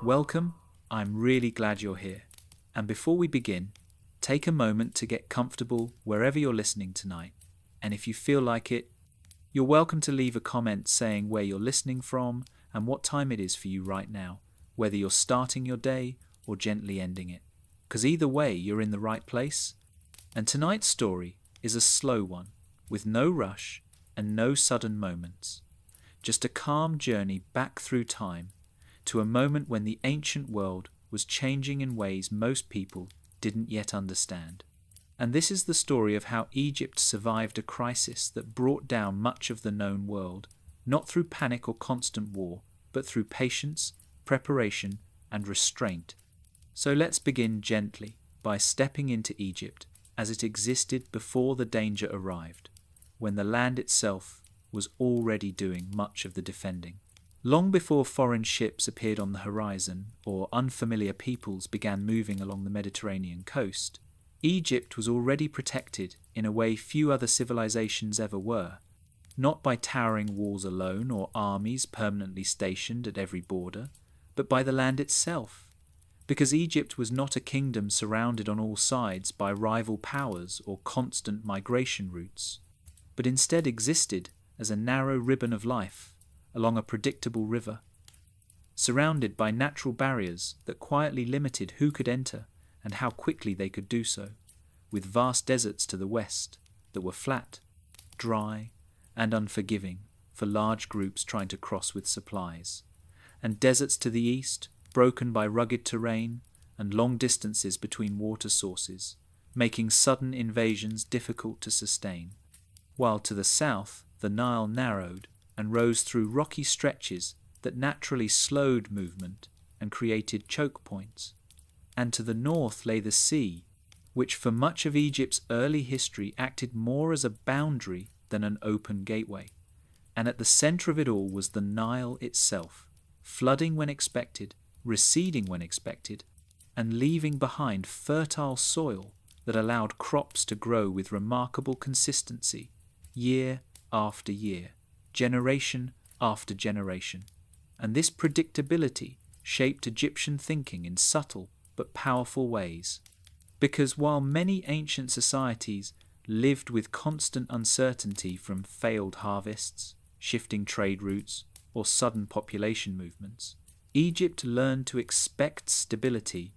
Welcome, I'm really glad you're here. And before we begin, take a moment to get comfortable wherever you're listening tonight. And if you feel like it, you're welcome to leave a comment saying where you're listening from and what time it is for you right now, whether you're starting your day or gently ending it. Because either way, you're in the right place. And tonight's story is a slow one, with no rush and no sudden moments. Just a calm journey back through time to a moment when the ancient world was changing in ways most people didn't yet understand. And this is the story of how Egypt survived a crisis that brought down much of the known world, not through panic or constant war, but through patience, preparation, and restraint. So let's begin gently by stepping into Egypt as it existed before the danger arrived, when the land itself was already doing much of the defending. Long before foreign ships appeared on the horizon or unfamiliar peoples began moving along the Mediterranean coast, Egypt was already protected in a way few other civilizations ever were, not by towering walls alone or armies permanently stationed at every border, but by the land itself. Because Egypt was not a kingdom surrounded on all sides by rival powers or constant migration routes, but instead existed as a narrow ribbon of life along a predictable river, surrounded by natural barriers that quietly limited who could enter and how quickly they could do so, with vast deserts to the west that were flat, dry, and unforgiving for large groups trying to cross with supplies, and deserts to the east, broken by rugged terrain and long distances between water sources, making sudden invasions difficult to sustain, while to the south the Nile narrowed and rose through rocky stretches that naturally slowed movement and created choke points. And to the north lay the sea, which for much of Egypt's early history acted more as a boundary than an open gateway. And at the centre of it all was the Nile itself, flooding when expected, receding when expected, and leaving behind fertile soil that allowed crops to grow with remarkable consistency year after year, generation after generation. And this predictability shaped Egyptian thinking in subtle but powerful ways. Because while many ancient societies lived with constant uncertainty from failed harvests, shifting trade routes, or sudden population movements, Egypt learned to expect stability,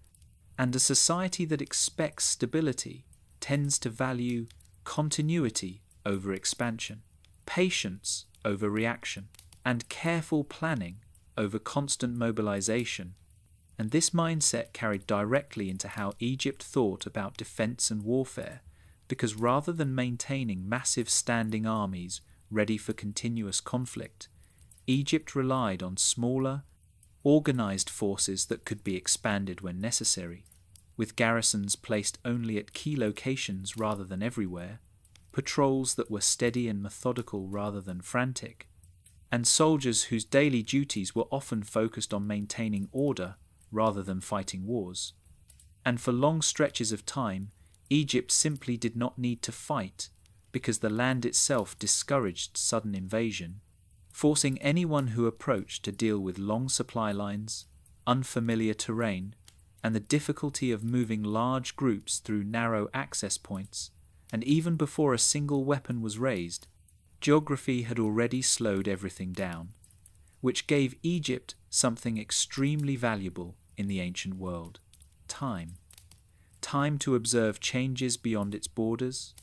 and a society that expects stability tends to value continuity over expansion, patience over reaction, and careful planning over constant mobilization. And this mindset carried directly into how Egypt thought about defense and warfare, because rather than maintaining massive standing armies ready for continuous conflict, Egypt relied on smaller, organized forces that could be expanded when necessary, with garrisons placed only at key locations rather than everywhere, patrols that were steady and methodical rather than frantic, and soldiers whose daily duties were often focused on maintaining order rather than fighting wars. And for long stretches of time, Egypt simply did not need to fight because the land itself discouraged sudden invasion, forcing anyone who approached to deal with long supply lines, unfamiliar terrain, and the difficulty of moving large groups through narrow access points. And even before a single weapon was raised, geography had already slowed everything down, which gave Egypt something extremely valuable in the ancient world: time. Time to observe changes beyond its borders,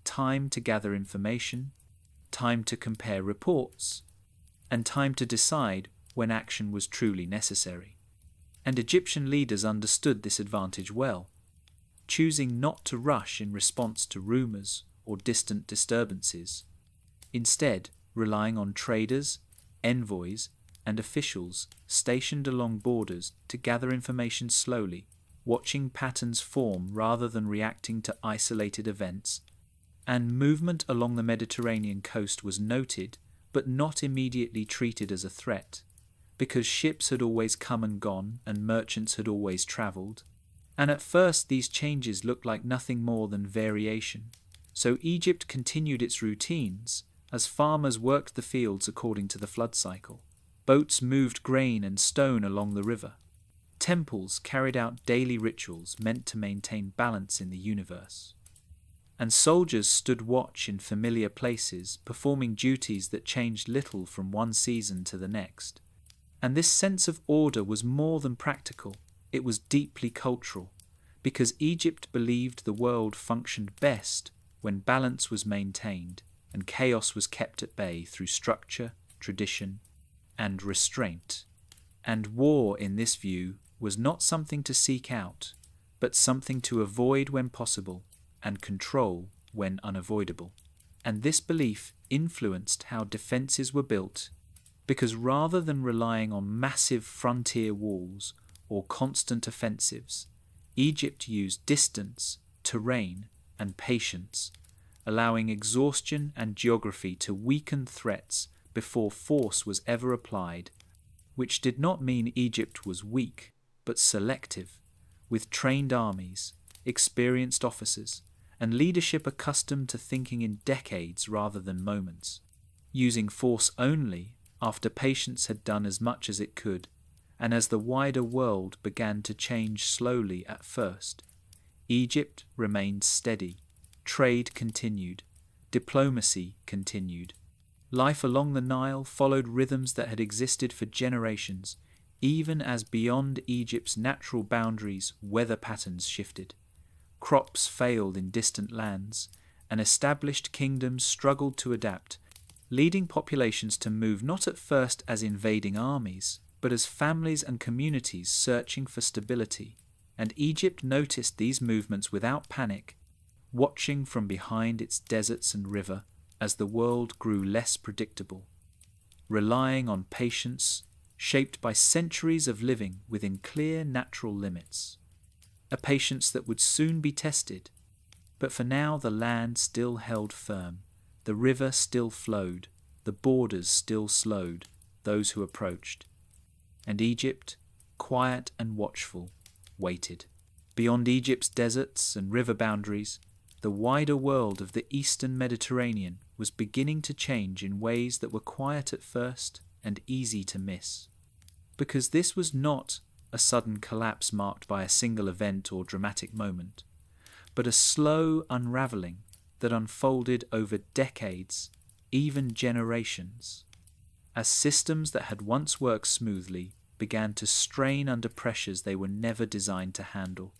time to gather information, time to compare reports, and time to decide when action was truly necessary. And Egyptian leaders understood this advantage well, choosing not to rush in response to rumors or distant disturbances, instead relying on traders, envoys, and officials stationed along borders to gather information slowly, watching patterns form rather than reacting to isolated events. And movement along the Mediterranean coast was noted, but not immediately treated as a threat, because ships had always come and gone and merchants had always travelled. And at first these changes looked like nothing more than variation. So Egypt continued its routines as farmers worked the fields according to the flood cycle. Boats moved grain and stone along the river, temples carried out daily rituals meant to maintain balance in the universe. And soldiers stood watch in familiar places, performing duties that changed little from one season to the next. And this sense of order was more than practical, it was deeply cultural, because Egypt believed the world functioned best when balance was maintained and chaos was kept at bay through structure, tradition, and restraint. And war, in this view, was not something to seek out, but something to avoid when possible and control when unavoidable. And this belief influenced how defences were built, because rather than relying on massive frontier walls or constant offensives, Egypt used distance, terrain, and patience, allowing exhaustion and geography to weaken threats before force was ever applied, which did not mean Egypt was weak, but selective, with trained armies, experienced officers, and leadership accustomed to thinking in decades rather than moments, using force only after patience had done as much as it could, and as the wider world began to change slowly at first. Egypt remained steady, trade continued, diplomacy continued. Life along the Nile followed rhythms that had existed for generations, even as beyond Egypt's natural boundaries weather patterns shifted. Crops failed in distant lands, and established kingdoms struggled to adapt, leading populations to move not at first as invading armies, but as families and communities searching for stability. And Egypt noticed these movements without panic, watching from behind its deserts and river as the world grew less predictable, relying on patience shaped by centuries of living within clear natural limits. A patience that would soon be tested, but for now the land still held firm, the river still flowed, the borders still slowed those who approached. And Egypt, quiet and watchful, waited. Beyond Egypt's deserts and river boundaries, the wider world of the eastern Mediterranean was beginning to change in ways that were quiet at first and easy to miss. Because this was not a sudden collapse marked by a single event or dramatic moment, but a slow unravelling that unfolded over decades, even generations, as systems that had once worked smoothly began to strain under pressures they were never designed to handle.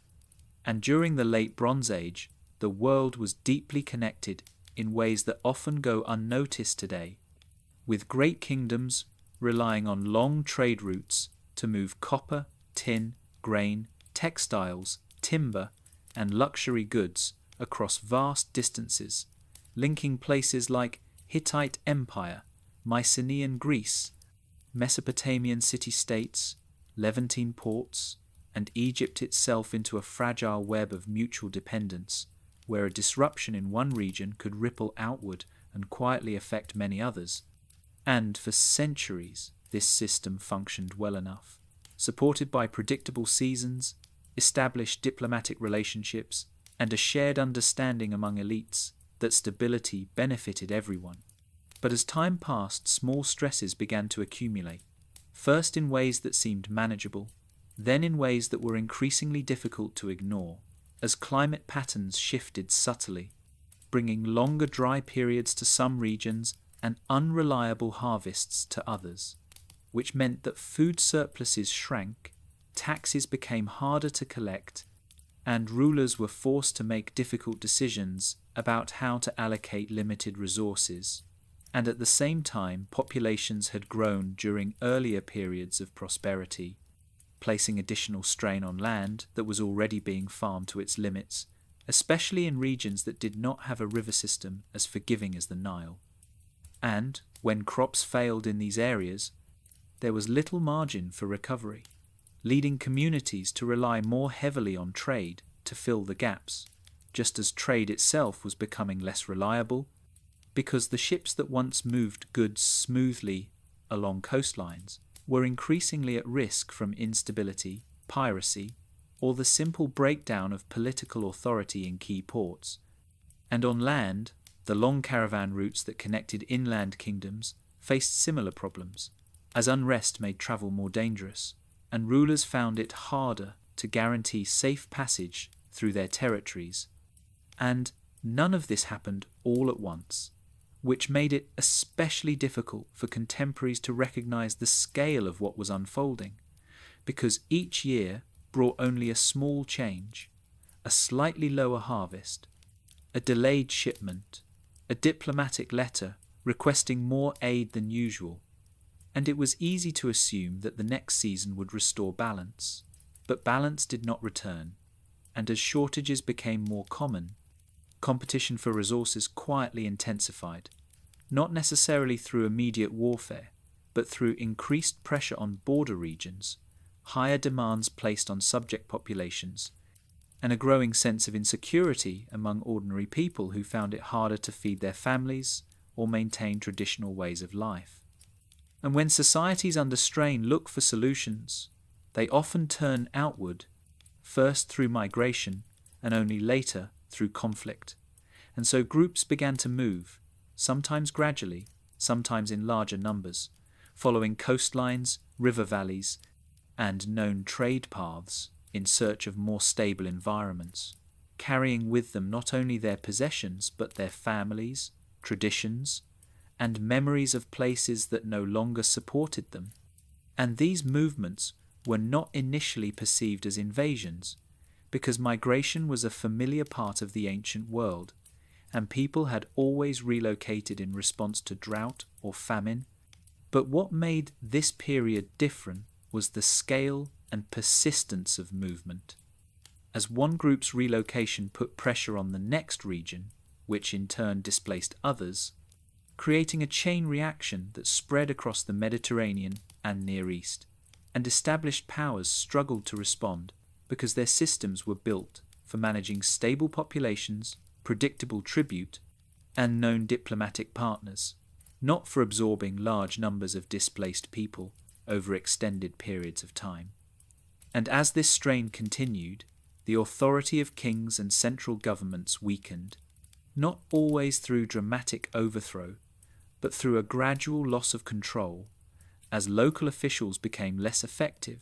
And during the late Bronze Age, the world was deeply connected in ways that often go unnoticed today, with great kingdoms relying on long trade routes to move copper, tin, grain, textiles, timber, and luxury goods across vast distances, linking places like Hittite Empire, Mycenaean Greece, Mesopotamian city-states, Levantine ports, and Egypt itself into a fragile web of mutual dependence, where a disruption in one region could ripple outward and quietly affect many others. And for centuries, this system functioned well enough, supported by predictable seasons, established diplomatic relationships, and a shared understanding among elites that stability benefited everyone. But as time passed, small stresses began to accumulate, first in ways that seemed manageable, then in ways that were increasingly difficult to ignore, as climate patterns shifted subtly, bringing longer dry periods to some regions and unreliable harvests to others, which meant that food surpluses shrank, taxes became harder to collect, and rulers were forced to make difficult decisions about how to allocate limited resources. And at the same time, populations had grown during earlier periods of prosperity, placing additional strain on land that was already being farmed to its limits, especially in regions that did not have a river system as forgiving as the Nile. And, when crops failed in these areas, there was little margin for recovery, leading communities to rely more heavily on trade to fill the gaps, just as trade itself was becoming less reliable, because the ships that once moved goods smoothly along coastlines were increasingly at risk from instability, piracy, or the simple breakdown of political authority in key ports. And on land, the long caravan routes that connected inland kingdoms faced similar problems, as unrest made travel more dangerous, and rulers found it harder to guarantee safe passage through their territories. And none of this happened all at once, which made it especially difficult for contemporaries to recognize the scale of what was unfolding, because each year brought only a small change, a slightly lower harvest, a delayed shipment, a diplomatic letter requesting more aid than usual, and it was easy to assume that the next season would restore balance. But balance did not return, and as shortages became more common, competition for resources quietly intensified, not necessarily through immediate warfare, but through increased pressure on border regions, higher demands placed on subject populations, and a growing sense of insecurity among ordinary people who found it harder to feed their families or maintain traditional ways of life. And when societies under strain look for solutions, they often turn outward, first through migration and only later through conflict. And so groups began to move, sometimes gradually, sometimes in larger numbers, following coastlines, river valleys, and known trade paths in search of more stable environments, carrying with them not only their possessions but their families, traditions, and memories of places that no longer supported them. And these movements were not initially perceived as invasions, because migration was a familiar part of the ancient world, and people had always relocated in response to drought or famine. But what made this period different was the scale and persistence of movement. As one group's relocation put pressure on the next region, which in turn displaced others, creating a chain reaction that spread across the Mediterranean and Near East, and established powers struggled to respond because their systems were built for managing stable populations, predictable tribute, and known diplomatic partners, not for absorbing large numbers of displaced people over extended periods of time. And as this strain continued, the authority of kings and central governments weakened, not always through dramatic overthrow, but through a gradual loss of control. As local officials became less effective,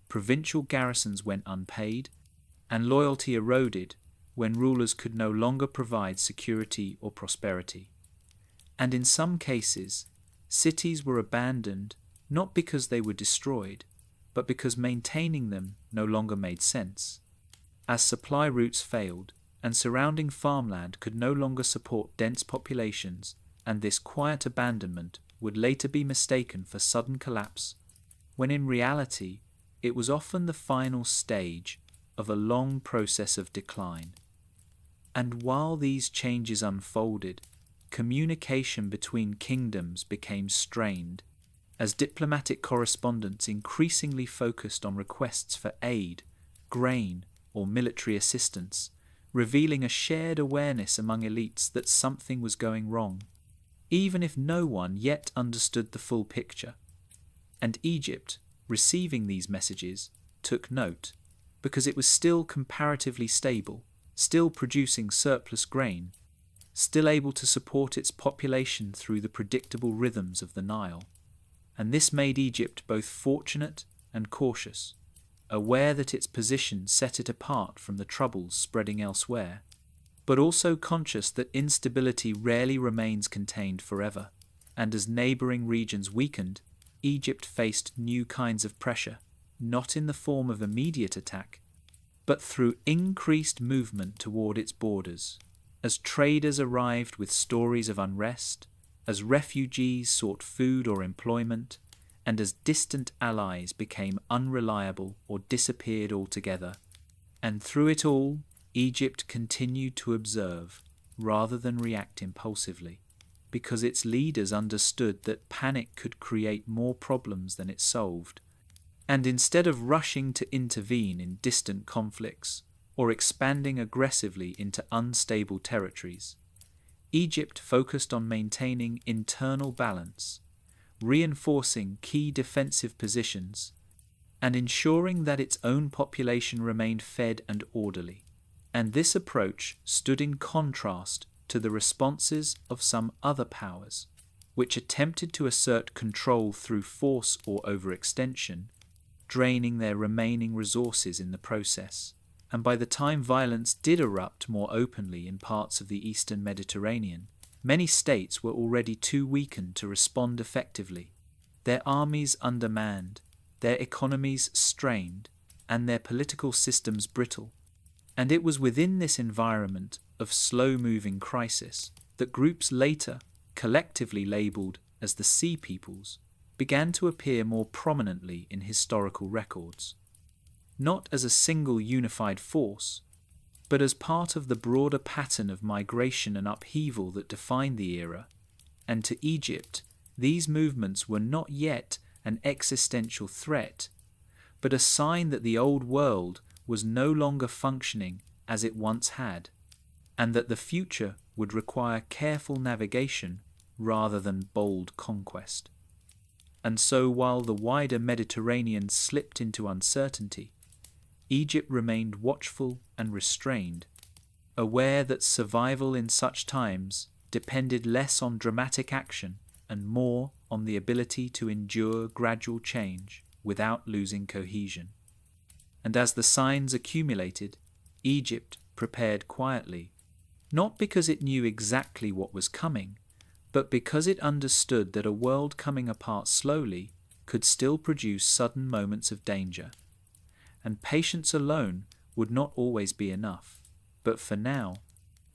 provincial garrisons went unpaid, and loyalty eroded when rulers could no longer provide security or prosperity. And in some cases, cities were abandoned not because they were destroyed, but because maintaining them no longer made sense. As supply routes failed, and surrounding farmland could no longer support dense populations, and this quiet abandonment would later be mistaken for sudden collapse, when in reality it was often the final stage of a long process of decline. And while these changes unfolded, communication between kingdoms became strained, as diplomatic correspondence increasingly focused on requests for aid, grain, or military assistance, revealing a shared awareness among elites that something was going wrong, even if no one yet understood the full picture. And Egypt, receiving these messages, took note, because it was still comparatively stable, still producing surplus grain, still able to support its population through the predictable rhythms of the Nile. And this made Egypt both fortunate and cautious, aware that its position set it apart from the troubles spreading elsewhere, but also conscious that instability rarely remains contained forever, and as neighbouring regions weakened, Egypt faced new kinds of pressure, not in the form of immediate attack, but through increased movement toward its borders, as traders arrived with stories of unrest, as refugees sought food or employment, and as distant allies became unreliable or disappeared altogether. And through it all, Egypt continued to observe rather than react impulsively, because its leaders understood that panic could create more problems than it solved. And instead of rushing to intervene in distant conflicts or expanding aggressively into unstable territories, Egypt focused on maintaining internal balance, reinforcing key defensive positions, and ensuring that its own population remained fed and orderly. And this approach stood in contrast to the responses of some other powers, which attempted to assert control through force or overextension, draining their remaining resources in the process. And by the time violence did erupt more openly in parts of the eastern Mediterranean, many states were already too weakened to respond effectively, their armies undermanned, their economies strained, and their political systems brittle. And it was within this environment of slow-moving crisis that groups later, collectively labelled as the Sea Peoples, began to appear more prominently in historical records. Not as a single unified force, but as part of the broader pattern of migration and upheaval that defined the era. And to Egypt, these movements were not yet an existential threat, but a sign that the old world was no longer functioning as it once had, and that the future would require careful navigation rather than bold conquest. And so while the wider Mediterranean slipped into uncertainty, Egypt remained watchful and restrained, aware that survival in such times depended less on dramatic action and more on the ability to endure gradual change without losing cohesion. And as the signs accumulated, Egypt prepared quietly, not because it knew exactly what was coming, but because it understood that a world coming apart slowly could still produce sudden moments of danger. And patience alone would not always be enough, but for now,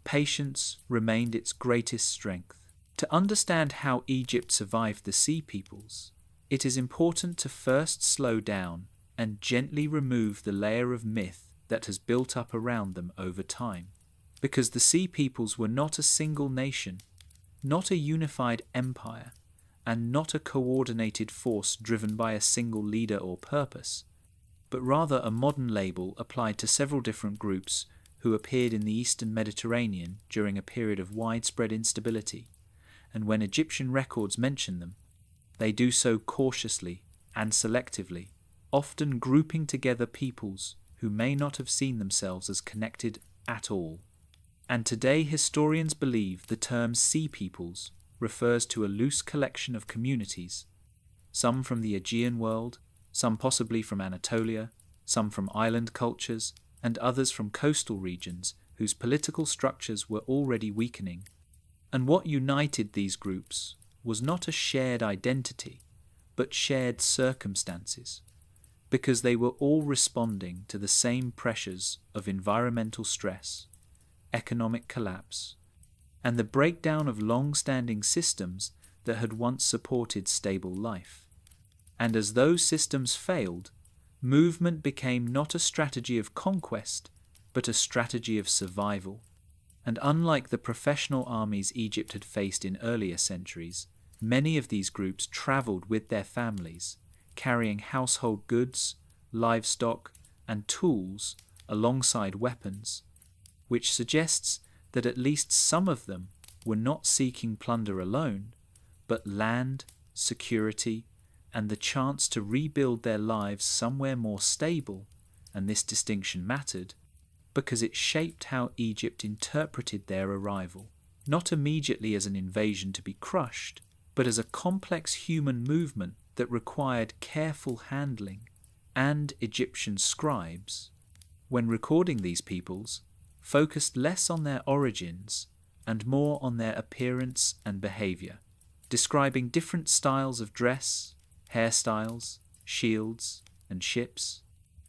patience remained its greatest strength. To understand how Egypt survived the Sea Peoples, it is important to first slow down and gently remove the layer of myth that has built up around them over time. Because the Sea Peoples were not a single nation, not a unified empire, and not a coordinated force driven by a single leader or purpose, but rather a modern label applied to several different groups who appeared in the eastern Mediterranean during a period of widespread instability, and when Egyptian records mention them, they do so cautiously and selectively, often grouping together peoples who may not have seen themselves as connected at all. And today historians believe the term Sea Peoples refers to a loose collection of communities, some from the Aegean world, some possibly from Anatolia, some from island cultures, and others from coastal regions whose political structures were already weakening. And what united these groups was not a shared identity, but shared circumstances, because they were all responding to the same pressures of environmental stress, economic collapse, and the breakdown of long-standing systems that had once supported stable life. And as those systems failed, movement became not a strategy of conquest, but a strategy of survival. And unlike the professional armies Egypt had faced in earlier centuries, many of these groups travelled with their families, carrying household goods, livestock, and tools alongside weapons, which suggests that at least some of them were not seeking plunder alone, but land, security, and the chance to rebuild their lives somewhere more stable. And this distinction mattered because it shaped how Egypt interpreted their arrival, not immediately as an invasion to be crushed, but as a complex human movement that required careful handling. And Egyptian scribes, when recording these peoples, focused less on their origins and more on their appearance and behavior, describing different styles of dress, hairstyles, shields, and ships,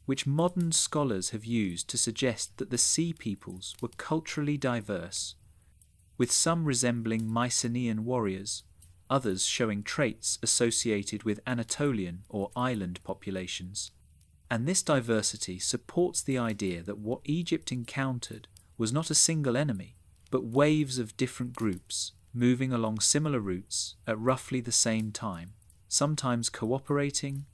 which modern scholars have used to suggest that the Sea Peoples were culturally diverse, with some resembling Mycenaean warriors, others showing traits associated with Anatolian or island populations. And this diversity supports the idea that what Egypt encountered was not a single enemy, but waves of different groups moving along similar routes at roughly the same time, sometimes cooperating,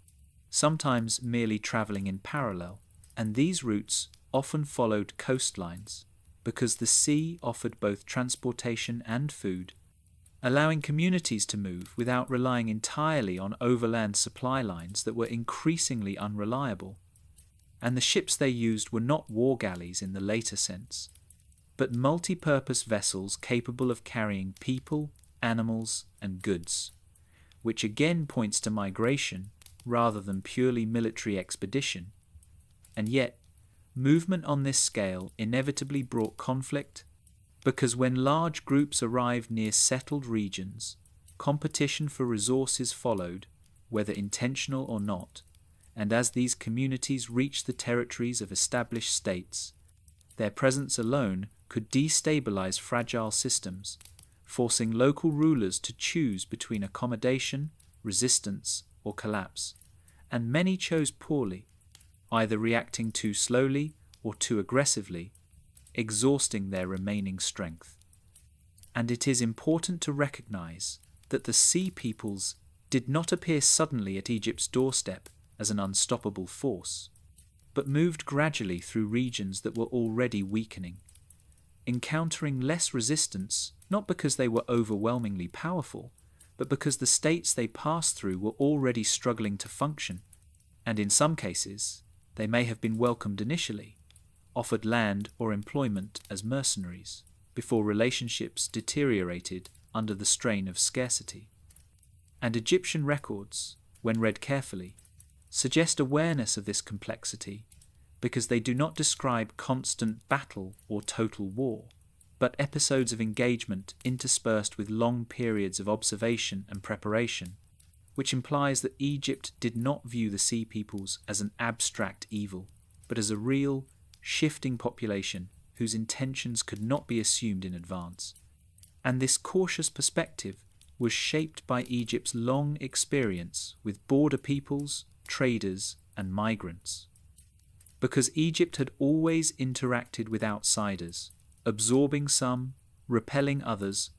sometimes merely travelling in parallel. And these routes often followed coastlines because the sea offered both transportation and food, allowing communities to move without relying entirely on overland supply lines that were increasingly unreliable. And the ships they used were not war galleys in the later sense, but multi-purpose vessels capable of carrying people, animals, and goods, which again points to migration rather than purely military expedition. And yet, movement on this scale inevitably brought conflict, because when large groups arrived near settled regions, competition for resources followed, whether intentional or not, and as these communities reached the territories of established states, their presence alone could destabilize fragile systems, forcing local rulers to choose between accommodation, resistance, or collapse. And many chose poorly, either reacting too slowly or too aggressively, exhausting their remaining strength. And it is important to recognize that the Sea Peoples did not appear suddenly at Egypt's doorstep as an unstoppable force, but moved gradually through regions that were already weakening, encountering less resistance not because they were overwhelmingly powerful, but because the states they passed through were already struggling to function, and in some cases they may have been welcomed initially, offered land or employment as mercenaries, before relationships deteriorated under the strain of scarcity. And Egyptian records, when read carefully, suggest awareness of this complexity because they do not describe constant battle or total war, but episodes of engagement interspersed with long periods of observation and preparation, which implies that Egypt did not view the Sea Peoples as an abstract evil, but as a real, shifting population whose intentions could not be assumed in advance. And this cautious perspective was shaped by Egypt's long experience with border peoples, traders, and migrants. Because Egypt had always interacted with outsiders, absorbing some, repelling others,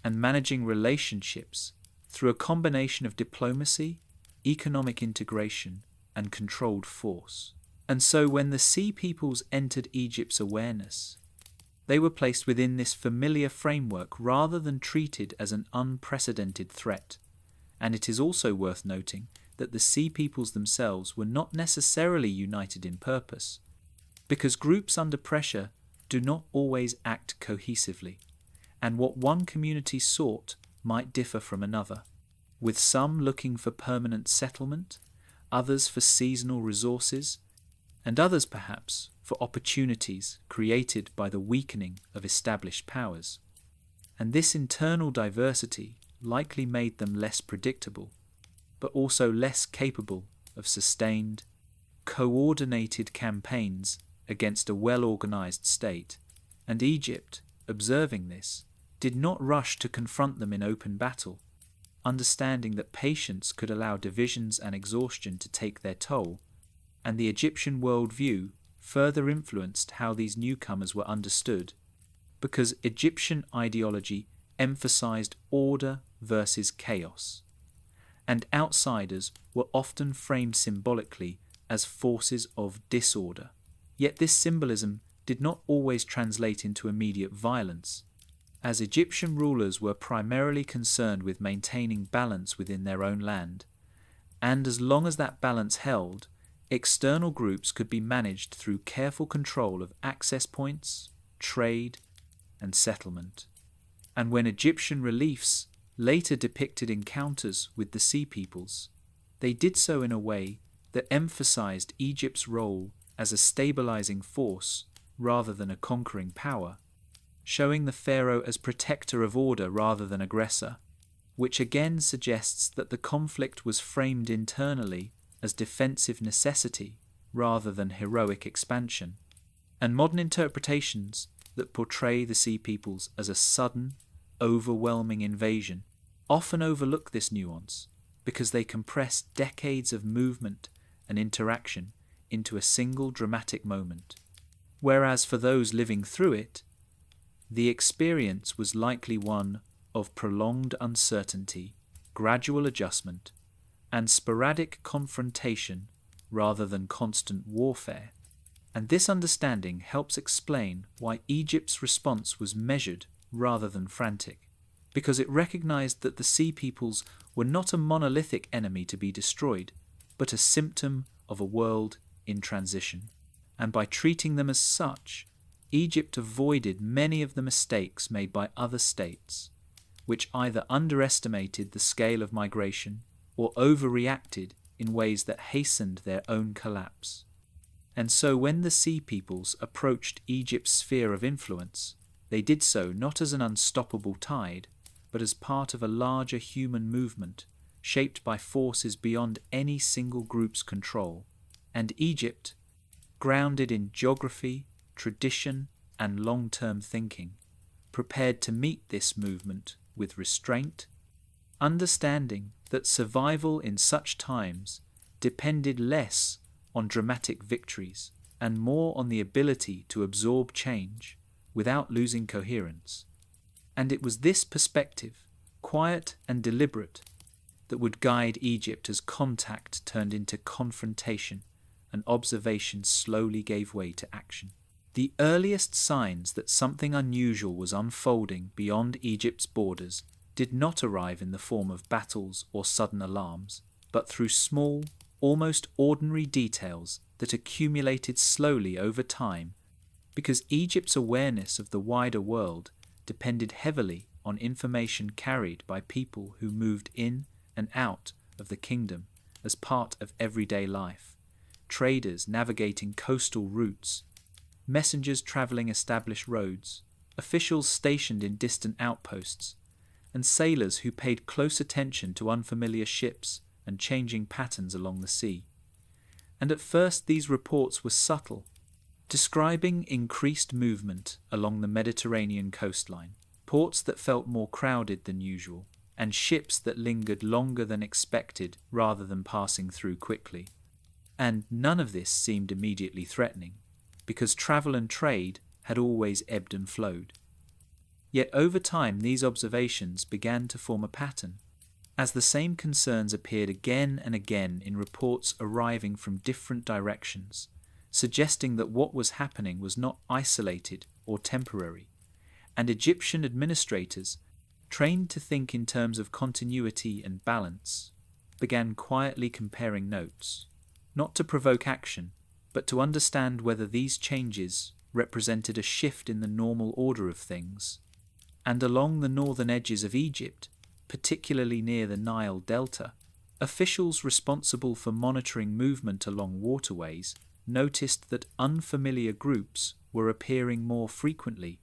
and managing relationships through a combination of diplomacy, economic integration, and controlled force. And so when the Sea Peoples entered Egypt's awareness, they were placed within this familiar framework rather than treated as an unprecedented threat. And it is also worth noting that the Sea Peoples themselves were not necessarily united in purpose, because groups under pressure do not always act cohesively, and what one community sought might differ from another, with some looking for permanent settlement, others for seasonal resources, and others perhaps for opportunities created by the weakening of established powers. And this internal diversity likely made them less predictable, but also less capable of sustained, coordinated campaigns against a well-organized state. And Egypt, observing this, did not rush to confront them in open battle, understanding that patience could allow divisions and exhaustion to take their toll, and the Egyptian worldview further influenced how these newcomers were understood, because Egyptian ideology emphasized order versus chaos, and outsiders were often framed symbolically as forces of disorder. Yet this symbolism did not always translate into immediate violence, as Egyptian rulers were primarily concerned with maintaining balance within their own land, and as long as that balance held, external groups could be managed through careful control of access points, trade, and settlement. And when Egyptian reliefs later depicted encounters with the Sea Peoples, they did so in a way that emphasized Egypt's role as a stabilizing force rather than a conquering power, showing the pharaoh as protector of order rather than aggressor, which again suggests that the conflict was framed internally as defensive necessity rather than heroic expansion. And modern interpretations that portray the Sea Peoples as a sudden, overwhelming invasion often overlook this nuance because they compress decades of movement and interaction into a single dramatic moment, whereas for those living through it, the experience was likely one of prolonged uncertainty, gradual adjustment, and sporadic confrontation rather than constant warfare. And this understanding helps explain why Egypt's response was measured rather than frantic, because it recognized that the Sea Peoples were not a monolithic enemy to be destroyed, but a symptom of a world in transition. And by treating them as such, Egypt avoided many of the mistakes made by other states, which either underestimated the scale of migration or overreacted in ways that hastened their own collapse. And so when the Sea Peoples approached Egypt's sphere of influence, they did so not as an unstoppable tide, but as part of a larger human movement shaped by forces beyond any single group's control. And Egypt, grounded in geography, tradition, and long-term thinking, prepared to meet this movement with restraint, understanding that survival in such times depended less on dramatic victories and more on the ability to absorb change without losing coherence. And it was this perspective, quiet and deliberate, that would guide Egypt as contact turned into confrontation and observation slowly gave way to action. The earliest signs that something unusual was unfolding beyond Egypt's borders did not arrive in the form of battles or sudden alarms, but through small, almost ordinary details that accumulated slowly over time, because Egypt's awareness of the wider world depended heavily on information carried by people who moved in and out of the kingdom as part of everyday life, traders navigating coastal routes, messengers travelling established roads, officials stationed in distant outposts, and sailors who paid close attention to unfamiliar ships and changing patterns along the sea. And at first these reports were subtle, describing increased movement along the Mediterranean coastline, ports that felt more crowded than usual, and ships that lingered longer than expected rather than passing through quickly. And none of this seemed immediately threatening, because travel and trade had always ebbed and flowed. Yet over time these observations began to form a pattern, as the same concerns appeared again and again in reports arriving from different directions, suggesting that what was happening was not isolated or temporary, and Egyptian administrators, trained to think in terms of continuity and balance, began quietly comparing notes, not to provoke action, but to understand whether these changes represented a shift in the normal order of things. And along the northern edges of Egypt, particularly near the Nile Delta, officials responsible for monitoring movement along waterways noticed that unfamiliar groups were appearing more frequently,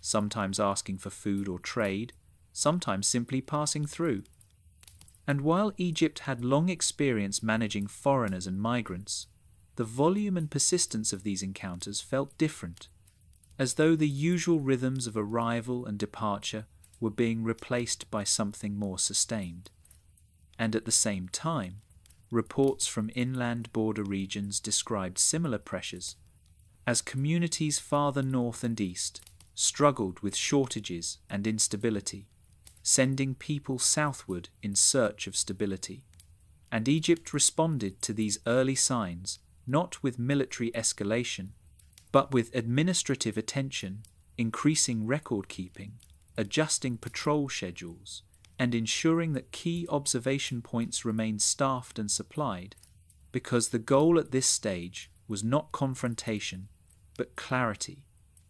sometimes asking for food or trade, sometimes simply passing through. And while Egypt had long experience managing foreigners and migrants, the volume and persistence of these encounters felt different, as though the usual rhythms of arrival and departure were being replaced by something more sustained. And at the same time, reports from inland border regions described similar pressures, as communities farther north and east struggled with shortages and instability, sending people southward in search of stability. And Egypt responded to these early signs not with military escalation, but with administrative attention, increasing record-keeping, adjusting patrol schedules, and ensuring that key observation points remained staffed and supplied, because the goal at this stage was not confrontation, but clarity,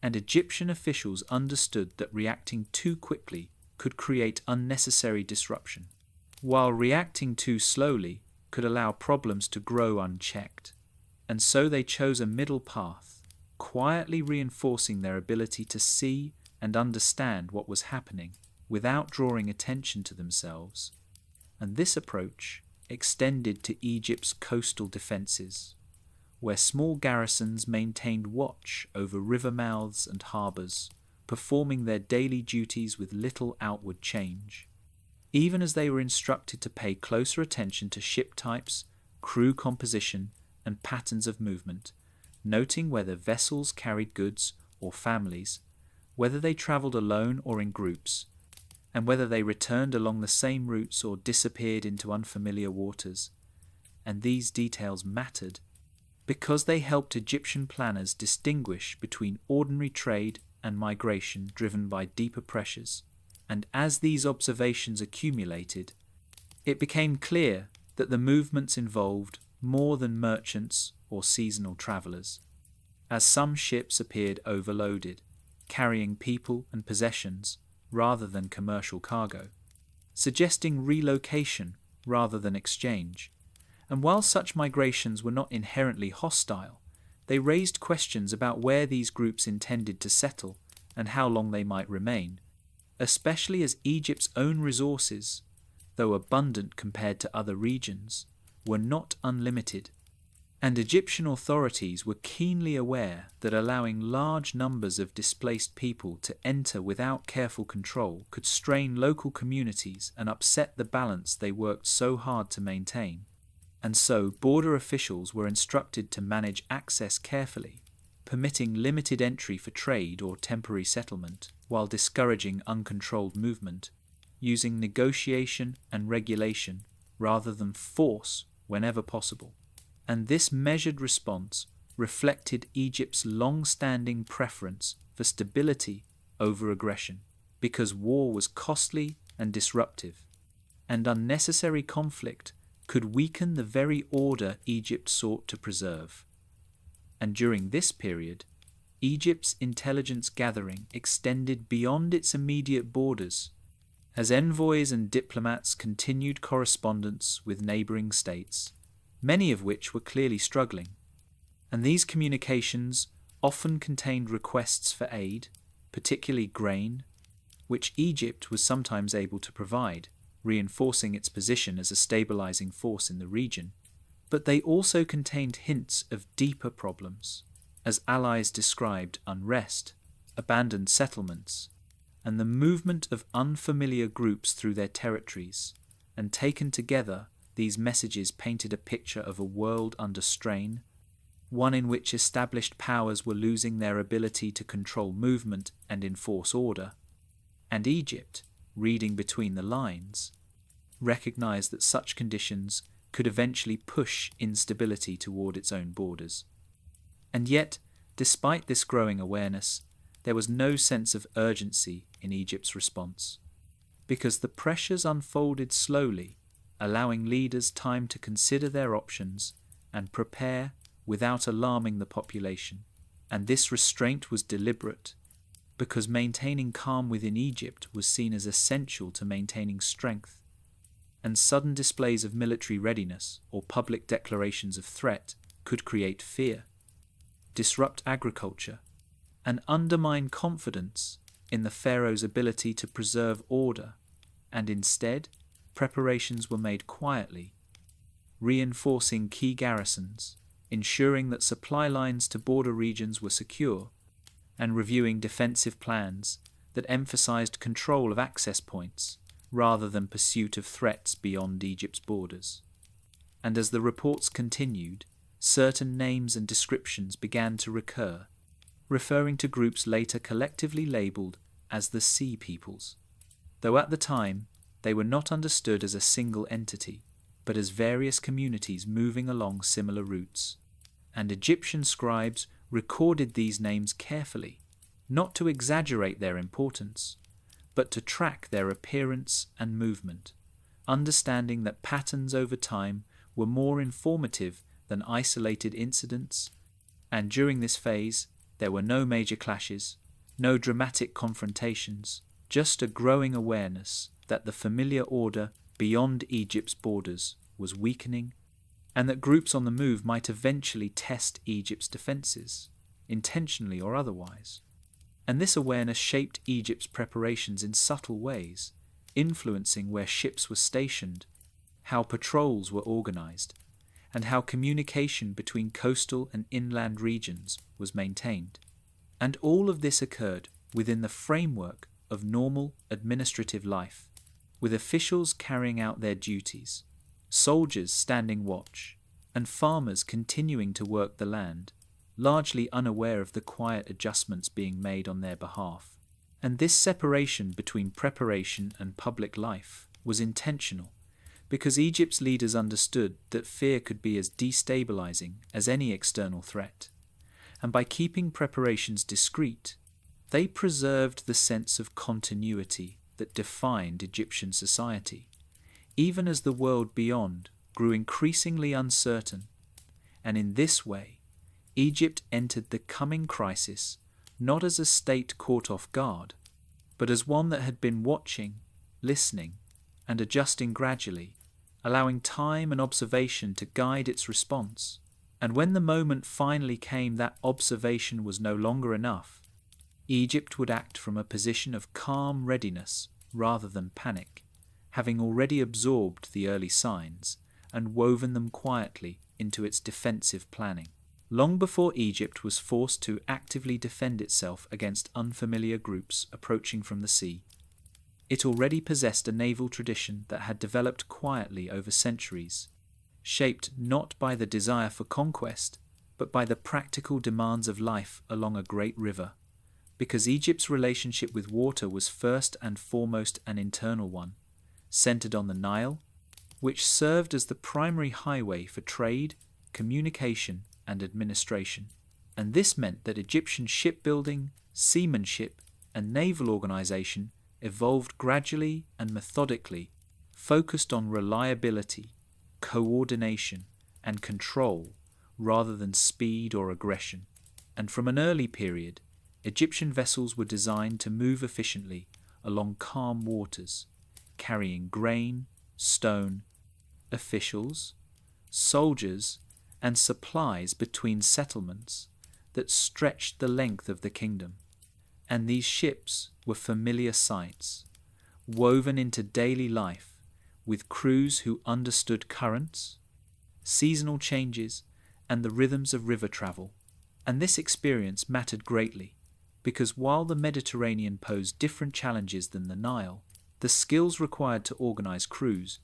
and Egyptian officials understood that reacting too quickly could create unnecessary disruption, while reacting too slowly could allow problems to grow unchecked. And so they chose a middle path, quietly reinforcing their ability to see and understand what was happening without drawing attention to themselves. And this approach extended to Egypt's coastal defences, where small garrisons maintained watch over river mouths and harbours, performing their daily duties with little outward change, even as they were instructed to pay closer attention to ship types, crew composition, and patterns of movement, noting whether vessels carried goods or families, whether they travelled alone or in groups, and whether they returned along the same routes or disappeared into unfamiliar waters. And these details mattered because they helped Egyptian planners distinguish between ordinary trade and migration driven by deeper pressures. And as these observations accumulated, it became clear that the movements involved more than merchants or seasonal travellers, as some ships appeared overloaded, carrying people and possessions rather than commercial cargo, suggesting relocation rather than exchange, And while such migrations were not inherently hostile, they raised questions about where these groups intended to settle and how long they might remain, especially as Egypt's own resources, though abundant compared to other regions, were not unlimited. And Egyptian authorities were keenly aware that allowing large numbers of displaced people to enter without careful control could strain local communities and upset the balance they worked so hard to maintain. And so border officials were instructed to manage access carefully, permitting limited entry for trade or temporary settlement, while discouraging uncontrolled movement, using negotiation and regulation rather than force whenever possible. And this measured response reflected Egypt's long-standing preference for stability over aggression, because war was costly and disruptive, and unnecessary conflict could weaken the very order Egypt sought to preserve. And during this period, Egypt's intelligence gathering extended beyond its immediate borders, as envoys and diplomats continued correspondence with neighbouring states, many of which were clearly struggling. And these communications often contained requests for aid, particularly grain, which Egypt was sometimes able to provide, reinforcing its position as a stabilizing force in the region. But they also contained hints of deeper problems, as allies described unrest, abandoned settlements, and the movement of unfamiliar groups through their territories. And taken together, these messages painted a picture of a world under strain, one in which established powers were losing their ability to control movement and enforce order. And Egypt, reading between the lines, recognized that such conditions could eventually push instability toward its own borders. And yet, despite this growing awareness, there was no sense of urgency in Egypt's response, because the pressures unfolded slowly, allowing leaders time to consider their options and prepare without alarming the population. And this restraint was deliberate, because maintaining calm within Egypt was seen as essential to maintaining strength, and sudden displays of military readiness or public declarations of threat could create fear, disrupt agriculture, and undermine confidence in the pharaoh's ability to preserve order, and instead, preparations were made quietly, reinforcing key garrisons, ensuring that supply lines to border regions were secure, and reviewing defensive plans that emphasized control of access points rather than pursuit of threats beyond Egypt's borders. And as the reports continued, certain names and descriptions began to recur, referring to groups later collectively labeled as the Sea Peoples, though at the time they were not understood as a single entity, but as various communities moving along similar routes. And Egyptian scribes recorded these names carefully, not to exaggerate their importance, but to track their appearance and movement, understanding that patterns over time were more informative than isolated incidents. And during this phase, there were no major clashes, no dramatic confrontations, just a growing awareness that the familiar order beyond Egypt's borders was weakening, and that groups on the move might eventually test Egypt's defences, intentionally or otherwise. And this awareness shaped Egypt's preparations in subtle ways, influencing where ships were stationed, how patrols were organised, and how communication between coastal and inland regions was maintained. And all of this occurred within the framework of normal administrative life, with officials carrying out their duties, soldiers standing watch, and farmers continuing to work the land, largely unaware of the quiet adjustments being made on their behalf. And this separation between preparation and public life was intentional, because Egypt's leaders understood that fear could be as destabilizing as any external threat. And by keeping preparations discreet, they preserved the sense of continuity that defined Egyptian society, even as the world beyond grew increasingly uncertain. And in this way, Egypt entered the coming crisis not as a state caught off guard, but as one that had been watching, listening, and adjusting gradually, allowing time and observation to guide its response. And when the moment finally came that observation was no longer enough, Egypt would act from a position of calm readiness rather than panic, having already absorbed the early signs and woven them quietly into its defensive planning. Long before Egypt was forced to actively defend itself against unfamiliar groups approaching from the sea, it already possessed a naval tradition that had developed quietly over centuries, shaped not by the desire for conquest, but by the practical demands of life along a great river, because Egypt's relationship with water was first and foremost an internal one, centered on the Nile, which served as the primary highway for trade, communication, and administration. And this meant that Egyptian shipbuilding, seamanship, and naval organization evolved gradually and methodically, focused on reliability, coordination, and control rather than speed or aggression. And from an early period, Egyptian vessels were designed to move efficiently along calm waters, carrying grain, stone, officials, soldiers, and supplies between settlements that stretched the length of the kingdom. And these ships were familiar sights, woven into daily life, with crews who understood currents, seasonal changes, and the rhythms of river travel. And this experience mattered greatly, because while the Mediterranean posed different challenges than the Nile, the skills required to organize crews,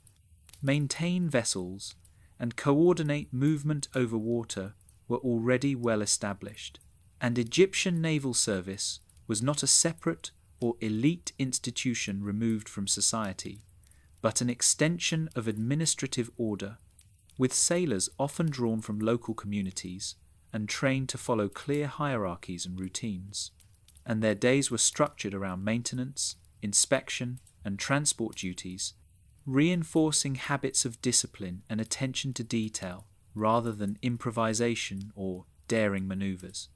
maintain vessels, and coordinate movement over water were already well established. And Egyptian naval service was not a separate or elite institution removed from society, but an extension of administrative order, with sailors often drawn from local communities and trained to follow clear hierarchies and routines. And their days were structured around maintenance, inspection, and transport duties, reinforcing habits of discipline and attention to detail rather than improvisation or daring maneuvers.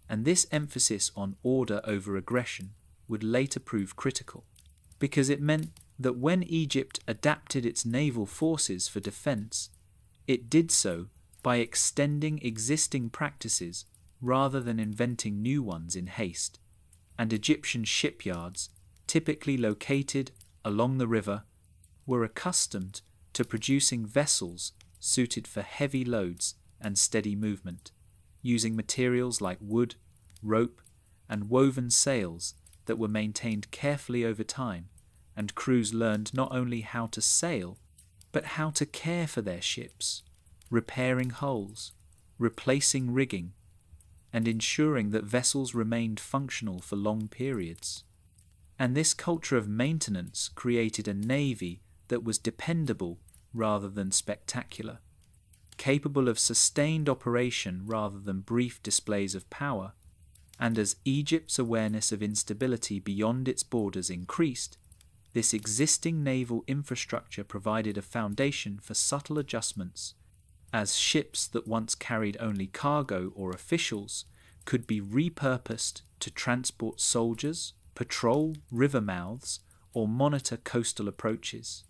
And this emphasis on order over aggression would later prove critical, because it meant that when Egypt adapted its naval forces for defense, it did so by extending existing practices rather than inventing new ones in haste. And Egyptian shipyards, typically located along the river, were accustomed to producing vessels suited for heavy loads and steady movement, using materials like wood, rope, and woven sails that were maintained carefully over time, and crews learned not only how to sail, but how to care for their ships, repairing hulls, replacing rigging, and ensuring that vessels remained functional for long periods. And this culture of maintenance created a navy that was dependable rather than spectacular, capable of sustained operation rather than brief displays of power. And as Egypt's awareness of instability beyond its borders increased, this existing naval infrastructure provided a foundation for subtle adjustments, as ships that once carried only cargo or officials could be repurposed to transport soldiers, patrol river mouths, or monitor coastal approaches.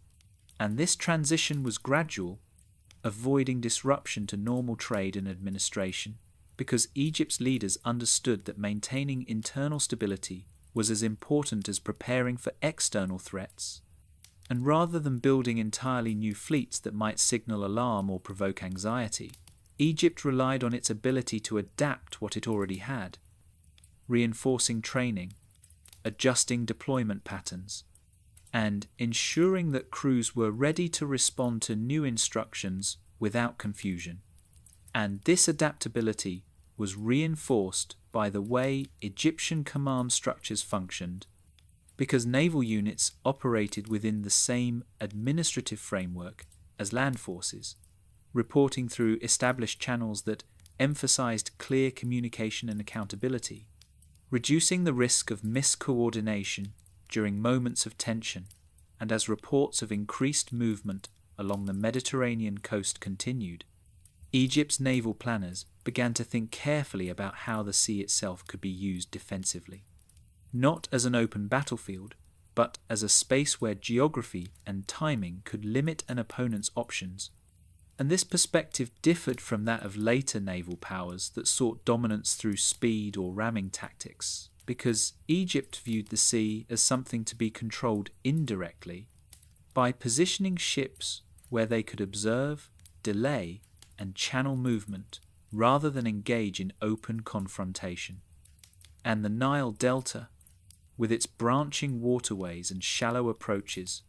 And this transition was gradual, avoiding disruption to normal trade and administration, because Egypt's leaders understood that maintaining internal stability was as important as preparing for external threats. And rather than building entirely new fleets that might signal alarm or provoke anxiety, Egypt relied on its ability to adapt what it already had, reinforcing training, adjusting deployment patterns, and ensuring that crews were ready to respond to new instructions without confusion. And this adaptability was reinforced by the way Egyptian command structures functioned, because naval units operated within the same administrative framework as land forces, reporting through established channels that emphasized clear communication and accountability, reducing the risk of miscoordination during moments of tension. And as reports of increased movement along the Mediterranean coast continued, Egypt's naval planners began to think carefully about how the sea itself could be used defensively, not as an open battlefield, but as a space where geography and timing could limit an opponent's options. And this perspective differed from that of later naval powers that sought dominance through speed or ramming tactics, because Egypt viewed the sea as something to be controlled indirectly by positioning ships where they could observe, delay, and channel movement rather than engage in open confrontation. And the Nile Delta, with its branching waterways and shallow approaches,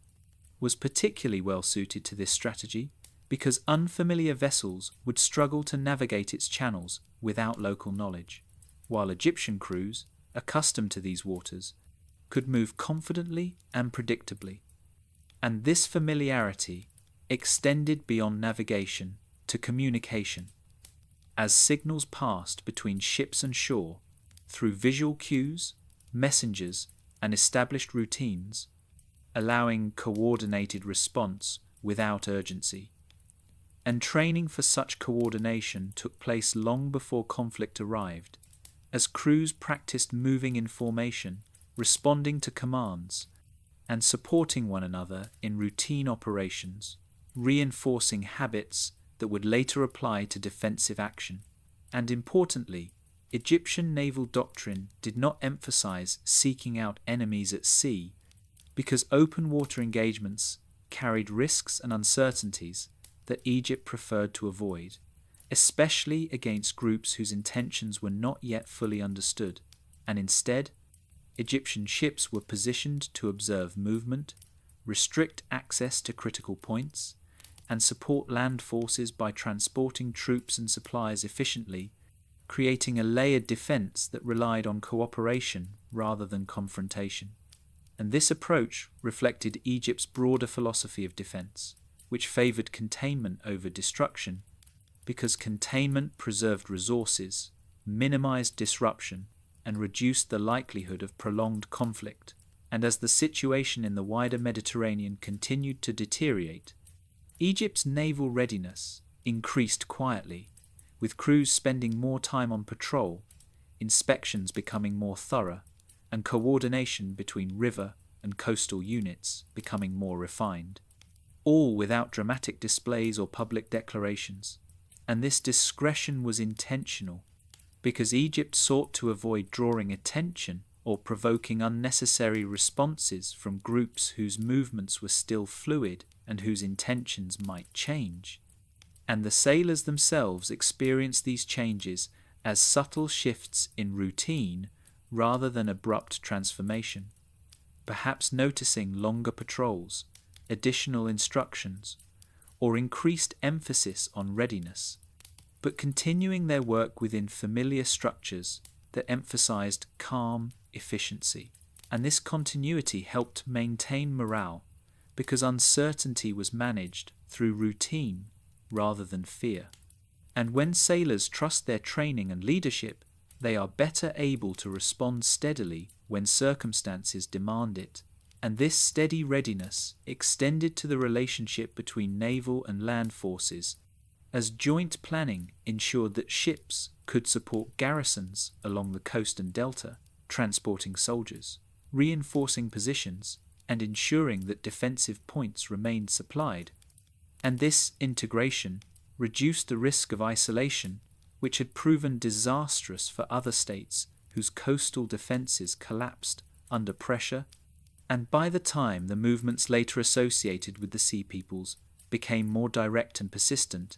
was particularly well suited to this strategy because unfamiliar vessels would struggle to navigate its channels without local knowledge, while Egyptian crews, accustomed to these waters, could move confidently and predictably. And this familiarity extended beyond navigation to communication, as signals passed between ships and shore through visual cues, messengers, and established routines, allowing coordinated response without urgency. And training for such coordination took place long before conflict arrived, as crews practiced moving in formation, responding to commands, and supporting one another in routine operations, reinforcing habits that would later apply to defensive action. And importantly, Egyptian naval doctrine did not emphasize seeking out enemies at sea because open water engagements carried risks and uncertainties that Egypt preferred to avoid, especially against groups whose intentions were not yet fully understood, and instead, Egyptian ships were positioned to observe movement, restrict access to critical points, and support land forces by transporting troops and supplies efficiently, creating a layered defense that relied on cooperation rather than confrontation. And this approach reflected Egypt's broader philosophy of defense, which favored containment over destruction, because containment preserved resources, minimized disruption, and reduced the likelihood of prolonged conflict. And as the situation in the wider Mediterranean continued to deteriorate, Egypt's naval readiness increased quietly, with crews spending more time on patrol, inspections becoming more thorough, and coordination between river and coastal units becoming more refined, all without dramatic displays or public declarations. And this discretion was intentional, because Egypt sought to avoid drawing attention or provoking unnecessary responses from groups whose movements were still fluid and whose intentions might change. And the sailors themselves experienced these changes as subtle shifts in routine rather than abrupt transformation, perhaps noticing longer patrols, additional instructions, or increased emphasis on readiness, but continuing their work within familiar structures that emphasized calm efficiency. And this continuity helped maintain morale because uncertainty was managed through routine rather than fear. And when sailors trust their training and leadership, they are better able to respond steadily when circumstances demand it. And this steady readiness extended to the relationship between naval and land forces, as joint planning ensured that ships could support garrisons along the coast and delta, transporting soldiers, reinforcing positions, and ensuring that defensive points remained supplied. And this integration reduced the risk of isolation, which had proven disastrous for other states whose coastal defences collapsed under pressure. And by the time the movements later associated with the Sea Peoples became more direct and persistent,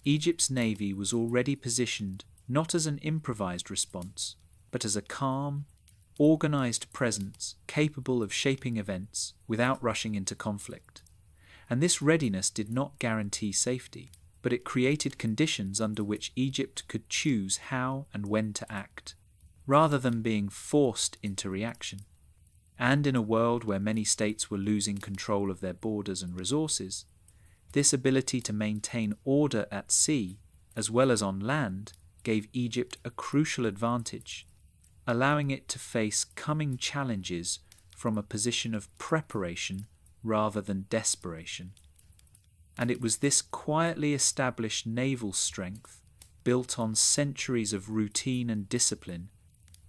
Egypt's navy was already positioned not as an improvised response, but as a calm, organized presence capable of shaping events without rushing into conflict. And this readiness did not guarantee safety, but it created conditions under which Egypt could choose how and when to act, rather than being forced into reaction. And in a world where many states were losing control of their borders and resources, this ability to maintain order at sea, as well as on land, gave Egypt a crucial advantage, allowing it to face coming challenges from a position of preparation rather than desperation. And it was this quietly established naval strength, built on centuries of routine and discipline,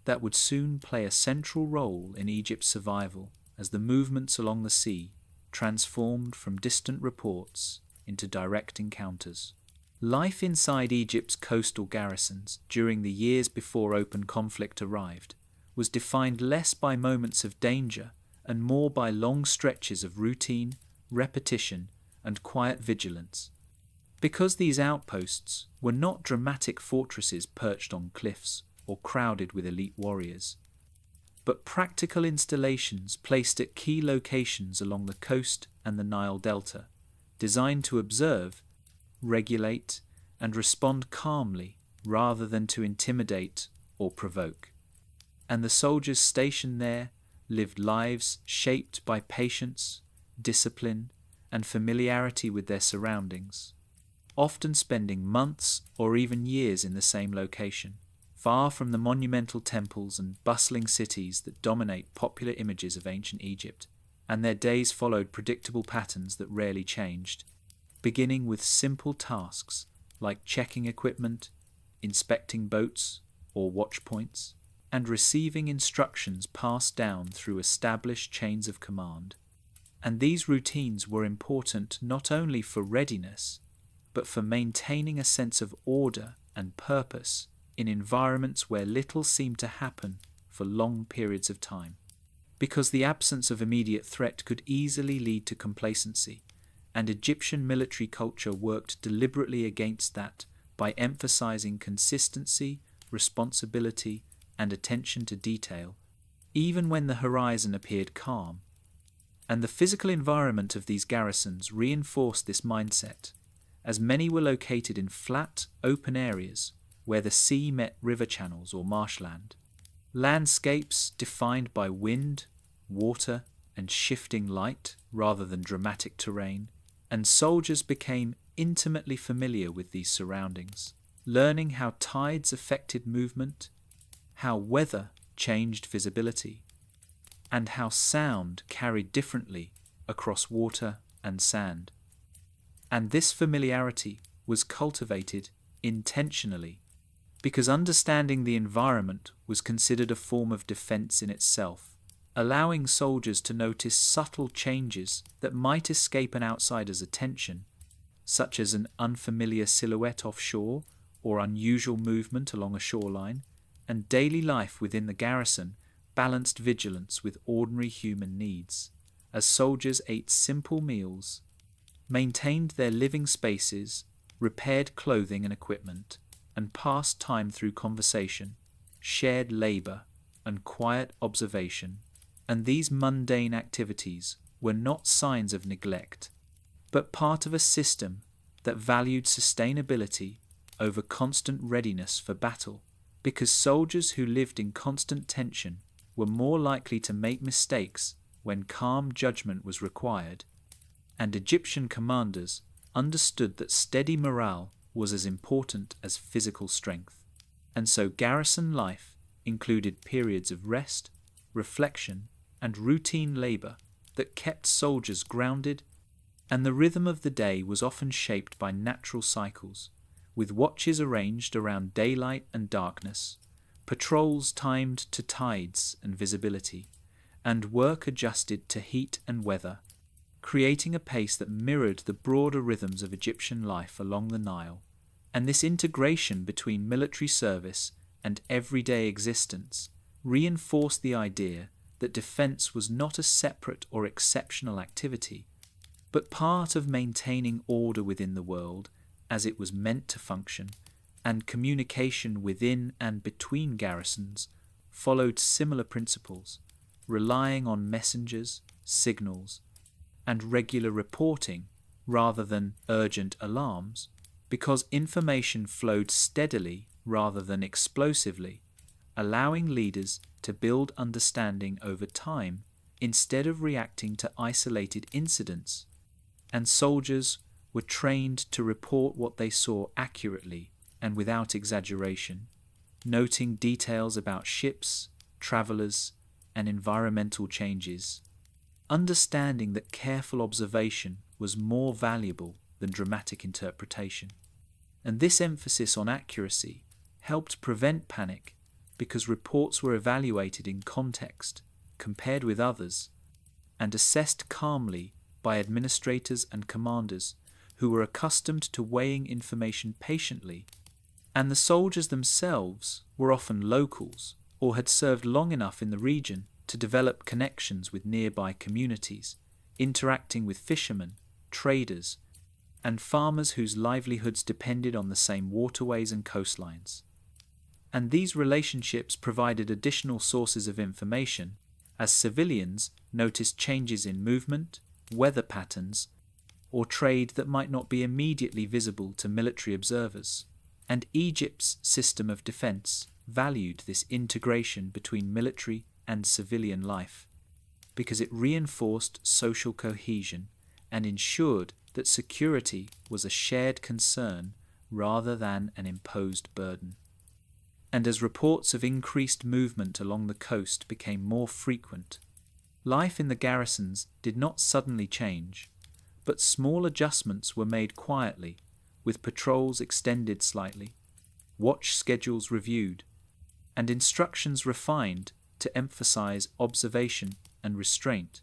that would soon play a central role in Egypt's survival as the movements along the sea transformed from distant reports into direct encounters. Life inside Egypt's coastal garrisons during the years before open conflict arrived was defined less by moments of danger and more by long stretches of routine, repetition, and quiet vigilance. Because these outposts were not dramatic fortresses perched on cliffs or crowded with elite warriors, but practical installations placed at key locations along the coast and the Nile Delta, designed to observe, regulate, and respond calmly rather than to intimidate or provoke. And the soldiers stationed there lived lives shaped by patience, discipline, and familiarity with their surroundings, often spending months or even years in the same location, far from the monumental temples and bustling cities that dominate popular images of ancient Egypt, and their days followed predictable patterns that rarely changed, beginning with simple tasks like checking equipment, inspecting boats or watch points, and receiving instructions passed down through established chains of command. And these routines were important not only for readiness, but for maintaining a sense of order and purpose in environments where little seemed to happen for long periods of time. Because the absence of immediate threat could easily lead to complacency, and Egyptian military culture worked deliberately against that by emphasizing consistency, responsibility, and attention to detail, even when the horizon appeared calm. And the physical environment of these garrisons reinforced this mindset, as many were located in flat, open areas where the sea met river channels or marshland. Landscapes defined by wind, water, and shifting light rather than dramatic terrain, and soldiers became intimately familiar with these surroundings, learning how tides affected movement, how weather changed visibility, and how sound carried differently across water and sand. And this familiarity was cultivated intentionally, because understanding the environment was considered a form of defense in itself, allowing soldiers to notice subtle changes that might escape an outsider's attention, such as an unfamiliar silhouette offshore or unusual movement along a shoreline, and daily life within the garrison balanced vigilance with ordinary human needs, as soldiers ate simple meals, maintained their living spaces, repaired clothing and equipment, and passed time through conversation, shared labour, and quiet observation. And these mundane activities were not signs of neglect, but part of a system that valued sustainability over constant readiness for battle, because soldiers who lived in constant tension were more likely to make mistakes when calm judgment was required, and Egyptian commanders understood that steady morale was as important as physical strength. And so garrison life included periods of rest, reflection, and routine labour that kept soldiers grounded, and the rhythm of the day was often shaped by natural cycles, with watches arranged around daylight and darkness, patrols timed to tides and visibility, and work adjusted to heat and weather, creating a pace that mirrored the broader rhythms of Egyptian life along the Nile. And this integration between military service and everyday existence reinforced the idea that defence was not a separate or exceptional activity, but part of maintaining order within the world as it was meant to function, and communication within and between garrisons followed similar principles, relying on messengers, signals, and regular reporting rather than urgent alarms, because information flowed steadily rather than explosively, allowing leaders to build understanding over time instead of reacting to isolated incidents, and soldiers were trained to report what they saw accurately and without exaggeration, noting details about ships, travellers, and environmental changes, understanding that careful observation was more valuable than dramatic interpretation. And this emphasis on accuracy helped prevent panic, because reports were evaluated in context, compared with others, and assessed calmly by administrators and commanders who were accustomed to weighing information patiently, and the soldiers themselves were often locals or had served long enough in the region to develop connections with nearby communities, interacting with fishermen, traders, and farmers whose livelihoods depended on the same waterways and coastlines. And these relationships provided additional sources of information as civilians noticed changes in movement, weather patterns, or trade that might not be immediately visible to military observers. And Egypt's system of defense valued this integration between military and civilian life because it reinforced social cohesion and ensured that security was a shared concern rather than an imposed burden. And as reports of increased movement along the coast became more frequent, life in the garrisons did not suddenly change, but small adjustments were made quietly, with patrols extended slightly, watch schedules reviewed, and instructions refined to emphasize observation and restraint.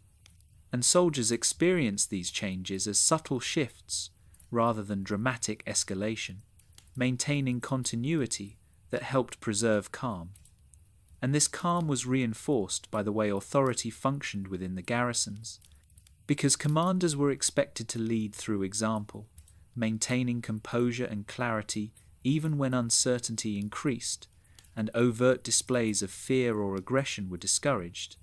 And soldiers experienced these changes as subtle shifts rather than dramatic escalation, maintaining continuity that helped preserve calm. And this calm was reinforced by the way authority functioned within the garrisons, because commanders were expected to lead through example, maintaining composure and clarity even when uncertainty increased and overt displays of fear or aggression were discouraged,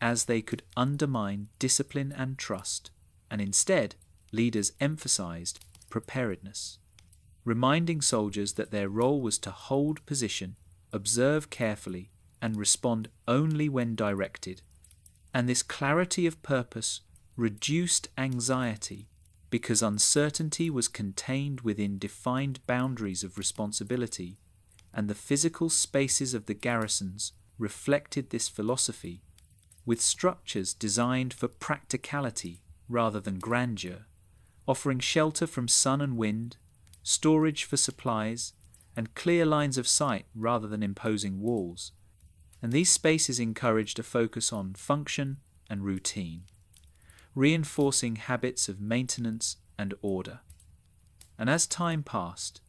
as they could undermine discipline and trust, and instead leaders emphasized preparedness, reminding soldiers that their role was to hold position, observe carefully, and respond only when directed. And this clarity of purpose reduced anxiety because uncertainty was contained within defined boundaries of responsibility, and the physical spaces of the garrisons reflected this philosophy, with structures designed for practicality rather than grandeur, offering shelter from sun and wind, storage for supplies, and clear lines of sight rather than imposing walls. And these spaces encouraged a focus on function and routine, reinforcing habits of maintenance and order. And as time passed,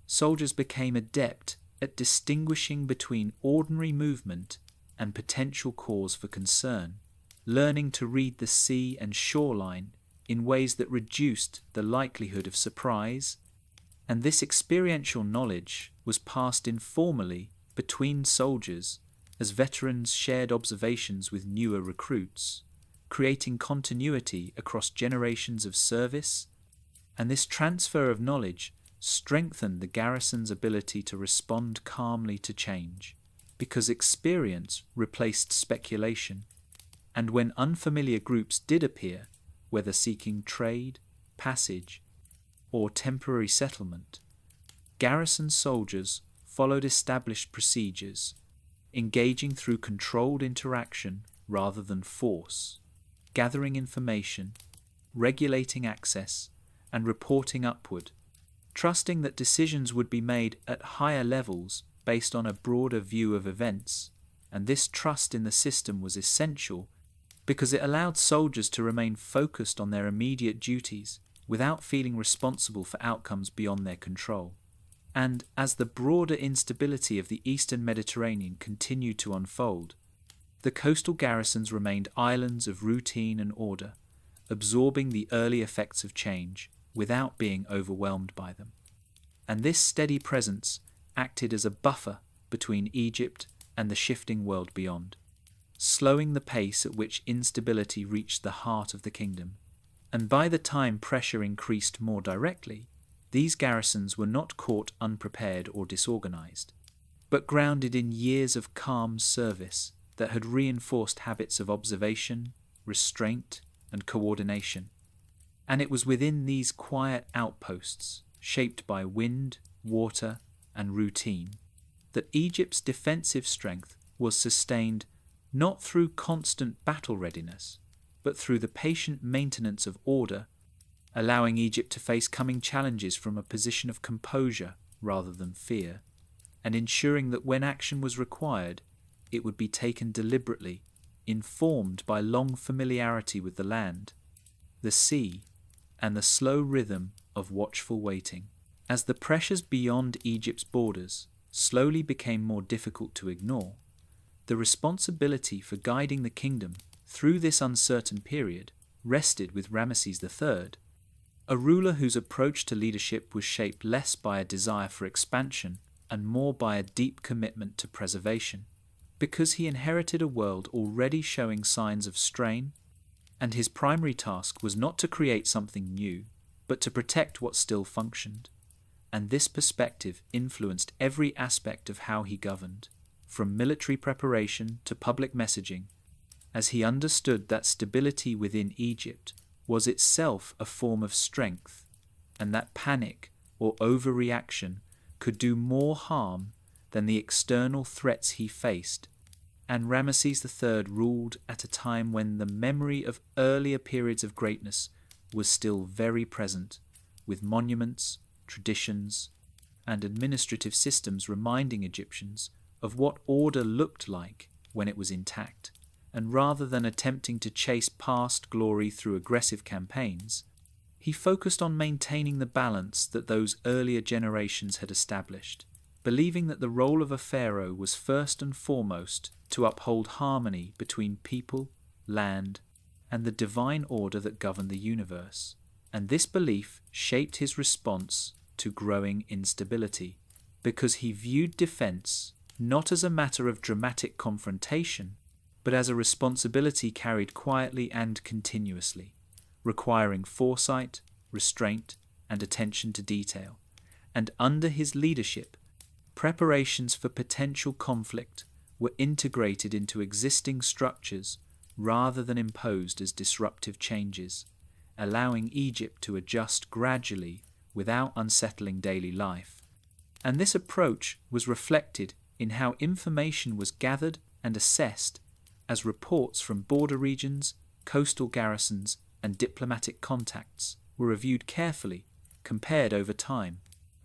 soldiers became adept at distinguishing between ordinary movement and potential cause for concern, learning to read the sea and shoreline in ways that reduced the likelihood of surprise. And this experiential knowledge was passed informally between soldiers as veterans shared observations with newer recruits, creating continuity across generations of service. And this transfer of knowledge strengthened the garrison's ability to respond calmly to change, because experience replaced speculation. And when unfamiliar groups did appear, whether seeking trade, passage, or temporary settlement, garrison soldiers followed established procedures, engaging through controlled interaction rather than force, gathering information, regulating access, and reporting upward, trusting that decisions would be made at higher levels based on a broader view of events. And this trust in the system was essential because it allowed soldiers to remain focused on their immediate duties without feeling responsible for outcomes beyond their control. And as the broader instability of the Eastern Mediterranean continued to unfold, the coastal garrisons remained islands of routine and order, absorbing the early effects of change without being overwhelmed by them. And this steady presence acted as a buffer between Egypt and the shifting world beyond, slowing the pace at which instability reached the heart of the kingdom. And by the time pressure increased more directly, these garrisons were not caught unprepared or disorganized, but grounded in years of calm service that had reinforced habits of observation, restraint, and coordination. And it was within these quiet outposts, shaped by wind, water, and routine, that Egypt's defensive strength was sustained not through constant battle readiness, but through the patient maintenance of order, allowing Egypt to face coming challenges from a position of composure rather than fear, and ensuring that when action was required, it would be taken deliberately informed by long familiarity with the land, the sea, and the slow rhythm of watchful waiting. As the pressures beyond Egypt's borders slowly became more difficult to ignore, the responsibility for guiding the kingdom through this uncertain period rested with Ramesses III, a ruler whose approach to leadership was shaped less by a desire for expansion and more by a deep commitment to preservation, because he inherited a world already showing signs of strain, and his primary task was not to create something new, but to protect what still functioned. And this perspective influenced every aspect of how he governed, from military preparation to public messaging, as he understood that stability within Egypt was itself a form of strength, and that panic or overreaction could do more harm than the external threats he faced. And Ramesses III ruled at a time when the memory of earlier periods of greatness was still very present, with monuments, traditions, and administrative systems reminding Egyptians of what order looked like when it was intact. And rather than attempting to chase past glory through aggressive campaigns, he focused on maintaining the balance that those earlier generations had established, believing that the role of a pharaoh was first and foremost to uphold harmony between people, land, and the divine order that governed the universe. And this belief shaped his response to growing instability, because he viewed defense not as a matter of dramatic confrontation, but as a responsibility carried quietly and continuously, requiring foresight, restraint, and attention to detail. And under his leadership, preparations for potential conflict were integrated into existing structures rather than imposed as disruptive changes, allowing Egypt to adjust gradually without unsettling daily life. And this approach was reflected in how information was gathered and assessed, as reports from border regions, coastal garrisons, and diplomatic contacts were reviewed carefully, compared over time,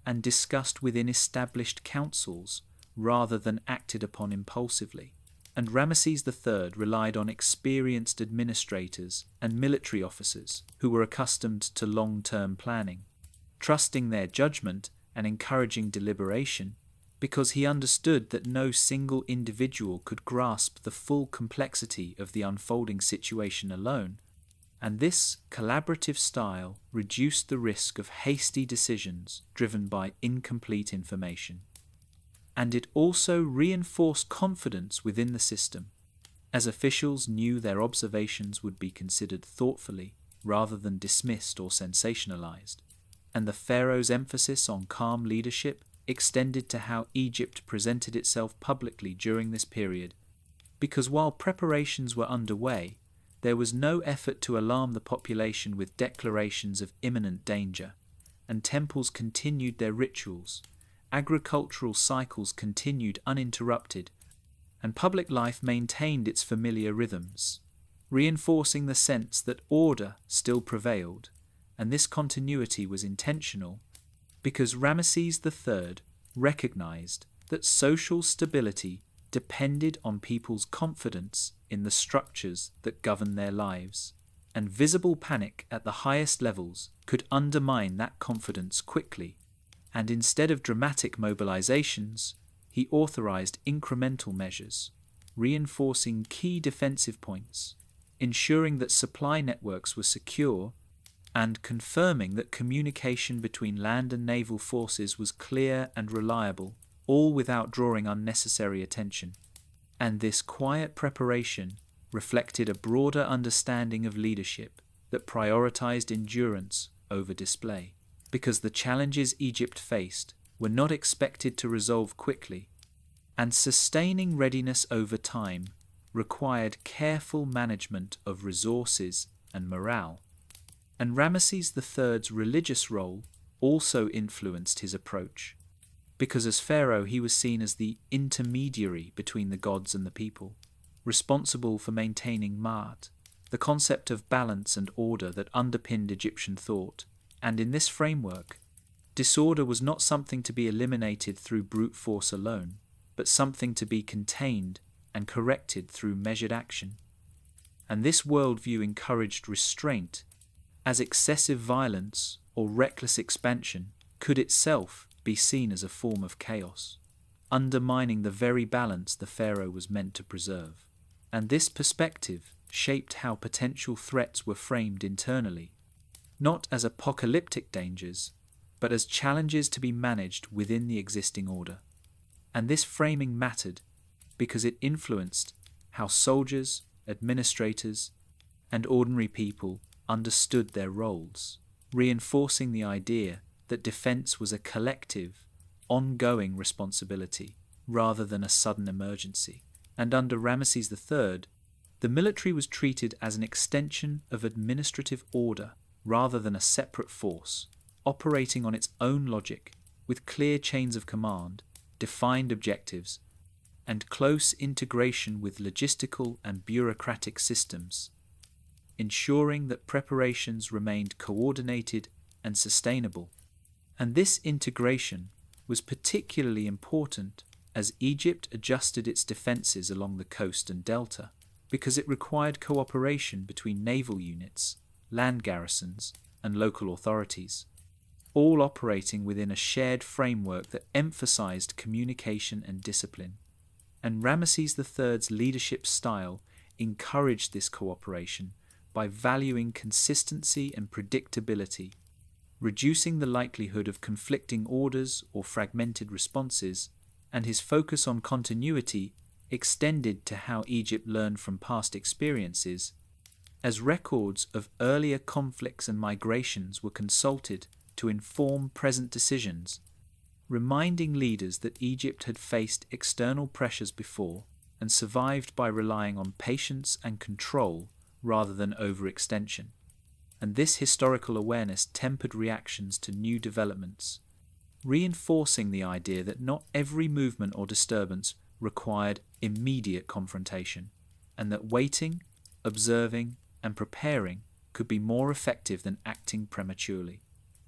and discussed within established councils rather than acted upon impulsively. And Ramesses III relied on experienced administrators and military officers who were accustomed to long-term planning, trusting their judgment and encouraging deliberation, because he understood that no single individual could grasp the full complexity of the unfolding situation alone. And this collaborative style reduced the risk of hasty decisions driven by incomplete information. And it also reinforced confidence within the system, as officials knew their observations would be considered thoughtfully rather than dismissed or sensationalized. And the pharaoh's emphasis on calm leadership extended to how Egypt presented itself publicly during this period, because while preparations were underway, there was no effort to alarm the population with declarations of imminent danger, and temples continued their rituals, agricultural cycles continued uninterrupted, and public life maintained its familiar rhythms, reinforcing the sense that order still prevailed. And this continuity was intentional because Ramesses III recognized that social stability depended on people's confidence in the structures that govern their lives, and visible panic at the highest levels could undermine that confidence quickly. And instead of dramatic mobilizations, he authorized incremental measures, reinforcing key defensive points, ensuring that supply networks were secure, and confirming that communication between land and naval forces was clear and reliable, all without drawing unnecessary attention. And this quiet preparation reflected a broader understanding of leadership that prioritized endurance over display, because the challenges Egypt faced were not expected to resolve quickly, and sustaining readiness over time required careful management of resources and morale. And Ramesses III's religious role also influenced his approach, because as pharaoh he was seen as the intermediary between the gods and the people, responsible for maintaining Ma'at, the concept of balance and order that underpinned Egyptian thought. And in this framework, disorder was not something to be eliminated through brute force alone, but something to be contained and corrected through measured action. and this worldview encouraged restraint, as excessive violence or reckless expansion could itself be seen as a form of chaos, undermining the very balance the pharaoh was meant to preserve. And this perspective shaped how potential threats were framed internally, not as apocalyptic dangers, but as challenges to be managed within the existing order. And this framing mattered because it influenced how soldiers, administrators, and ordinary people understood their roles, reinforcing the idea that defense was a collective, ongoing responsibility rather than a sudden emergency. And under Ramesses III, the military was treated as an extension of administrative order rather than a separate force, operating on its own logic, with clear chains of command, defined objectives, and close integration with logistical and bureaucratic systems, ensuring that preparations remained coordinated and sustainable. And this integration was particularly important as Egypt adjusted its defences along the coast and delta, because it required cooperation between naval units, land garrisons, and local authorities, all operating within a shared framework that emphasized communication and discipline. And Ramesses III's leadership style encouraged this cooperation by valuing consistency and predictability, reducing the likelihood of conflicting orders or fragmented responses, and his focus on continuity extended to how Egypt learned from past experiences, as records of earlier conflicts and migrations were consulted to inform present decisions, reminding leaders that Egypt had faced external pressures before and survived by relying on patience and control rather than overextension. And this historical awareness tempered reactions to new developments, reinforcing the idea that not every movement or disturbance required immediate confrontation, and that waiting, observing, and preparing could be more effective than acting prematurely.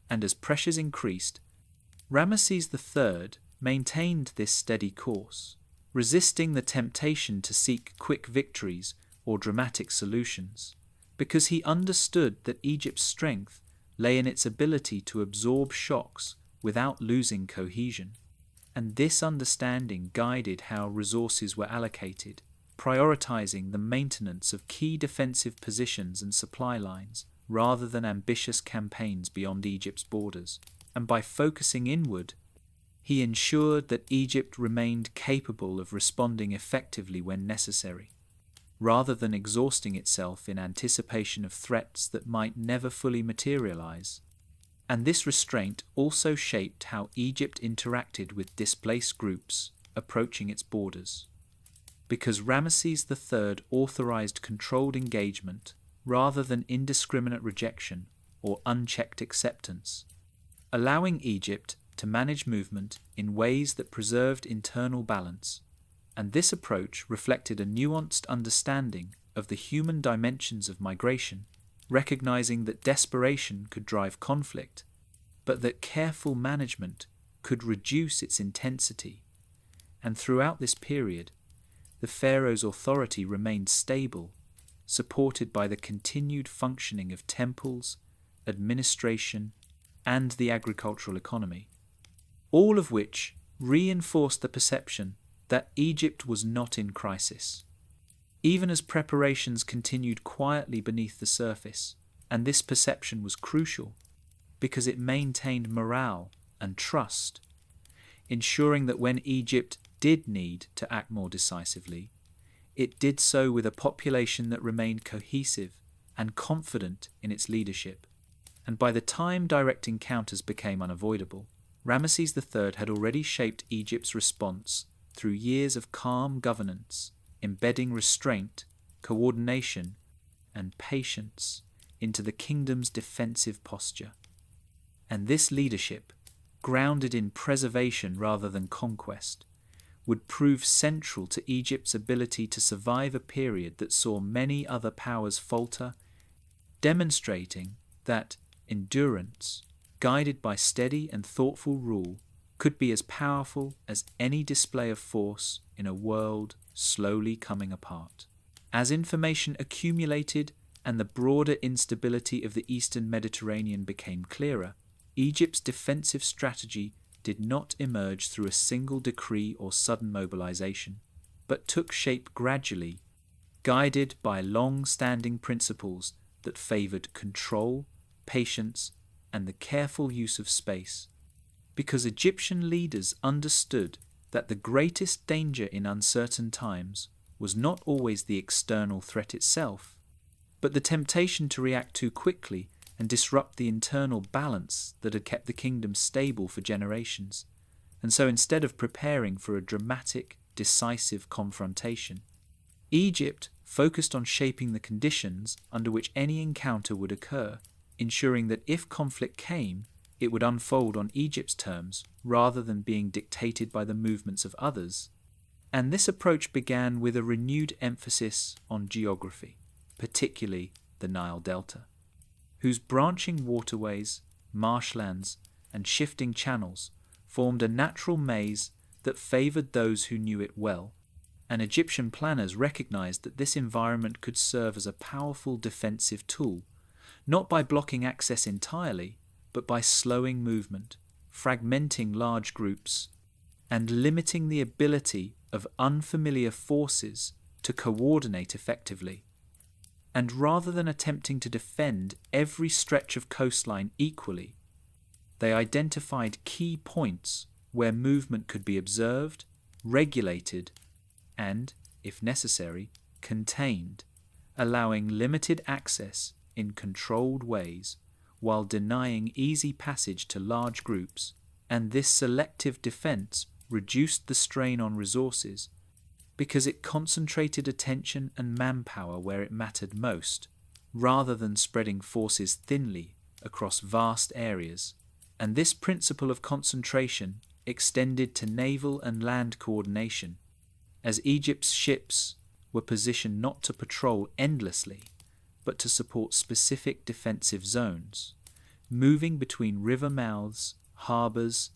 And as pressures increased, Ramesses III maintained this steady course, resisting the temptation to seek quick victories or dramatic solutions, because he understood that Egypt's strength lay in its ability to absorb shocks without losing cohesion. And this understanding guided how resources were allocated, prioritizing the maintenance of key defensive positions and supply lines rather than ambitious campaigns beyond Egypt's borders. And by focusing inward, he ensured that Egypt remained capable of responding effectively when necessary, rather than exhausting itself in anticipation of threats that might never fully materialize. And this restraint also shaped how Egypt interacted with displaced groups approaching its borders, because Ramesses III authorized controlled engagement rather than indiscriminate rejection or unchecked acceptance, allowing Egypt to manage movement in ways that preserved internal balance. And this approach reflected a nuanced understanding of the human dimensions of migration, recognizing that desperation could drive conflict, but that careful management could reduce its intensity. And throughout this period, the pharaoh's authority remained stable, supported by the continued functioning of temples, administration, and the agricultural economy, all of which reinforced the perception that Egypt was not in crisis, even as preparations continued quietly beneath the surface. And this perception was crucial because it maintained morale and trust, ensuring that when Egypt did need to act more decisively, it did so with a population that remained cohesive and confident in its leadership. And by the time direct encounters became unavoidable, Ramesses III had already shaped Egypt's response through years of calm governance, embedding restraint, coordination, and patience into the kingdom's defensive posture. And this leadership, grounded in preservation rather than conquest, would prove central to Egypt's ability to survive a period that saw many other powers falter, demonstrating that endurance, guided by steady and thoughtful rule, could be as powerful as any display of force in a world slowly coming apart. As information accumulated and the broader instability of the eastern Mediterranean became clearer, Egypt's defensive strategy did not emerge through a single decree or sudden mobilization, but took shape gradually, guided by long-standing principles that favored control, patience, and the careful use of space. Because Egyptian leaders understood that the greatest danger in uncertain times was not always the external threat itself, but the temptation to react too quickly and disrupt the internal balance that had kept the kingdom stable for generations. And so instead of preparing for a dramatic, decisive confrontation, Egypt focused on shaping the conditions under which any encounter would occur, ensuring that if conflict came, it would unfold on Egypt's terms rather than being dictated by the movements of others. And this approach began with a renewed emphasis on geography, particularly the Nile Delta, whose branching waterways, marshlands, and shifting channels formed a natural maze that favoured those who knew it well, and Egyptian planners recognized that this environment could serve as a powerful defensive tool, not by blocking access entirely, but by slowing movement, fragmenting large groups, and limiting the ability of unfamiliar forces to coordinate effectively. And rather than attempting to defend every stretch of coastline equally, they identified key points where movement could be observed, regulated, and, if necessary, contained, allowing limited access in controlled ways while denying easy passage to large groups. And this selective defense reduced the strain on resources because it concentrated attention and manpower where it mattered most, rather than spreading forces thinly across vast areas. And this principle of concentration extended to naval and land coordination, as Egypt's ships were positioned not to patrol endlessly, but to support specific defensive zones, moving between river mouths, harbours,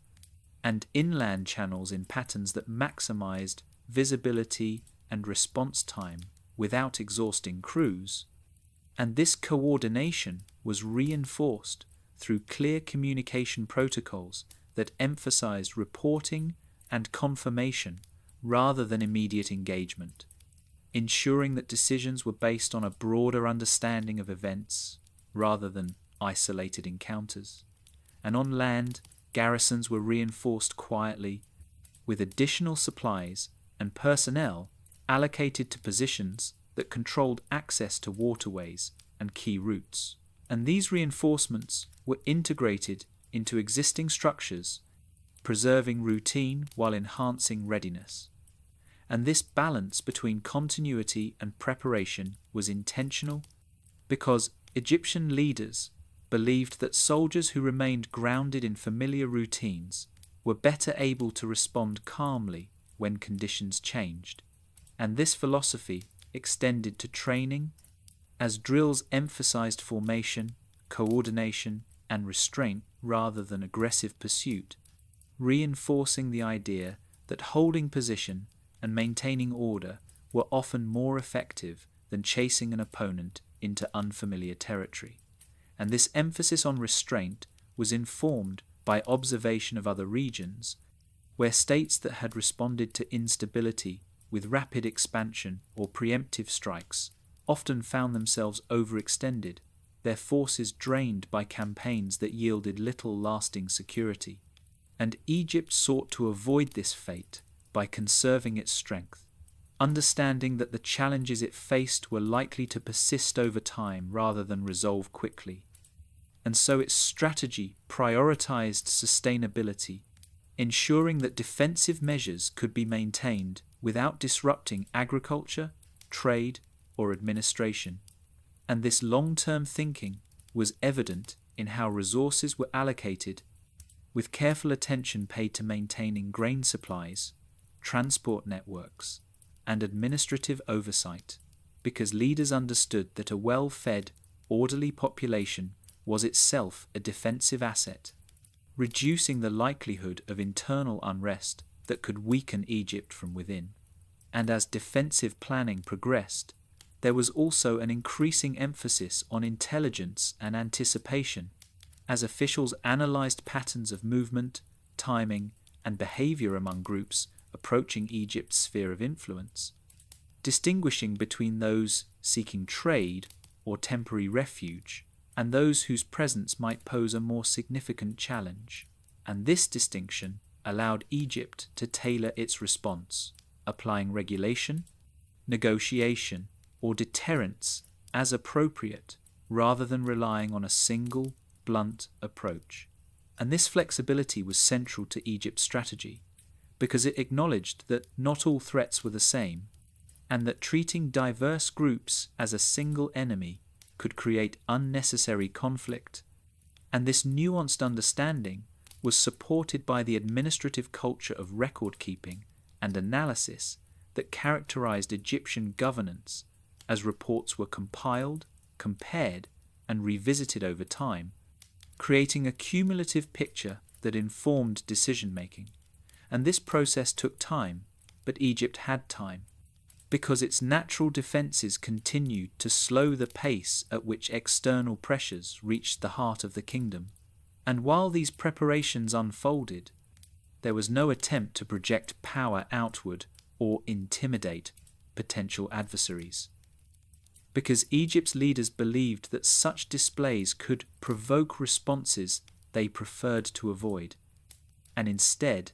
and inland channels in patterns that maximised visibility and response time without exhausting crews. And this coordination was reinforced through clear communication protocols that emphasised reporting and confirmation rather than immediate engagement, ensuring that decisions were based on a broader understanding of events rather than isolated encounters. And on land, garrisons were reinforced quietly, with additional supplies and personnel allocated to positions that controlled access to waterways and key routes. And these reinforcements were integrated into existing structures, preserving routine while enhancing readiness. And this balance between continuity and preparation was intentional because Egyptian leaders believed that soldiers who remained grounded in familiar routines were better able to respond calmly when conditions changed. And this philosophy extended to training, as drills emphasized formation, coordination, and restraint rather than aggressive pursuit, reinforcing the idea that holding position and maintaining order were often more effective than chasing an opponent into unfamiliar territory. And this emphasis on restraint was informed by observation of other regions, where states that had responded to instability with rapid expansion or preemptive strikes often found themselves overextended, their forces drained by campaigns that yielded little lasting security. And Egypt sought to avoid this fate by conserving its strength, understanding that the challenges it faced were likely to persist over time rather than resolve quickly. And so its strategy prioritized sustainability, ensuring that defensive measures could be maintained without disrupting agriculture, trade, or administration. And this long-term thinking was evident in how resources were allocated, with careful attention paid to maintaining grain supplies, transport networks, and administrative oversight, because leaders understood that a well-fed, orderly population was itself a defensive asset, reducing the likelihood of internal unrest that could weaken Egypt from within. And as defensive planning progressed, there was also an increasing emphasis on intelligence and anticipation, as officials analyzed patterns of movement, timing, and behavior among groups approaching Egypt's sphere of influence, distinguishing between those seeking trade or temporary refuge and those whose presence might pose a more significant challenge. And this distinction allowed Egypt to tailor its response, applying regulation, negotiation, or deterrence as appropriate, rather than relying on a single, blunt approach. And this flexibility was central to Egypt's strategy, because it acknowledged that not all threats were the same, and that treating diverse groups as a single enemy could create unnecessary conflict. And this nuanced understanding was supported by the administrative culture of record-keeping and analysis that characterized Egyptian governance, as reports were compiled, compared, and revisited over time, creating a cumulative picture that informed decision-making. And this process took time, but Egypt had time, because its natural defences continued to slow the pace at which external pressures reached the heart of the kingdom. And while these preparations unfolded, there was no attempt to project power outward or intimidate potential adversaries, because Egypt's leaders believed that such displays could provoke responses they preferred to avoid, and instead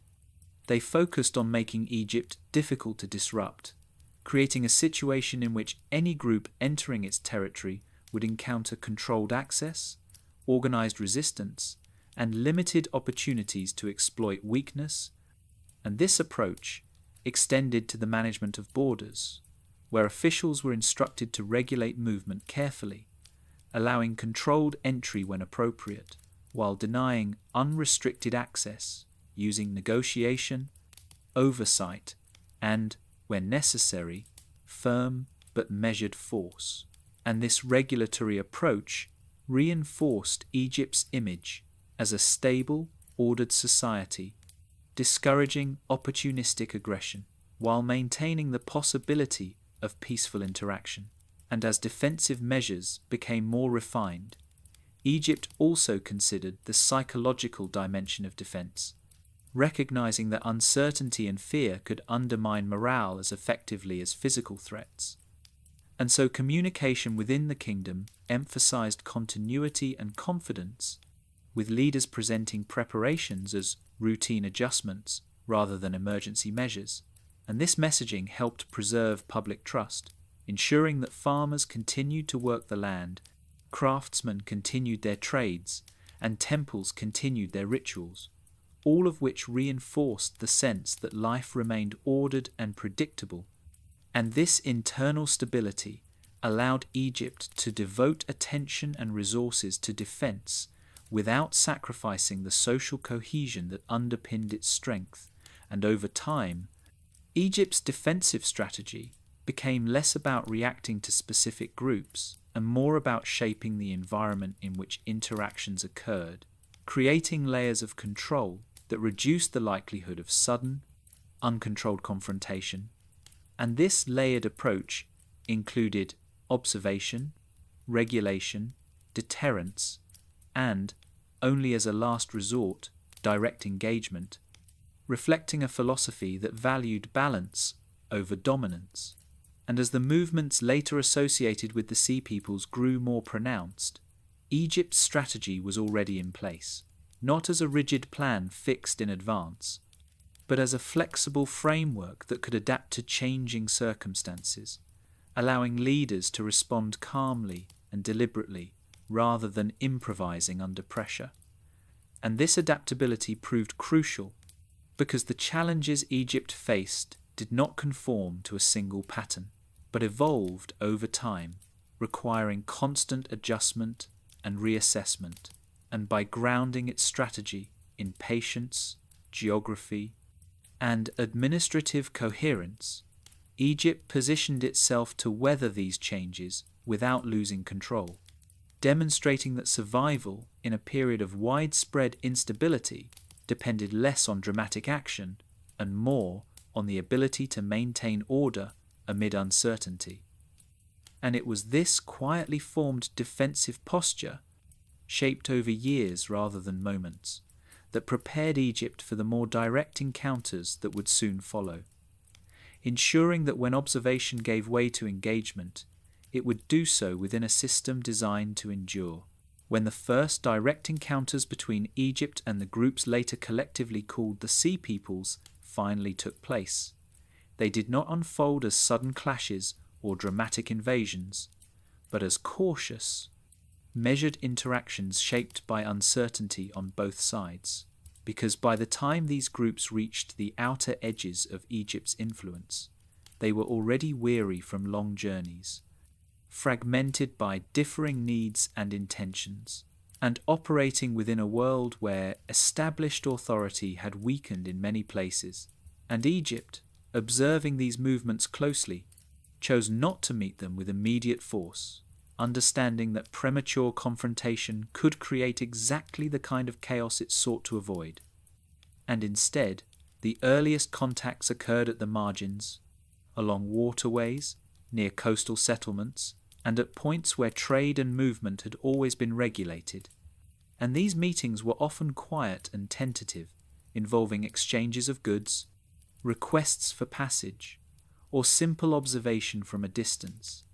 they focused on making Egypt difficult to disrupt, creating a situation in which any group entering its territory would encounter controlled access, organized resistance, and limited opportunities to exploit weakness. And this approach extended to the management of borders, where officials were instructed to regulate movement carefully, allowing controlled entry when appropriate, while denying unrestricted access using negotiation, oversight, and, when necessary, firm but measured force. And this regulatory approach reinforced Egypt's image as a stable, ordered society, discouraging opportunistic aggression, while maintaining the possibility of peaceful interaction. And as defensive measures became more refined, Egypt also considered the psychological dimension of defense, recognizing that uncertainty and fear could undermine morale as effectively as physical threats. And so communication within the kingdom emphasized continuity and confidence, with leaders presenting preparations as routine adjustments rather than emergency measures. And this messaging helped preserve public trust, ensuring that farmers continued to work the land, craftsmen continued their trades, and temples continued their rituals, all of which reinforced the sense that life remained ordered and predictable. And this internal stability allowed Egypt to devote attention and resources to defense without sacrificing the social cohesion that underpinned its strength. And over time, Egypt's defensive strategy became less about reacting to specific groups and more about shaping the environment in which interactions occurred, creating layers of control that reduced the likelihood of sudden, uncontrolled confrontation. And this layered approach included observation, regulation, deterrence, and, only as a last resort, direct engagement, reflecting a philosophy that valued balance over dominance. And as the movements later associated with the Sea Peoples grew more pronounced, Egypt's strategy was already in place, not as a rigid plan fixed in advance, but as a flexible framework that could adapt to changing circumstances, allowing leaders to respond calmly and deliberately rather than improvising under pressure. And this adaptability proved crucial because the challenges Egypt faced did not conform to a single pattern, but evolved over time, requiring constant adjustment and reassessment. And by grounding its strategy in patience, geography, and administrative coherence, Egypt positioned itself to weather these changes without losing control, demonstrating that survival in a period of widespread instability depended less on dramatic action and more on the ability to maintain order amid uncertainty. And it was this quietly formed defensive posture, shaped over years rather than moments, that prepared Egypt for the more direct encounters that would soon follow, ensuring that when observation gave way to engagement, it would do so within a system designed to endure. When the first direct encounters between Egypt and the groups later collectively called the Sea Peoples finally took place, they did not unfold as sudden clashes or dramatic invasions, but as cautious, measured interactions shaped by uncertainty on both sides. Because by the time these groups reached the outer edges of Egypt's influence, they were already weary from long journeys, fragmented by differing needs and intentions, and operating within a world where established authority had weakened in many places. And Egypt, observing these movements closely, chose not to meet them with immediate force, understanding that premature confrontation could create exactly the kind of chaos it sought to avoid. And instead, the earliest contacts occurred at the margins, along waterways, near coastal settlements, and at points where trade and movement had always been regulated. And these meetings were often quiet and tentative, involving exchanges of goods, requests for passage, or simple observation from a distance,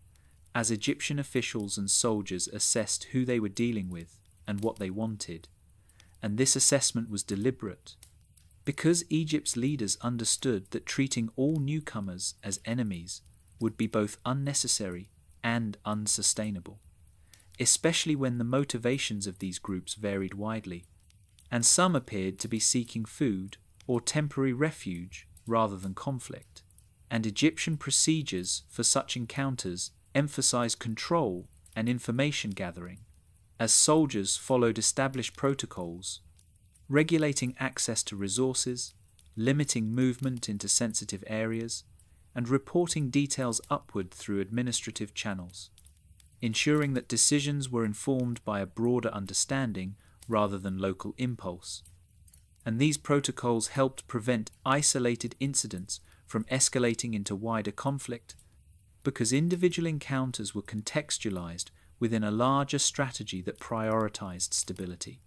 as Egyptian officials and soldiers assessed who they were dealing with and what they wanted. And this assessment was deliberate, because Egypt's leaders understood that treating all newcomers as enemies would be both unnecessary and unsustainable, especially when the motivations of these groups varied widely, and some appeared to be seeking food or temporary refuge rather than conflict. And Egyptian procedures for such encounters emphasized control and information gathering, as soldiers followed established protocols, regulating access to resources, limiting movement into sensitive areas, and reporting details upward through administrative channels, ensuring that decisions were informed by a broader understanding rather than local impulse. And these protocols helped prevent isolated incidents from escalating into wider conflict, because individual encounters were contextualized within a larger strategy that prioritized stability.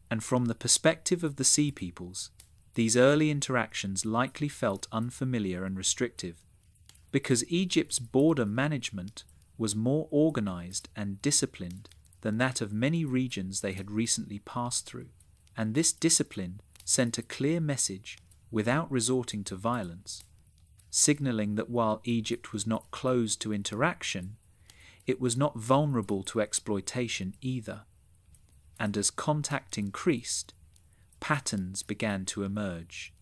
And from the perspective of the Sea Peoples, these early interactions likely felt unfamiliar and restrictive, because Egypt's border management was more organized and disciplined than that of many regions they had recently passed through. And this discipline sent a clear message without resorting to violence, signaling that while Egypt was not closed to interaction, it was not vulnerable to exploitation either. And as contact increased, patterns began to emerge,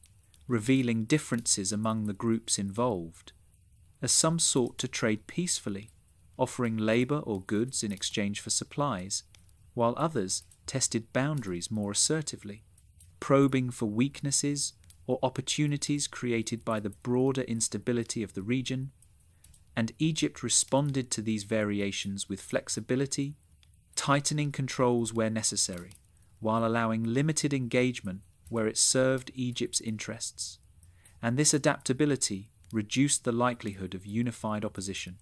revealing differences among the groups involved, as some sought to trade peacefully, offering labour or goods in exchange for supplies, while others tested boundaries more assertively, probing for weaknesses or opportunities created by the broader instability of the region. And Egypt responded to these variations with flexibility, tightening controls where necessary, while allowing limited engagement where it served Egypt's interests. And this adaptability reduced the likelihood of unified opposition,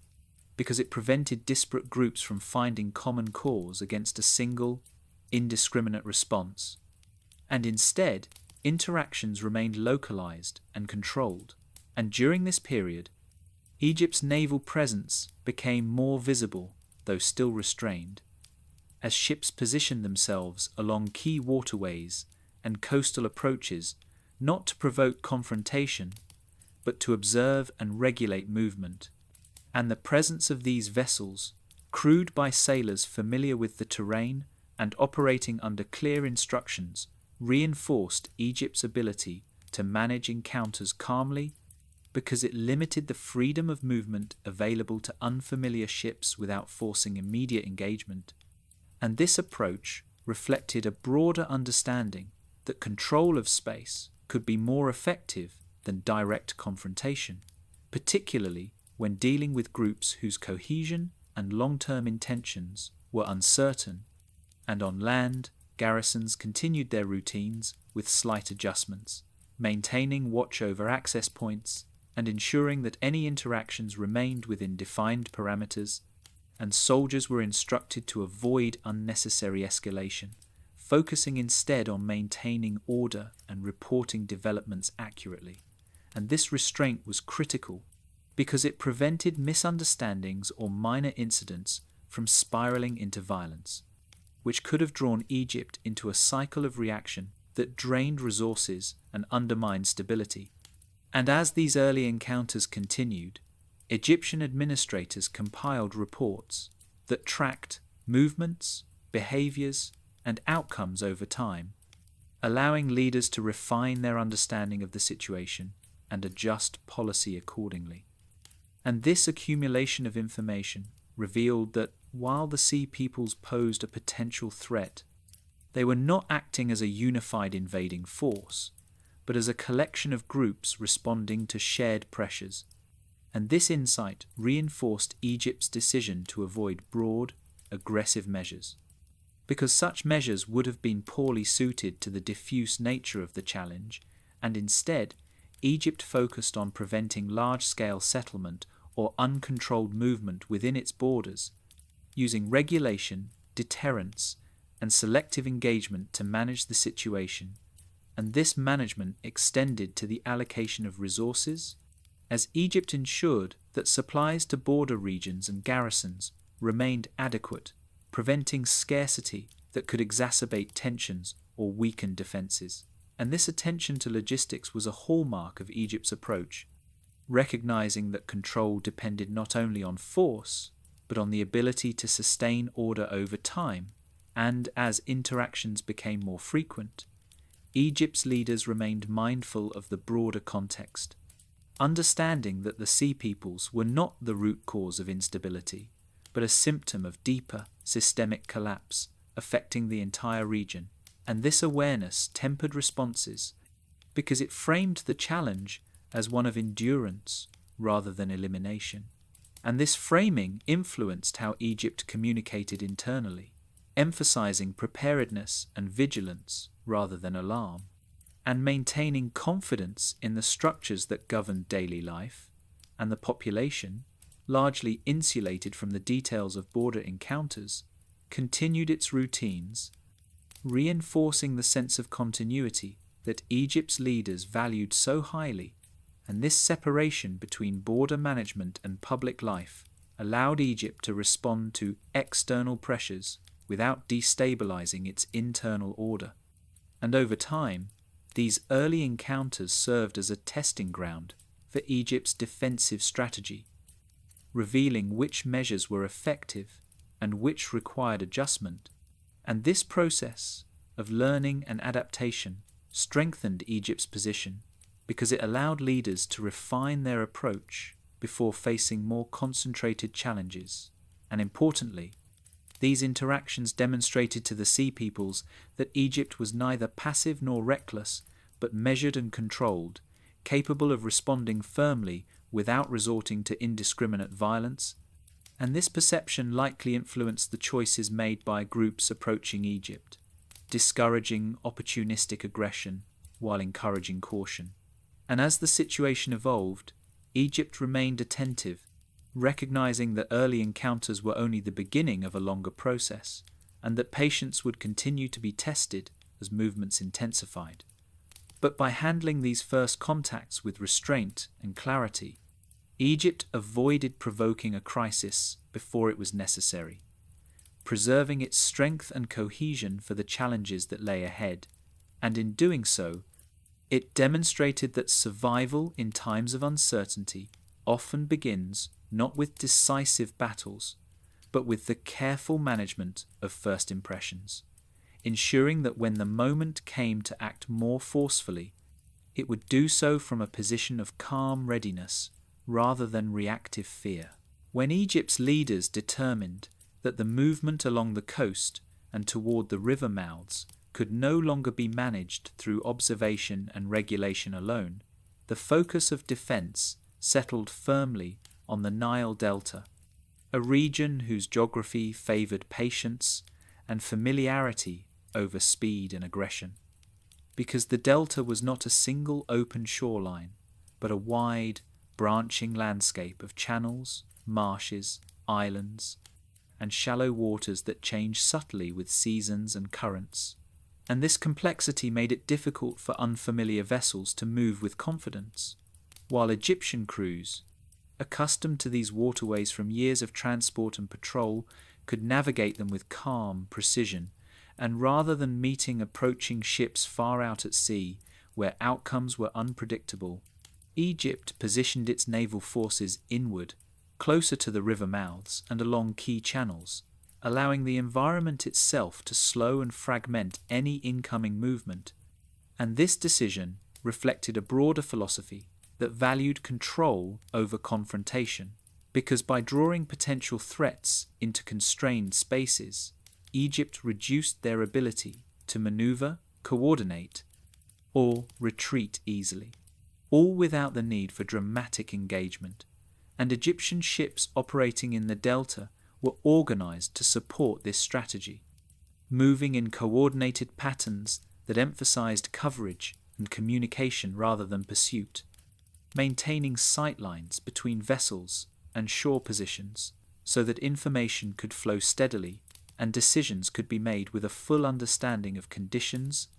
because it prevented disparate groups from finding common cause against a single, indiscriminate response. And instead, interactions remained localized and controlled. And during this period, Egypt's naval presence became more visible, though still restrained, as ships positioned themselves along key waterways and coastal approaches, not to provoke confrontation, but to observe and regulate movement. And the presence of these vessels, crewed by sailors familiar with the terrain and operating under clear instructions, reinforced Egypt's ability to manage encounters calmly, because it limited the freedom of movement available to unfamiliar ships without forcing immediate engagement. And this approach reflected a broader understanding that control of space could be more effective than direct confrontation, particularly when dealing with groups whose cohesion and long-term intentions were uncertain. And on land, garrisons continued their routines with slight adjustments, maintaining watch over access points and ensuring that any interactions remained within defined parameters, and soldiers were instructed to avoid unnecessary escalation, focusing instead on maintaining order and reporting developments accurately. And this restraint was critical because it prevented misunderstandings or minor incidents from spiraling into violence, which could have drawn Egypt into a cycle of reaction that drained resources and undermined stability. And as these early encounters continued, Egyptian administrators compiled reports that tracked movements, behaviors, and outcomes over time, allowing leaders to refine their understanding of the situation and adjust policy accordingly. And this accumulation of information revealed that while the Sea Peoples posed a potential threat, they were not acting as a unified invading force, but as a collection of groups responding to shared pressures. And this insight reinforced Egypt's decision to avoid broad, aggressive measures, because such measures would have been poorly suited to the diffuse nature of the challenge, and instead, Egypt focused on preventing large-scale settlement or uncontrolled movement within its borders, using regulation, deterrence, and selective engagement to manage the situation, and this management extended to the allocation of resources, as Egypt ensured that supplies to border regions and garrisons remained adequate, preventing scarcity that could exacerbate tensions or weaken defences. And this attention to logistics was a hallmark of Egypt's approach, recognizing that control depended not only on force, but on the ability to sustain order over time. And as interactions became more frequent, Egypt's leaders remained mindful of the broader context, understanding that the Sea Peoples were not the root cause of instability, but a symptom of deeper, systemic collapse affecting the entire region. And this awareness tempered responses because it framed the challenge as one of endurance rather than elimination. And this framing influenced how Egypt communicated internally, emphasizing preparedness and vigilance rather than alarm, and maintaining confidence in the structures that governed daily life, and the population, largely insulated from the details of border encounters, continued its routines, reinforcing the sense of continuity that Egypt's leaders valued so highly. And this separation between border management and public life allowed Egypt to respond to external pressures without destabilizing its internal order. And over time, these early encounters served as a testing ground for Egypt's defensive strategy, revealing which measures were effective and which required adjustment. And this process of learning and adaptation strengthened Egypt's position because it allowed leaders to refine their approach before facing more concentrated challenges. And importantly, these interactions demonstrated to the Sea Peoples that Egypt was neither passive nor reckless, but measured and controlled, capable of responding firmly without resorting to indiscriminate violence. And this perception likely influenced the choices made by groups approaching Egypt, discouraging opportunistic aggression while encouraging caution. And as the situation evolved, Egypt remained attentive, recognizing that early encounters were only the beginning of a longer process, and that patience would continue to be tested as movements intensified. But by handling these first contacts with restraint and clarity, Egypt avoided provoking a crisis before it was necessary, preserving its strength and cohesion for the challenges that lay ahead, and in doing so, it demonstrated that survival in times of uncertainty often begins not with decisive battles, but with the careful management of first impressions, ensuring that when the moment came to act more forcefully, it would do so from a position of calm readiness rather than reactive fear. When Egypt's leaders determined that the movement along the coast and toward the river mouths could no longer be managed through observation and regulation alone, the focus of defense settled firmly on the Nile Delta, a region whose geography favored patience and familiarity over speed and aggression. Because the delta was not a single open shoreline, but a wide, branching landscape of channels, marshes, islands, and shallow waters that change subtly with seasons and currents. And this complexity made it difficult for unfamiliar vessels to move with confidence, while Egyptian crews, accustomed to these waterways from years of transport and patrol, could navigate them with calm precision, and rather than meeting approaching ships far out at sea, where outcomes were unpredictable, Egypt positioned its naval forces inward, closer to the river mouths and along key channels, allowing the environment itself to slow and fragment any incoming movement. And this decision reflected a broader philosophy that valued control over confrontation, because by drawing potential threats into constrained spaces, Egypt reduced their ability to maneuver, coordinate, or retreat easily, all without the need for dramatic engagement. And Egyptian ships operating in the delta were organized to support this strategy, moving in coordinated patterns that emphasized coverage and communication rather than pursuit, maintaining sightlines between vessels and shore positions so that information could flow steadily and decisions could be made with a full understanding of conditions.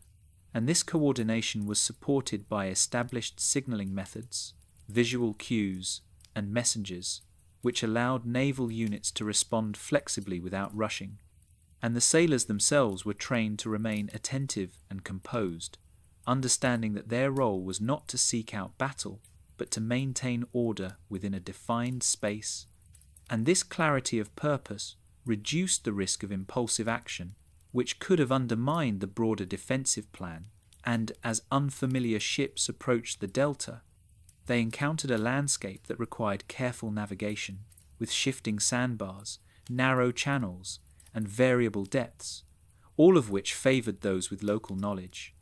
And this coordination was supported by established signaling methods, visual cues, and messengers, which allowed naval units to respond flexibly without rushing. And the sailors themselves were trained to remain attentive and composed, understanding that their role was not to seek out battle, but to maintain order within a defined space. And this clarity of purpose reduced the risk of impulsive action, which could have undermined the broader defensive plan. And as unfamiliar ships approached the delta, they encountered a landscape that required careful navigation, with shifting sandbars, narrow channels, and variable depths, all of which favoured those with local knowledge.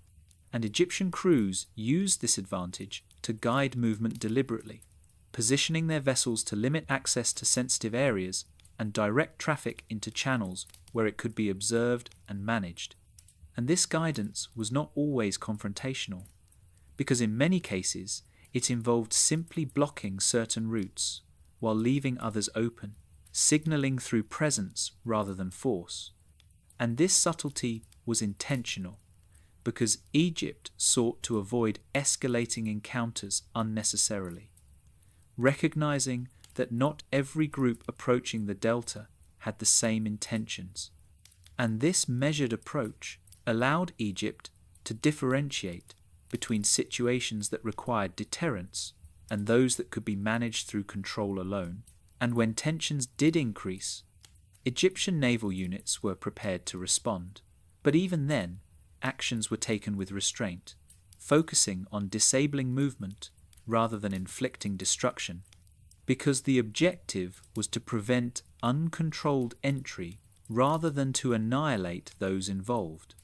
And Egyptian crews used this advantage to guide movement deliberately, positioning their vessels to limit access to sensitive areas and direct traffic into channels where it could be observed and managed. And this guidance was not always confrontational, because in many cases it involved simply blocking certain routes while leaving others open, signalling through presence rather than force. And this subtlety was intentional, because Egypt sought to avoid escalating encounters unnecessarily, recognizing that not every group approaching the delta had the same intentions. And this measured approach allowed Egypt to differentiate between situations that required deterrence and those that could be managed through control alone. And when tensions did increase, Egyptian naval units were prepared to respond. But even then, actions were taken with restraint, focusing on disabling movement rather than inflicting destruction, because the objective was to prevent uncontrolled entry rather than to annihilate those involved.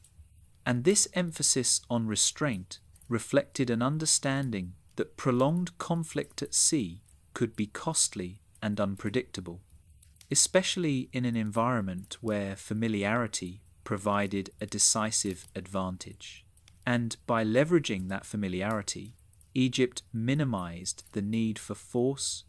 And this emphasis on restraint reflected an understanding that prolonged conflict at sea could be costly and unpredictable, especially in an environment where familiarity provided a decisive advantage. And by leveraging that familiarity, Egypt minimized the need for force,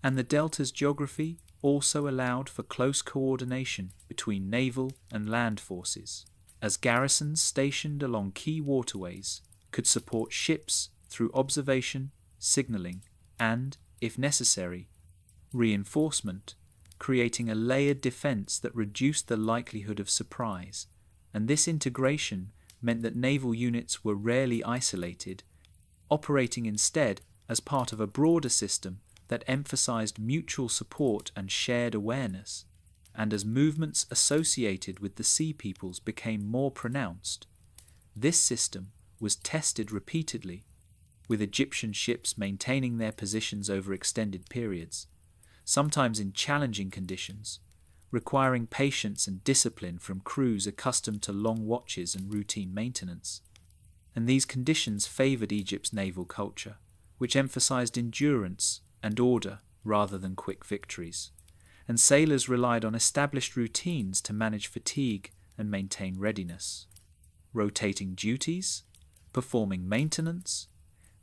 and the delta's geography also allowed for close coordination between naval and land forces, as garrisons stationed along key waterways could support ships through observation, signaling, and, if necessary, reinforcement, creating a layered defense that reduced the likelihood of surprise. And this integration meant that naval units were rarely isolated, operating instead as part of a broader system that emphasized mutual support and shared awareness. And as movements associated with the sea peoples became more pronounced, this system was tested repeatedly, with Egyptian ships maintaining their positions over extended periods, sometimes in challenging conditions, requiring patience and discipline from crews accustomed to long watches and routine maintenance. And these conditions favoured Egypt's naval culture, which emphasised endurance and order rather than quick victories. And sailors relied on established routines to manage fatigue and maintain readiness, rotating duties, performing maintenance,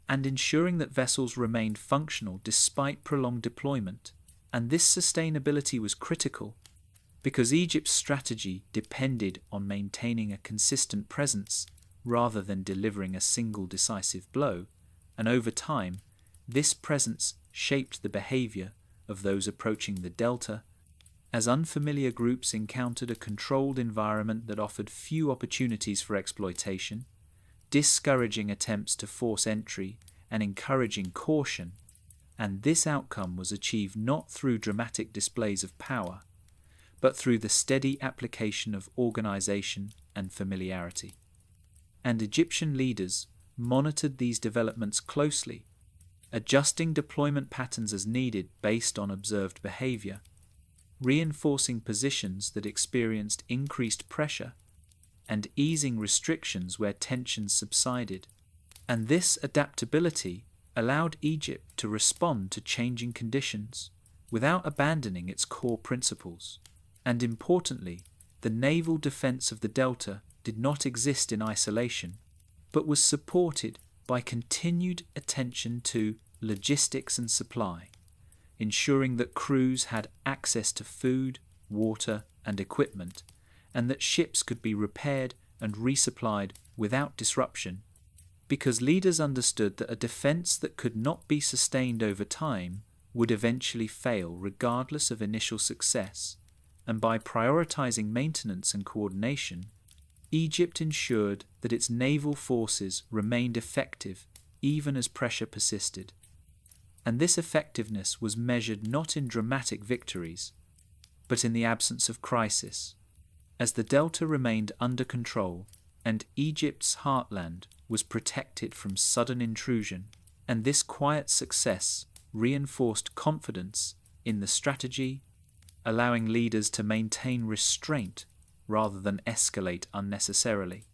and ensuring that vessels remained functional despite prolonged deployment. And this sustainability was critical, because Egypt's strategy depended on maintaining a consistent presence rather than delivering a single decisive blow, and over time, this presence shaped the behavior of those approaching the delta, as unfamiliar groups encountered a controlled environment that offered few opportunities for exploitation, discouraging attempts to force entry and encouraging caution, and this outcome was achieved not through dramatic displays of power, but through the steady application of organization and familiarity. And Egyptian leaders monitored these developments closely, adjusting deployment patterns as needed based on observed behavior, reinforcing positions that experienced increased pressure, and easing restrictions where tensions subsided. And this adaptability allowed Egypt to respond to changing conditions without abandoning its core principles. And importantly, the naval defense of the delta did not exist in isolation, but was supported by continued attention to logistics and supply, ensuring that crews had access to food, water, and equipment, and that ships could be repaired and resupplied without disruption, because leaders understood that a defense that could not be sustained over time would eventually fail regardless of initial success, and by prioritizing maintenance and coordination, Egypt ensured that its naval forces remained effective even as pressure persisted. And this effectiveness was measured not in dramatic victories, but in the absence of crisis, as the delta remained under control and Egypt's heartland was protected from sudden intrusion, and this quiet success reinforced confidence in the strategy, allowing leaders to maintain restraint rather than escalate unnecessarily.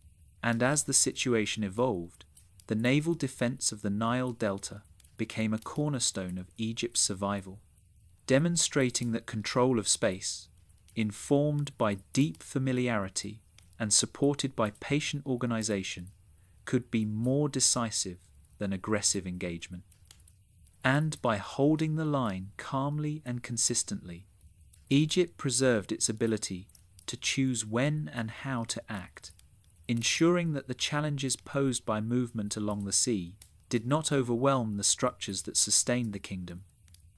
And as the situation evolved, the naval defense of the Nile Delta became a cornerstone of Egypt's survival, demonstrating that control of space, informed by deep familiarity and supported by patient organization, could be more decisive than aggressive engagement. And by holding the line calmly and consistently, Egypt preserved its ability to choose when and how to act, ensuring that the challenges posed by movement along the sea did not overwhelm the structures that sustained the kingdom.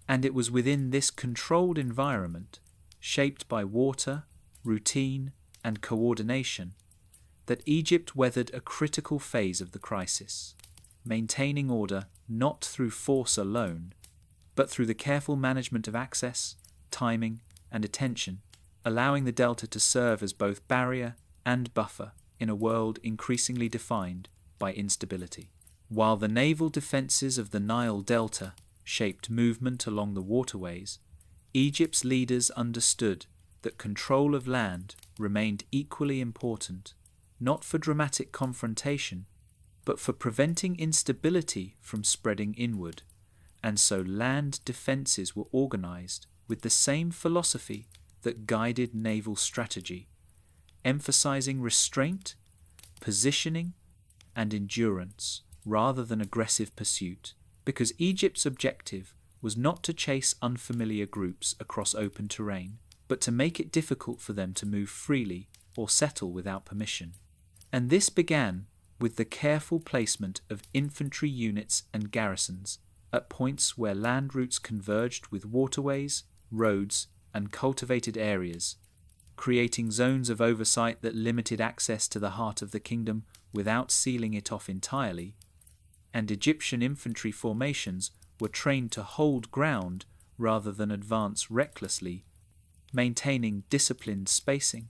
And it was within this controlled environment, shaped by water, routine, and coordination, that Egypt weathered a critical phase of the crisis, maintaining order not through force alone, but through the careful management of access, timing, and attention, allowing the delta to serve as both barrier and buffer in a world increasingly defined by instability. While the naval defences of the Nile Delta shaped movement along the waterways, Egypt's leaders understood that control of land remained equally important, not for dramatic confrontation, but for preventing instability from spreading inward, and so land defences were organised with the same philosophy that guided naval strategy, emphasizing restraint, positioning, and endurance rather than aggressive pursuit, because Egypt's objective was not to chase unfamiliar groups across open terrain, but to make it difficult for them to move freely or settle without permission. And this began with the careful placement of infantry units and garrisons at points where land routes converged with waterways, roads, and cultivated areas, creating zones of oversight that limited access to the heart of the kingdom without sealing it off entirely, and Egyptian infantry formations were trained to hold ground rather than advance recklessly, maintaining disciplined spacing,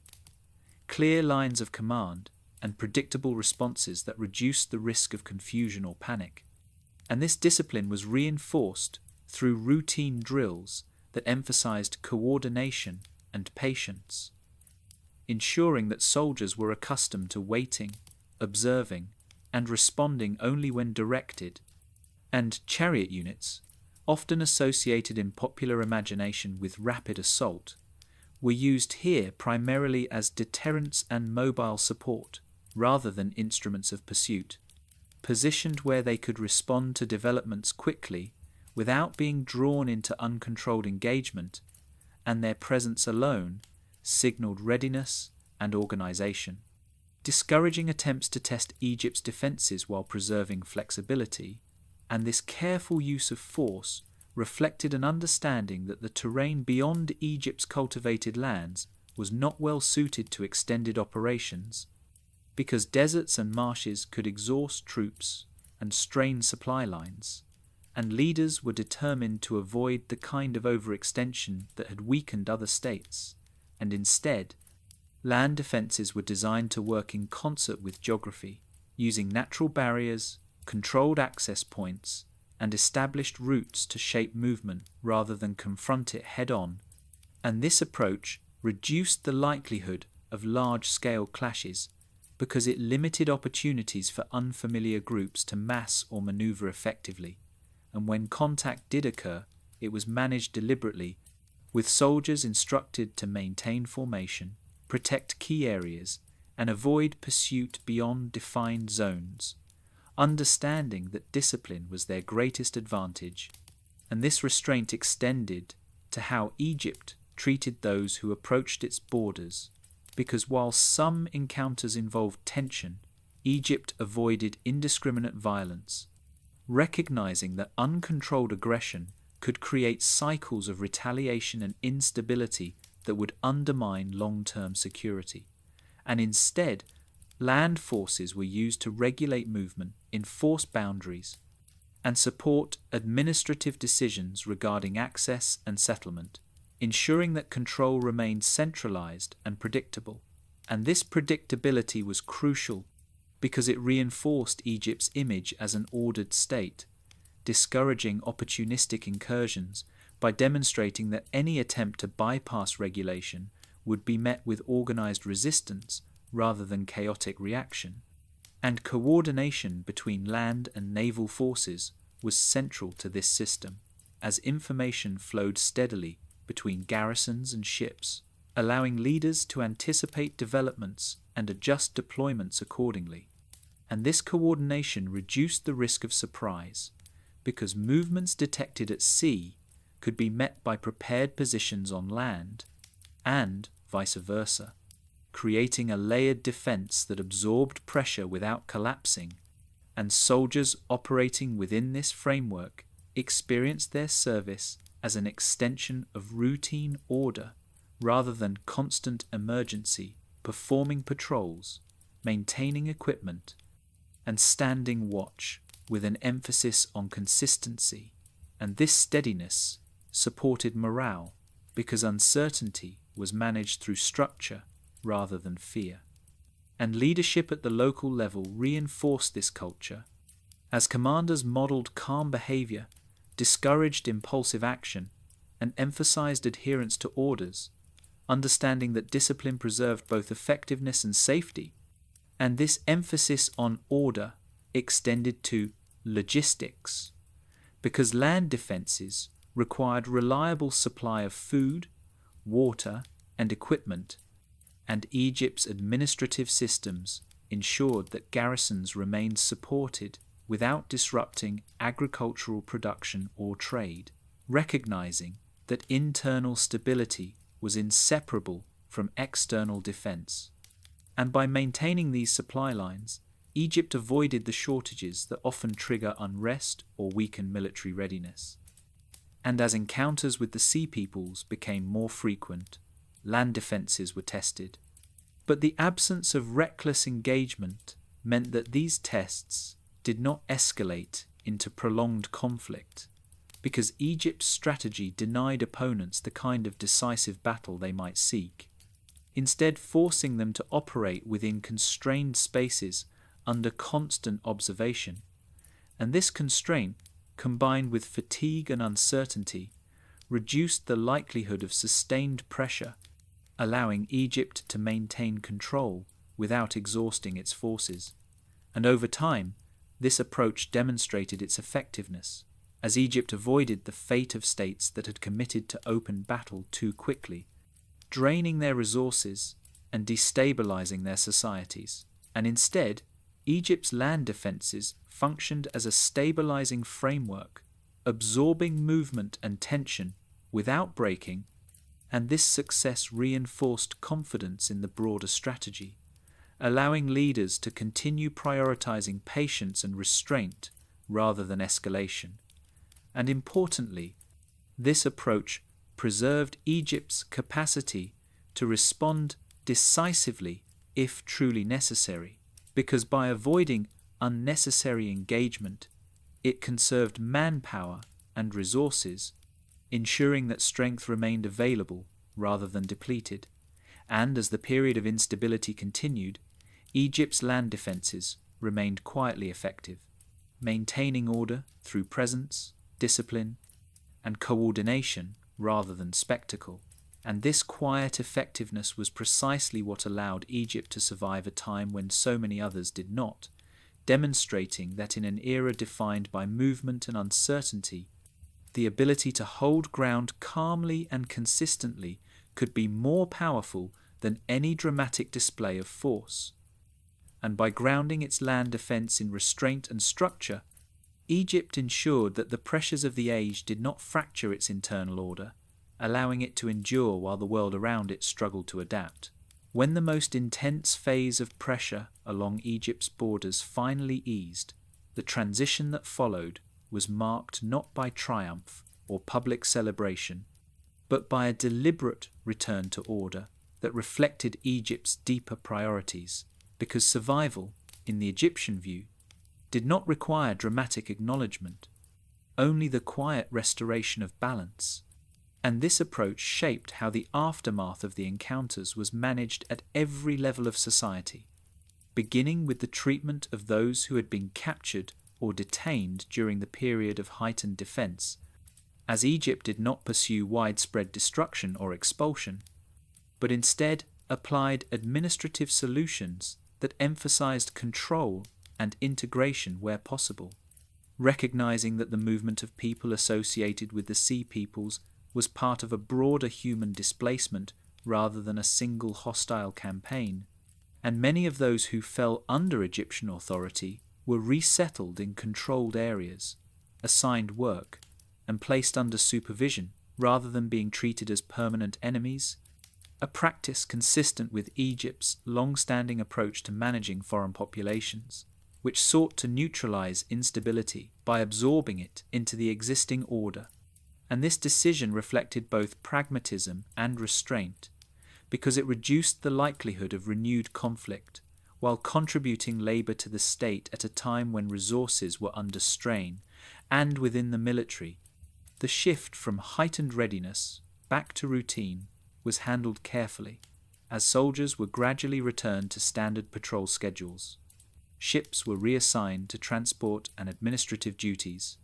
clear lines of command, and predictable responses that reduced the risk of confusion or panic. And this discipline was reinforced through routine drills that emphasized coordination and patience, ensuring that soldiers were accustomed to waiting, observing, and responding only when directed, and chariot units, often associated in popular imagination with rapid assault, were used here primarily as deterrence and mobile support rather than instruments of pursuit, positioned where they could respond to developments quickly without being drawn into uncontrolled engagement, and their presence alone signaled readiness and organization, discouraging attempts to test Egypt's defenses while preserving flexibility, and this careful use of force reflected an understanding that the terrain beyond Egypt's cultivated lands was not well suited to extended operations, because deserts and marshes could exhaust troops and strain supply lines, and leaders were determined to avoid the kind of overextension that had weakened other states, and instead, land defences were designed to work in concert with geography, using natural barriers, controlled access points, and established routes to shape movement rather than confront it head-on, and this approach reduced the likelihood of large-scale clashes because it limited opportunities for unfamiliar groups to mass or manoeuvre effectively, and when contact did occur, it was managed deliberately, with soldiers instructed to maintain formation, protect key areas, and avoid pursuit beyond defined zones, understanding that discipline was their greatest advantage, and this restraint extended to how Egypt treated those who approached its borders, because while some encounters involved tension, Egypt avoided indiscriminate violence, recognizing that uncontrolled aggression could create cycles of retaliation and instability that would undermine long-term security, and instead, land forces were used to regulate movement, enforce boundaries, and support administrative decisions regarding access and settlement, ensuring that control remained centralized and predictable. And this predictability was crucial because it reinforced Egypt's image as an ordered state, discouraging opportunistic incursions by demonstrating that any attempt to bypass regulation would be met with organized resistance rather than chaotic reaction. And coordination between land and naval forces was central to this system, as information flowed steadily between garrisons and ships, allowing leaders to anticipate developments and adjust deployments accordingly. And this coordination reduced the risk of surprise, because movements detected at sea could be met by prepared positions on land, and vice versa, creating a layered defense that absorbed pressure without collapsing, and soldiers operating within this framework experienced their service as an extension of routine order rather than constant emergency, performing patrols, maintaining equipment, and standing watch with an emphasis on consistency. And this steadiness supported morale because uncertainty was managed through structure rather than fear. And leadership at the local level reinforced this culture, as commanders modeled calm behavior, discouraged impulsive action, and emphasized adherence to orders, understanding that discipline preserved both effectiveness and safety. And this emphasis on order extended to logistics, because land defenses required reliable supply of food, water, and equipment, and Egypt's administrative systems ensured that garrisons remained supported without disrupting agricultural production or trade, recognizing that internal stability was inseparable from external defense. And by maintaining these supply lines, Egypt avoided the shortages that often trigger unrest or weaken military readiness. And as encounters with the sea peoples became more frequent, land defences were tested. But the absence of reckless engagement meant that these tests did not escalate into prolonged conflict, because Egypt's strategy denied opponents the kind of decisive battle they might seek, instead forcing them to operate within constrained spaces under constant observation. And this constraint, combined with fatigue and uncertainty, reduced the likelihood of sustained pressure, allowing Egypt to maintain control without exhausting its forces. And over time, this approach demonstrated its effectiveness, as Egypt avoided the fate of states that had committed to open battle too quickly, draining their resources and destabilizing their societies. And instead, Egypt's land defenses functioned as a stabilizing framework, absorbing movement and tension without breaking, and this success reinforced confidence in the broader strategy, allowing leaders to continue prioritizing patience and restraint rather than escalation. And importantly, this approach preserved Egypt's capacity to respond decisively if truly necessary, because by avoiding unnecessary engagement, it conserved manpower and resources, ensuring that strength remained available rather than depleted. And as the period of instability continued, Egypt's land defences remained quietly effective, maintaining order through presence, discipline, and coordination rather than spectacle. And this quiet effectiveness was precisely what allowed Egypt to survive a time when so many others did not, demonstrating that in an era defined by movement and uncertainty, the ability to hold ground calmly and consistently could be more powerful than any dramatic display of force. And by grounding its land defence in restraint and structure, Egypt ensured that the pressures of the age did not fracture its internal order, allowing it to endure while the world around it struggled to adapt. When the most intense phase of pressure along Egypt's borders finally eased, the transition that followed was marked not by triumph or public celebration, but by a deliberate return to order that reflected Egypt's deeper priorities, because survival, in the Egyptian view, did not require dramatic acknowledgement, only the quiet restoration of balance. And this approach shaped how the aftermath of the encounters was managed at every level of society, beginning with the treatment of those who had been captured or detained during the period of heightened defence, as Egypt did not pursue widespread destruction or expulsion, but instead applied administrative solutions that emphasized control and integration where possible, recognizing that the movement of people associated with the Sea Peoples was part of a broader human displacement rather than a single hostile campaign, and many of those who fell under Egyptian authority were resettled in controlled areas, assigned work, and placed under supervision rather than being treated as permanent enemies, a practice consistent with Egypt's long-standing approach to managing foreign populations, which sought to neutralize instability by absorbing it into the existing order. And this decision reflected both pragmatism and restraint, because it reduced the likelihood of renewed conflict, while contributing labour to the state at a time when resources were under strain. And within the military, the shift from heightened readiness back to routine was handled carefully, as soldiers were gradually returned to standard patrol schedules. Ships were reassigned to transport and administrative duties,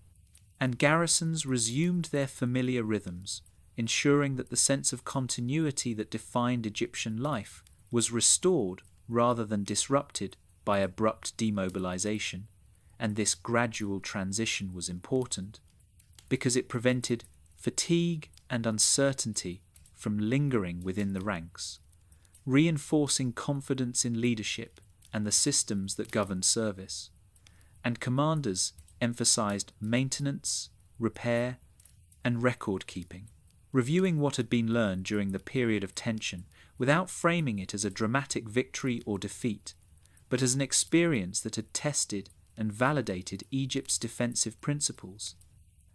and garrisons resumed their familiar rhythms, ensuring that the sense of continuity that defined Egyptian life was restored rather than disrupted by abrupt demobilization. And this gradual transition was important, because it prevented fatigue and uncertainty from lingering within the ranks, reinforcing confidence in leadership and the systems that govern service. And commanders emphasized maintenance, repair, and record keeping, reviewing what had been learned during the period of tension without framing it as a dramatic victory or defeat, but as an experience that had tested and validated Egypt's defensive principles.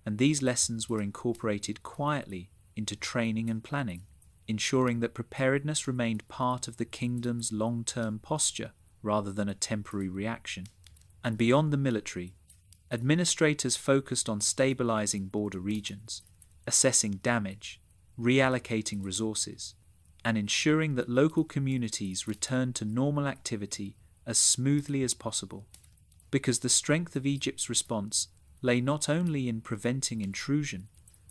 And these lessons were incorporated quietly into training and planning, ensuring that preparedness remained part of the kingdom's long-term posture rather than a temporary reaction. And beyond the military, administrators focused on stabilizing border regions, assessing damage, reallocating resources, and ensuring that local communities returned to normal activity as smoothly as possible. Because the strength of Egypt's response lay not only in preventing intrusion,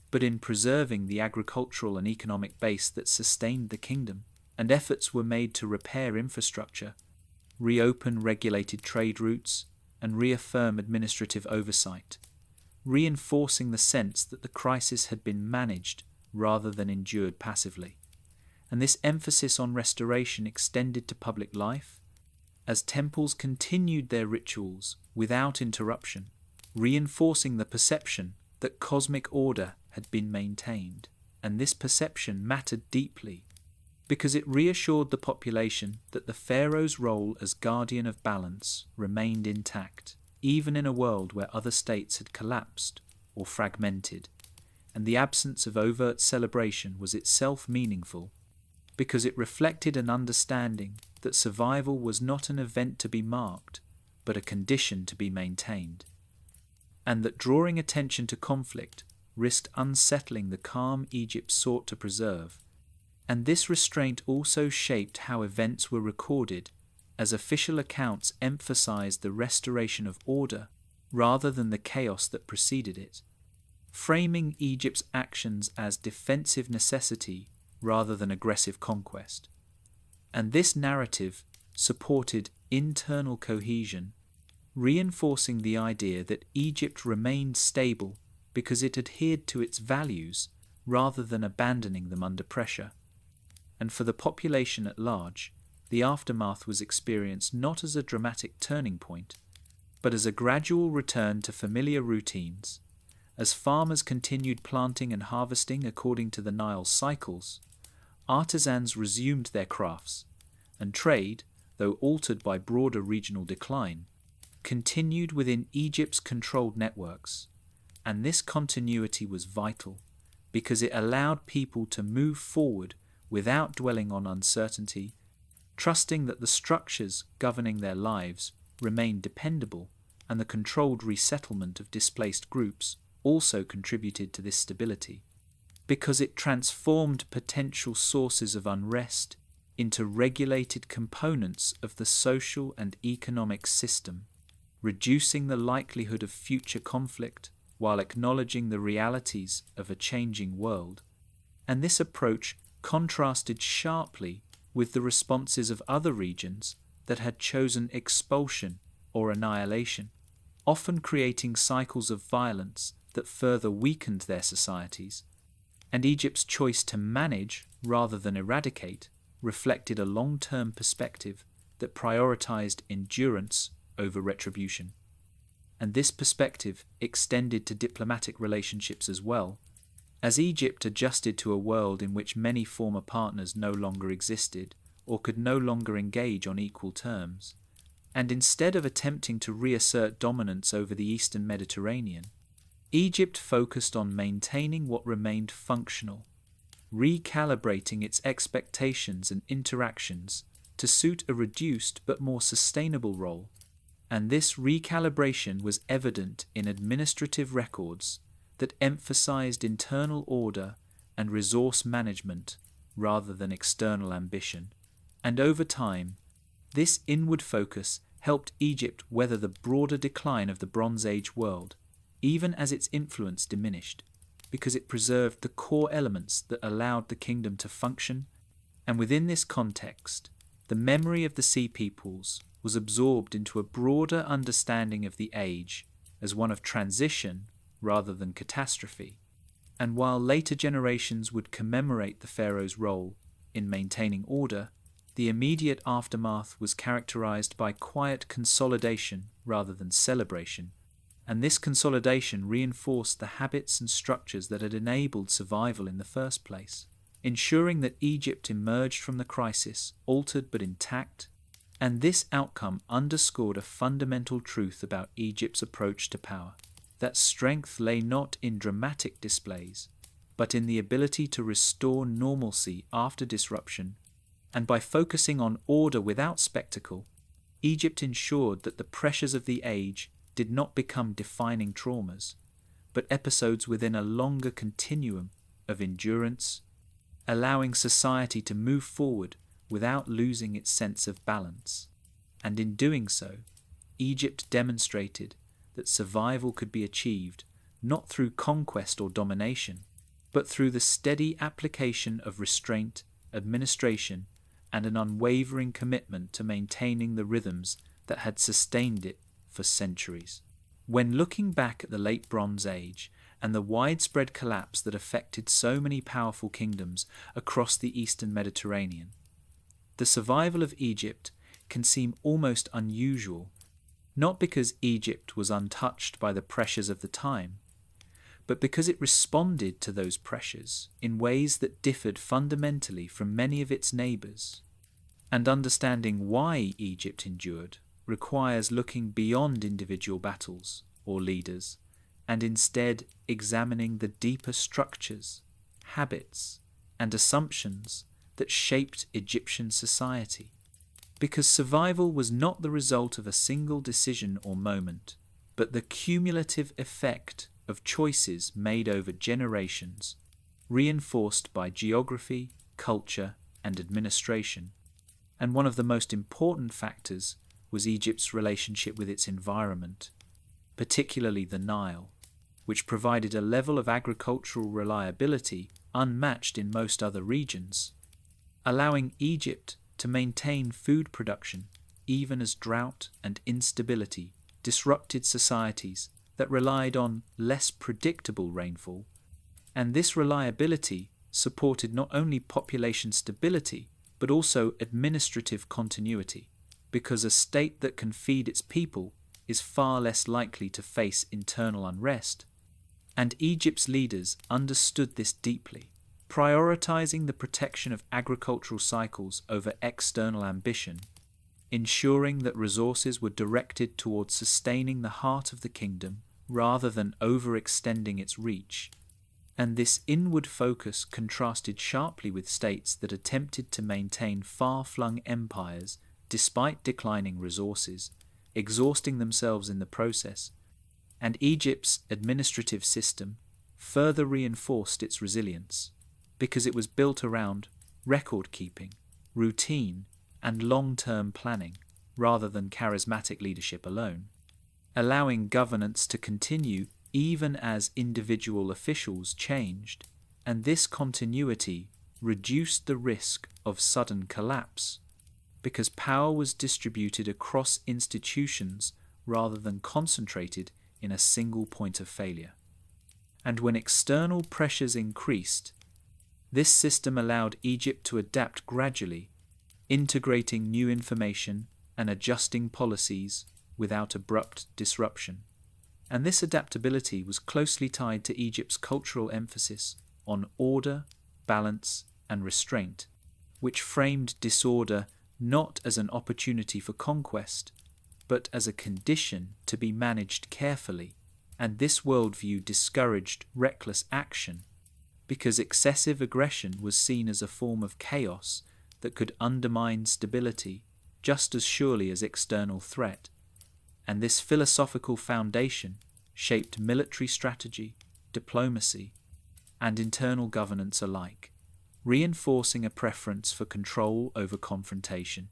but in preserving the agricultural and economic base that sustained the kingdom, and efforts were made to repair infrastructure, reopen regulated trade routes, and reaffirm administrative oversight, reinforcing the sense that the crisis had been managed rather than endured passively. And this emphasis on restoration extended to public life, as temples continued their rituals without interruption, reinforcing the perception that cosmic order had been maintained. and this perception mattered deeply because it reassured the population that the pharaoh's role as guardian of balance remained intact, even in a world where other states had collapsed or fragmented, and the absence of overt celebration was itself meaningful because it reflected an understanding that survival was not an event to be marked, but a condition to be maintained, and that drawing attention to conflict risked unsettling the calm Egypt sought to preserve. And this restraint also shaped how events were recorded, as official accounts emphasized the restoration of order rather than the chaos that preceded it, framing Egypt's actions as defensive necessity rather than aggressive conquest. And this narrative supported internal cohesion, reinforcing the idea that Egypt remained stable because it adhered to its values rather than abandoning them under pressure. And for the population at large, the aftermath was experienced not as a dramatic turning point, but as a gradual return to familiar routines. As farmers continued planting and harvesting according to the Nile's cycles, artisans resumed their crafts, and trade, though altered by broader regional decline, continued within Egypt's controlled networks. And this continuity was vital because it allowed people to move forward without dwelling on uncertainty, trusting that the structures governing their lives remained dependable, and the controlled resettlement of displaced groups also contributed to this stability, because it transformed potential sources of unrest into regulated components of the social and economic system, reducing the likelihood of future conflict while acknowledging the realities of a changing world. And this approach contrasted sharply with the responses of other regions that had chosen expulsion or annihilation, often creating cycles of violence that further weakened their societies. And Egypt's choice to manage rather than eradicate reflected a long-term perspective that prioritized endurance over retribution. And this perspective extended to diplomatic relationships as well, as Egypt adjusted to a world in which many former partners no longer existed or could no longer engage on equal terms. And instead of attempting to reassert dominance over the Eastern Mediterranean, Egypt focused on maintaining what remained functional, recalibrating its expectations and interactions to suit a reduced but more sustainable role. And this recalibration was evident in administrative records that emphasized internal order and resource management rather than external ambition. And over time, this inward focus helped Egypt weather the broader decline of the Bronze Age world, even as its influence diminished, because it preserved the core elements that allowed the kingdom to function. And within this context, the memory of the Sea Peoples was absorbed into a broader understanding of the age as one of transition rather than catastrophe. And while later generations would commemorate the pharaoh's role in maintaining order, the immediate aftermath was characterized by quiet consolidation rather than celebration, and this consolidation reinforced the habits and structures that had enabled survival in the first place, ensuring that Egypt emerged from the crisis altered but intact. And this outcome underscored a fundamental truth about Egypt's approach to power, that strength lay not in dramatic displays, but in the ability to restore normalcy after disruption. And by focusing on order without spectacle, Egypt ensured that the pressures of the age did not become defining traumas, but episodes within a longer continuum of endurance, allowing society to move forward without losing its sense of balance. And in doing so, Egypt demonstrated that survival could be achieved not through conquest or domination, but through the steady application of restraint, administration, and an unwavering commitment to maintaining the rhythms that had sustained it for centuries. When looking back at the Late Bronze Age and the widespread collapse that affected so many powerful kingdoms across the Eastern Mediterranean, the survival of Egypt can seem almost unusual, not because Egypt was untouched by the pressures of the time, but because it responded to those pressures in ways that differed fundamentally from many of its neighbours. And understanding why Egypt endured requires looking beyond individual battles or leaders and instead examining the deeper structures, habits, and assumptions that shaped Egyptian society. Because survival was not the result of a single decision or moment, but the cumulative effect of choices made over generations, reinforced by geography, culture, and administration. And one of the most important factors was Egypt's relationship with its environment, particularly the Nile, which provided a level of agricultural reliability unmatched in most other regions, allowing Egypt to maintain food production even as drought and instability disrupted societies that relied on less predictable rainfall. And this reliability supported not only population stability but also administrative continuity, because a state that can feed its people is far less likely to face internal unrest. And Egypt's leaders understood this deeply, prioritizing the protection of agricultural cycles over external ambition, ensuring that resources were directed towards sustaining the heart of the kingdom rather than overextending its reach. And this inward focus contrasted sharply with states that attempted to maintain far-flung empires despite declining resources, exhausting themselves in the process. And Egypt's administrative system further reinforced its resilience, because it was built around record-keeping, routine, and long-term planning, rather than charismatic leadership alone, allowing governance to continue even as individual officials changed, and this continuity reduced the risk of sudden collapse, because power was distributed across institutions rather than concentrated in a single point of failure. And when external pressures increased, this system allowed Egypt to adapt gradually, integrating new information and adjusting policies without abrupt disruption. And this adaptability was closely tied to Egypt's cultural emphasis on order, balance, and restraint, which framed disorder not as an opportunity for conquest, but as a condition to be managed carefully. And this worldview discouraged reckless action, because excessive aggression was seen as a form of chaos that could undermine stability just as surely as external threat. And this philosophical foundation shaped military strategy, diplomacy, and internal governance alike, reinforcing a preference for control over confrontation.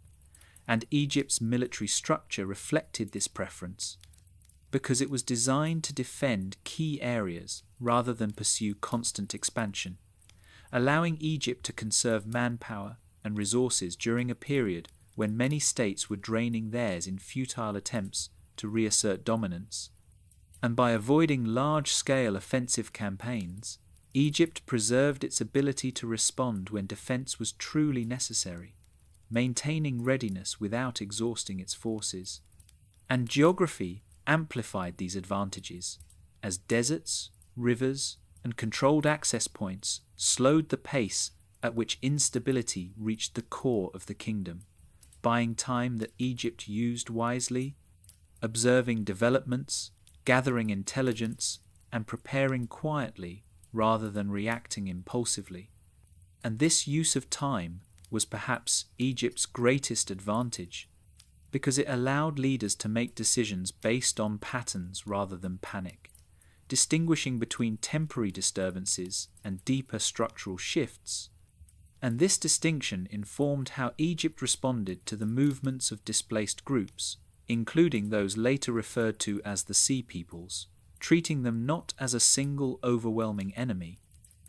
And Egypt's military structure reflected this preference, because it was designed to defend key areas rather than pursue constant expansion, allowing Egypt to conserve manpower and resources during a period when many states were draining theirs in futile attempts to reassert dominance. And by avoiding large-scale offensive campaigns, Egypt preserved its ability to respond when defense was truly necessary, maintaining readiness without exhausting its forces. And geography amplified these advantages, as deserts, rivers, and controlled access points slowed the pace at which instability reached the core of the kingdom, buying time that Egypt used wisely, observing developments, gathering intelligence, and preparing quietly rather than reacting impulsively. And this use of time was perhaps Egypt's greatest advantage, because it allowed leaders to make decisions based on patterns rather than panic, distinguishing between temporary disturbances and deeper structural shifts. And this distinction informed how Egypt responded to the movements of displaced groups, including those later referred to as the Sea Peoples, treating them not as a single overwhelming enemy,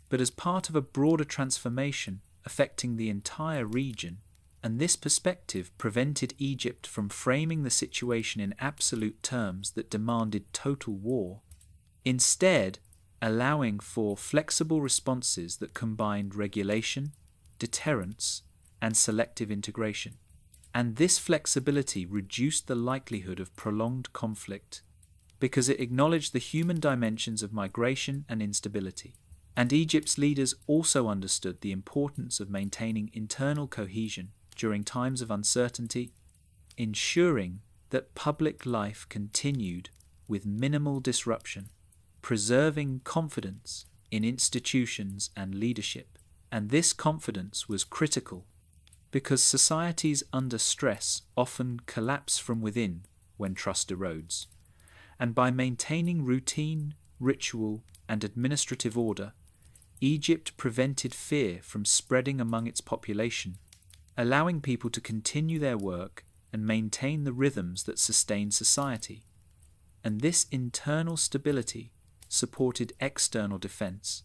but as part of a broader transformation affecting the entire region. And this perspective prevented Egypt from framing the situation in absolute terms that demanded total war, instead allowing for flexible responses that combined regulation, deterrence, and selective integration. And this flexibility reduced the likelihood of prolonged conflict, because it acknowledged the human dimensions of migration and instability. And Egypt's leaders also understood the importance of maintaining internal cohesion during times of uncertainty, ensuring that public life continued with minimal disruption, preserving confidence in institutions and leadership. And this confidence was critical because societies under stress often collapse from within when trust erodes. And by maintaining routine, ritual, and administrative order, Egypt prevented fear from spreading among its population, allowing people to continue their work and maintain the rhythms that sustain society. And this internal stability supported external defense,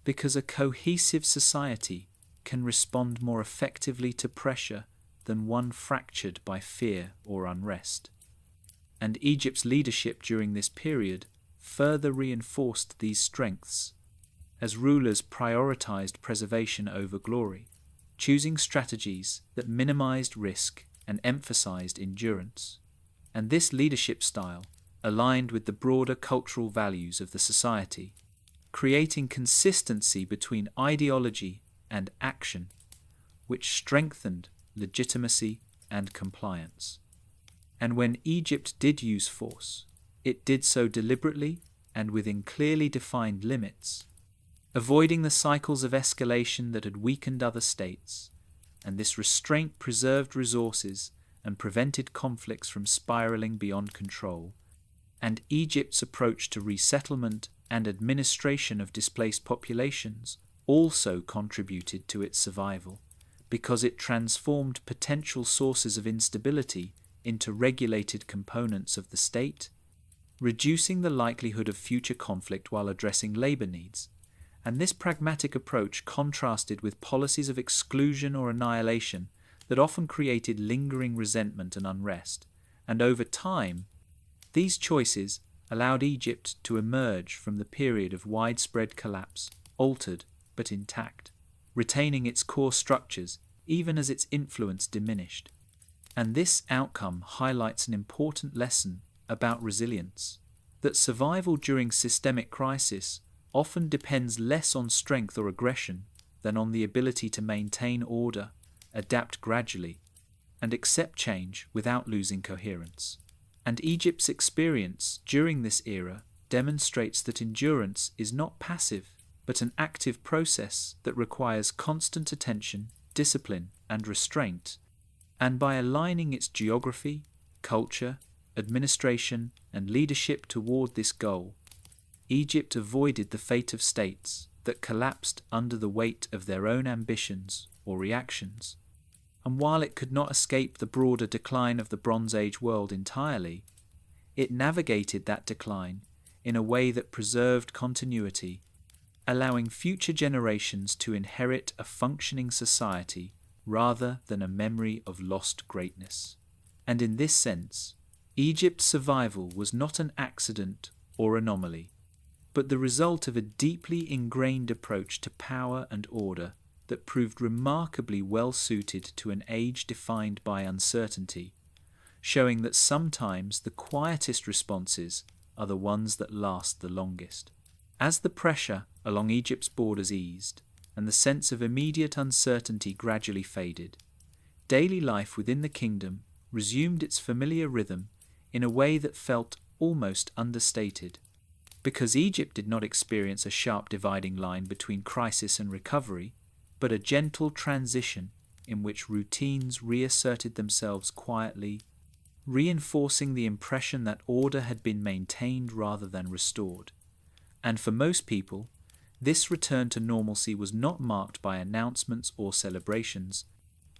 because a cohesive society can respond more effectively to pressure than one fractured by fear or unrest. And Egypt's leadership during this period further reinforced these strengths, as rulers prioritized preservation over glory, choosing strategies that minimized risk and emphasized endurance. And this leadership style aligned with the broader cultural values of the society, creating consistency between ideology and action, which strengthened legitimacy and compliance. And when Egypt did use force, it did so deliberately and within clearly defined limits, avoiding the cycles of escalation that had weakened other states, and this restraint preserved resources and prevented conflicts from spiraling beyond control. And Egypt's approach to resettlement and administration of displaced populations also contributed to its survival, because it transformed potential sources of instability into regulated components of the state, reducing the likelihood of future conflict while addressing labor needs. And this pragmatic approach contrasted with policies of exclusion or annihilation that often created lingering resentment and unrest. And over time, these choices allowed Egypt to emerge from the period of widespread collapse, altered but intact, retaining its core structures even as its influence diminished. And this outcome highlights an important lesson about resilience, that survival during systemic crisis often depends less on strength or aggression than on the ability to maintain order, adapt gradually, and accept change without losing coherence. And Egypt's experience during this era demonstrates that endurance is not passive, but an active process that requires constant attention, discipline, and restraint. And by aligning its geography, culture, administration, and leadership toward this goal, Egypt avoided the fate of states that collapsed under the weight of their own ambitions or reactions. And while it could not escape the broader decline of the Bronze Age world entirely, it navigated that decline in a way that preserved continuity, allowing future generations to inherit a functioning society rather than a memory of lost greatness. And in this sense, Egypt's survival was not an accident or anomaly, but the result of a deeply ingrained approach to power and order that proved remarkably well suited to an age defined by uncertainty, showing that sometimes the quietest responses are the ones that last the longest. As the pressure along Egypt's borders eased, and the sense of immediate uncertainty gradually faded, daily life within the kingdom resumed its familiar rhythm in a way that felt almost understated. Because Egypt did not experience a sharp dividing line between crisis and recovery, but a gentle transition in which routines reasserted themselves quietly, reinforcing the impression that order had been maintained rather than restored. And for most people, this return to normalcy was not marked by announcements or celebrations,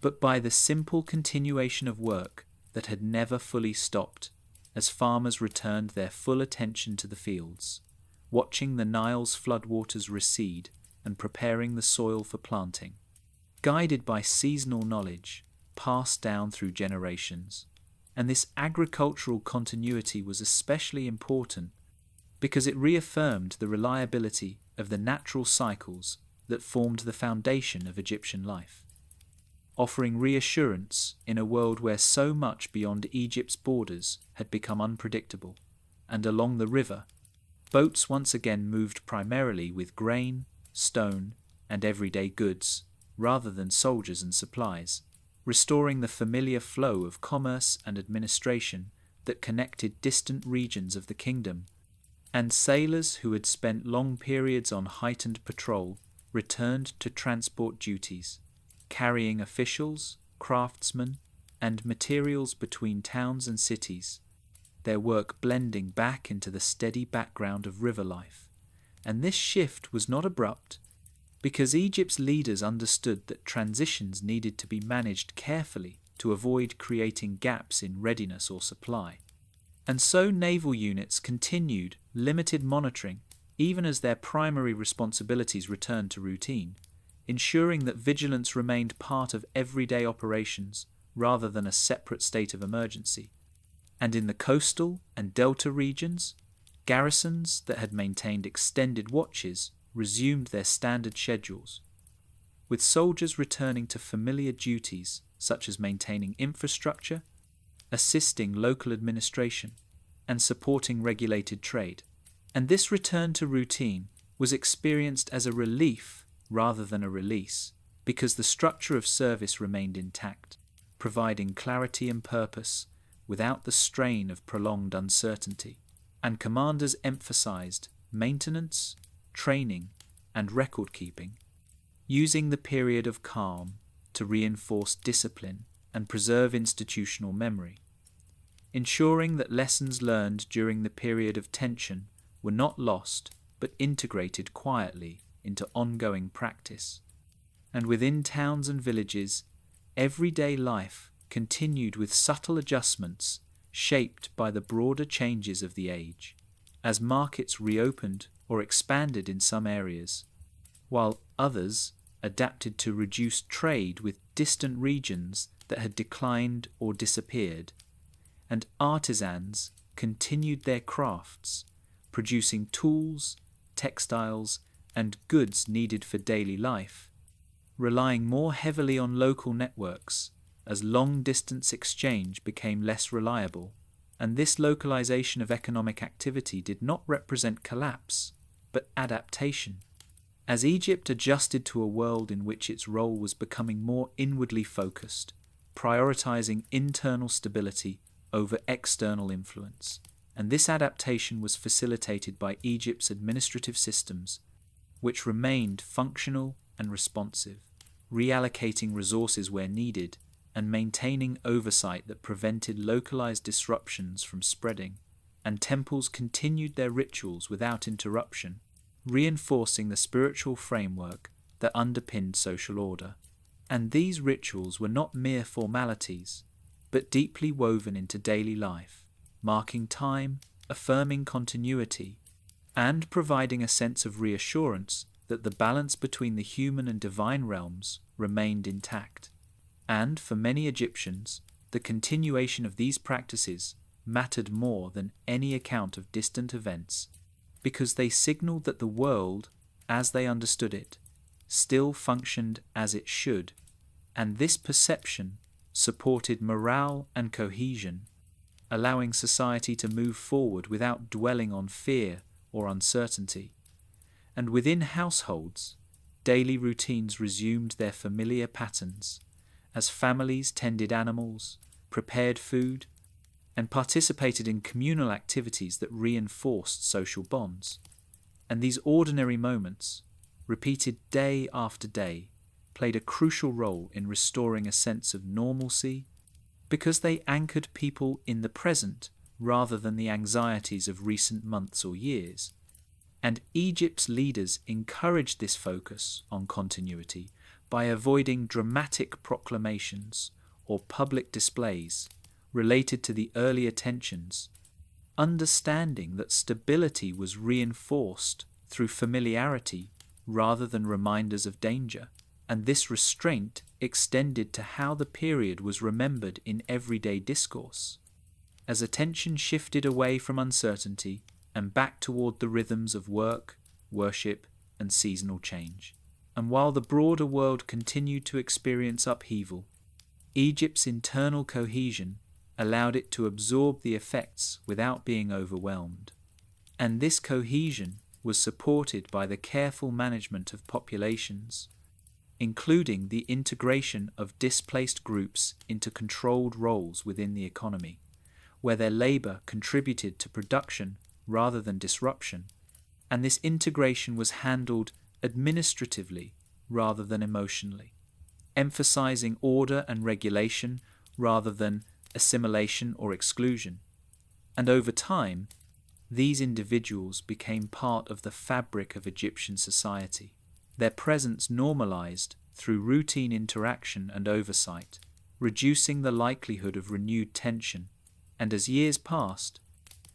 but by the simple continuation of work that had never fully stopped, as farmers returned their full attention to the fields, watching the Nile's floodwaters recede and preparing the soil for planting, guided by seasonal knowledge passed down through generations. And this agricultural continuity was especially important because it reaffirmed the reliability of the natural cycles that formed the foundation of Egyptian life, offering reassurance in a world where so much beyond Egypt's borders had become unpredictable. and along the river, boats once again moved primarily with grain, stone, and everyday goods, rather than soldiers and supplies, restoring the familiar flow of commerce and administration that connected distant regions of the kingdom. And sailors who had spent long periods on heightened patrol returned to transport duties, carrying officials, craftsmen, and materials between towns and cities, their work blending back into the steady background of river life. And this shift was not abrupt, because Egypt's leaders understood that transitions needed to be managed carefully to avoid creating gaps in readiness or supply. And so naval units continued limited monitoring even as their primary responsibilities returned to routine, ensuring that vigilance remained part of everyday operations rather than a separate state of emergency. And in the coastal and delta regions, garrisons that had maintained extended watches resumed their standard schedules, with soldiers returning to familiar duties such as maintaining infrastructure, assisting local administration, and supporting regulated trade. And this return to routine was experienced as a relief rather than a release, because the structure of service remained intact, providing clarity and purpose without the strain of prolonged uncertainty. And commanders emphasized maintenance, training, and record keeping, using the period of calm to reinforce discipline and preserve institutional memory, ensuring that lessons learned during the period of tension were not lost but integrated quietly into ongoing practice. And within towns and villages, everyday life continued with subtle adjustments shaped by the broader changes of the age, as markets reopened or expanded in some areas, while others adapted to reduced trade with distant regions that had declined or disappeared, and artisans continued their crafts, producing tools, textiles, and goods needed for daily life, relying more heavily on local networks as long-distance exchange became less reliable. And this localization of economic activity did not represent collapse, but adaptation, as Egypt adjusted to a world in which its role was becoming more inwardly focused, prioritizing internal stability over external influence. And this adaptation was facilitated by Egypt's administrative systems, which remained functional and responsive, reallocating resources where needed and maintaining oversight that prevented localized disruptions from spreading. And temples continued their rituals without interruption, reinforcing the spiritual framework that underpinned social order. And these rituals were not mere formalities, but deeply woven into daily life, marking time, affirming continuity, and providing a sense of reassurance that the balance between the human and divine realms remained intact. And for many Egyptians, the continuation of these practices mattered more than any account of distant events, because they signaled that the world, as they understood it, still functioned as it should, and this perception supported morale and cohesion, allowing society to move forward without dwelling on fear or uncertainty. And within households, daily routines resumed their familiar patterns, as families tended animals, prepared food, and participated in communal activities that reinforced social bonds. And these ordinary moments, repeated day after day, played a crucial role in restoring a sense of normalcy, because they anchored people in the present rather than the anxieties of recent months or years. And Egypt's leaders encouraged this focus on continuity by avoiding dramatic proclamations or public displays related to the earlier tensions, understanding that stability was reinforced through familiarity rather than reminders of danger. And this restraint extended to how the period was remembered in everyday discourse, as attention shifted away from uncertainty and back toward the rhythms of work, worship, and seasonal change. And while the broader world continued to experience upheaval, Egypt's internal cohesion allowed it to absorb the effects without being overwhelmed. And this cohesion was supported by the careful management of populations, including the integration of displaced groups into controlled roles within the economy, where their labor contributed to production rather than disruption, and this integration was handled administratively rather than emotionally, emphasizing order and regulation rather than assimilation or exclusion. And over time, these individuals became part of the fabric of Egyptian society, their presence normalized through routine interaction and oversight, reducing the likelihood of renewed tension. And as years passed,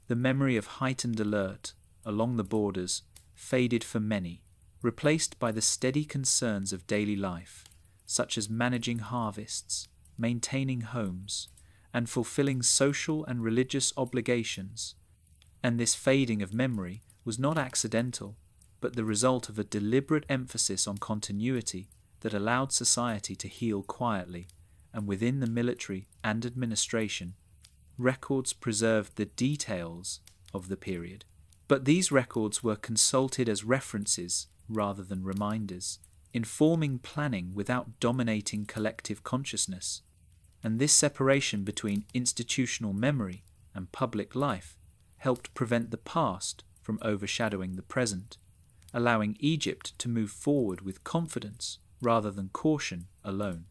the memory of heightened alert along the borders faded for many, replaced by the steady concerns of daily life, such as managing harvests, maintaining homes, and fulfilling social and religious obligations. And this fading of memory was not accidental, but the result of a deliberate emphasis on continuity that allowed society to heal quietly, and within the military and administration, records preserved the details of the period. But these records were consulted as references rather than reminders, informing planning without dominating collective consciousness. And this separation between institutional memory and public life helped prevent the past from overshadowing the present, allowing Egypt to move forward with confidence rather than caution alone.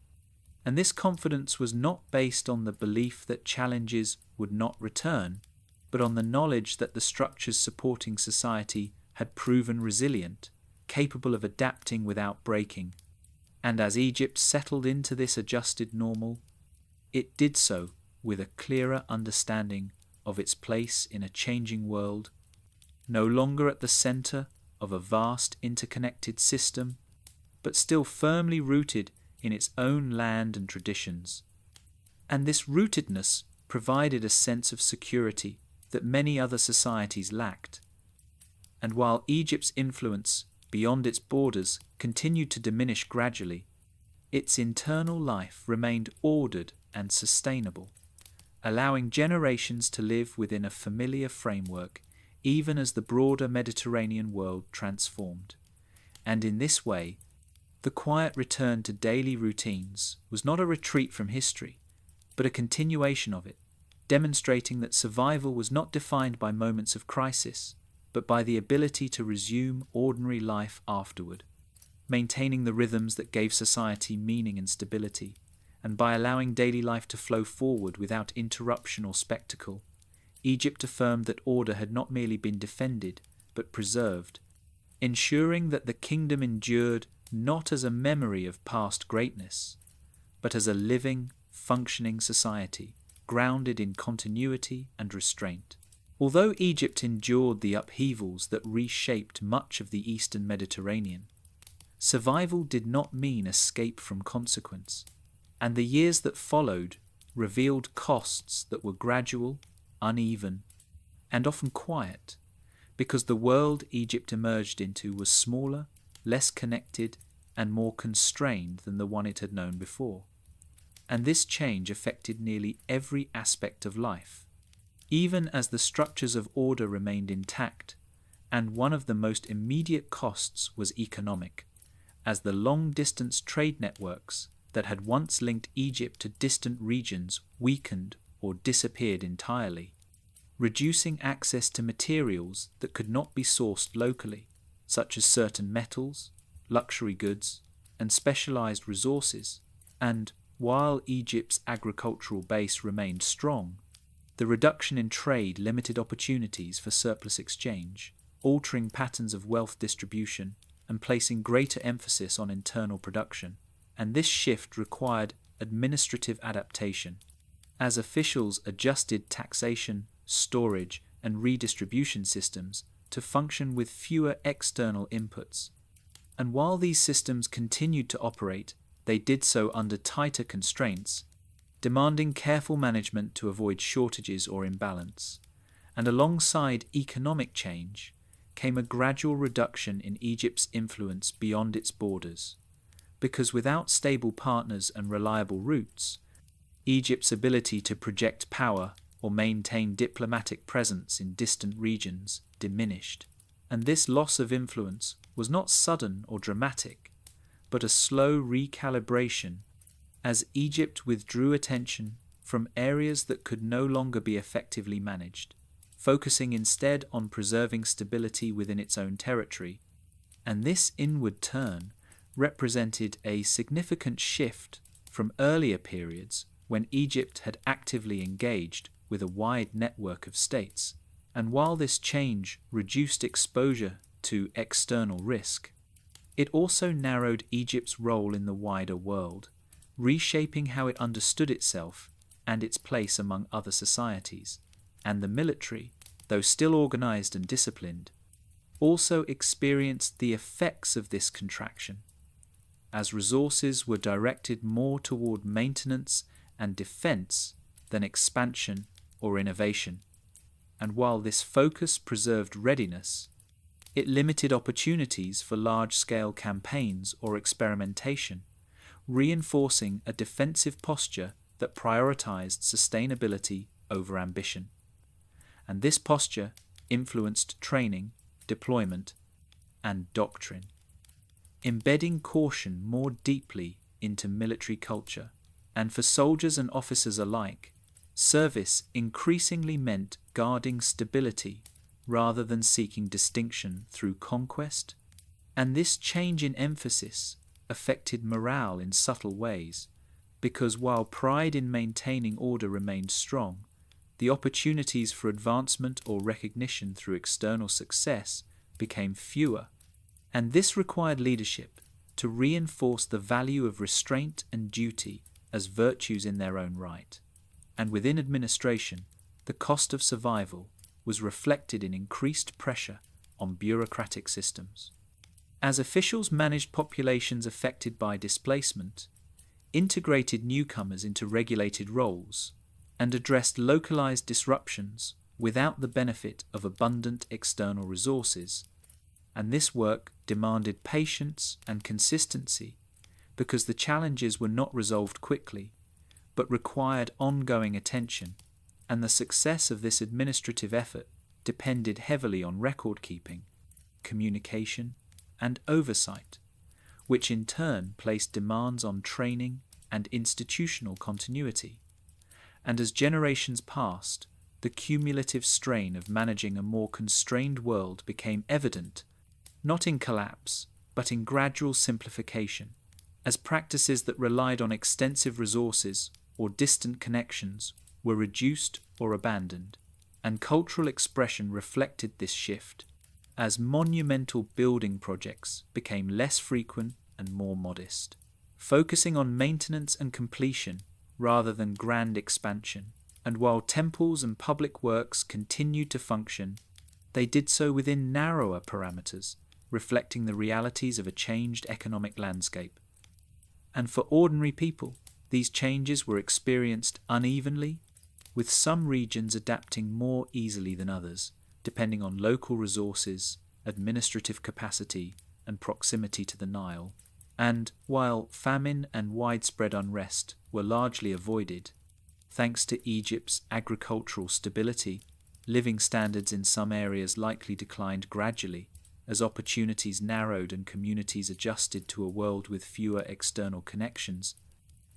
And this confidence was not based on the belief that challenges would not return, but on the knowledge that the structures supporting society had proven resilient, capable of adapting without breaking. And as Egypt settled into this adjusted normal, it did so with a clearer understanding of its place in a changing world, no longer at the center of a vast interconnected system, but still firmly rooted in its own land and traditions. And this rootedness provided a sense of security that many other societies lacked. And while Egypt's influence beyond its borders continued to diminish gradually, its internal life remained ordered and sustainable, allowing generations to live within a familiar framework even as the broader Mediterranean world transformed. And in this way, the quiet return to daily routines was not a retreat from history, but a continuation of it, demonstrating that survival was not defined by moments of crisis, but by the ability to resume ordinary life afterward, maintaining the rhythms that gave society meaning and stability, and by allowing daily life to flow forward without interruption or spectacle. Egypt affirmed that order had not merely been defended, but preserved, ensuring that the kingdom endured not as a memory of past greatness, but as a living, functioning society, grounded in continuity and restraint. Although Egypt endured the upheavals that reshaped much of the eastern Mediterranean, survival did not mean escape from consequence, and the years that followed revealed costs that were gradual, uneven, and often quiet, because the world Egypt emerged into was smaller, less connected, and more constrained than the one it had known before. And this change affected nearly every aspect of life, even as the structures of order remained intact, and one of the most immediate costs was economic, as the long-distance trade networks that had once linked Egypt to distant regions weakened or disappeared entirely, reducing access to materials that could not be sourced locally, such as certain metals, luxury goods, and specialized resources. And while Egypt's agricultural base remained strong, the reduction in trade limited opportunities for surplus exchange, altering patterns of wealth distribution and placing greater emphasis on internal production. And this shift required administrative adaptation, as officials adjusted taxation, storage, and redistribution systems to function with fewer external inputs. And while these systems continued to operate, they did so under tighter constraints, demanding careful management to avoid shortages or imbalance. And alongside economic change came a gradual reduction in Egypt's influence beyond its borders, because without stable partners and reliable routes, Egypt's ability to project power or maintain diplomatic presence in distant regions diminished, and this loss of influence was not sudden or dramatic, but a slow recalibration as Egypt withdrew attention from areas that could no longer be effectively managed, focusing instead on preserving stability within its own territory. And this inward turn represented a significant shift from earlier periods when Egypt had actively engaged with a wide network of states. And while this change reduced exposure to external risk, it also narrowed Egypt's role in the wider world, reshaping how it understood itself and its place among other societies. And the military, though still organized and disciplined, also experienced the effects of this contraction, as resources were directed more toward maintenance and defense than expansion or innovation. And while this focus preserved readiness, it limited opportunities for large-scale campaigns or experimentation, reinforcing a defensive posture that prioritized sustainability over ambition. And this posture influenced training, deployment, and doctrine, embedding caution more deeply into military culture. And for soldiers and officers alike, service increasingly meant guarding stability rather than seeking distinction through conquest. And this change in emphasis affected morale in subtle ways, because while pride in maintaining order remained strong, the opportunities for advancement or recognition through external success became fewer. And this required leadership to reinforce the value of restraint and duty as virtues in their own right. And within administration, the cost of survival was reflected in increased pressure on bureaucratic systems. As officials managed populations affected by displacement, integrated newcomers into regulated roles, and addressed localized disruptions without the benefit of abundant external resources. And this work demanded patience and consistency because the challenges were not resolved quickly, but required ongoing attention, and the success of this administrative effort depended heavily on record-keeping, communication, and oversight, which in turn placed demands on training and institutional continuity. And as generations passed, the cumulative strain of managing a more constrained world became evident, not in collapse, but in gradual simplification, as practices that relied on extensive resources or distant connections were reduced or abandoned, and cultural expression reflected this shift, as monumental building projects became less frequent and more modest, focusing on maintenance and completion rather than grand expansion. And while temples and public works continued to function, they did so within narrower parameters, reflecting the realities of a changed economic landscape. And for ordinary people, these changes were experienced unevenly, with some regions adapting more easily than others, depending on local resources, administrative capacity, and proximity to the Nile. And while famine and widespread unrest were largely avoided, thanks to Egypt's agricultural stability, living standards in some areas likely declined gradually as opportunities narrowed and communities adjusted to a world with fewer external connections.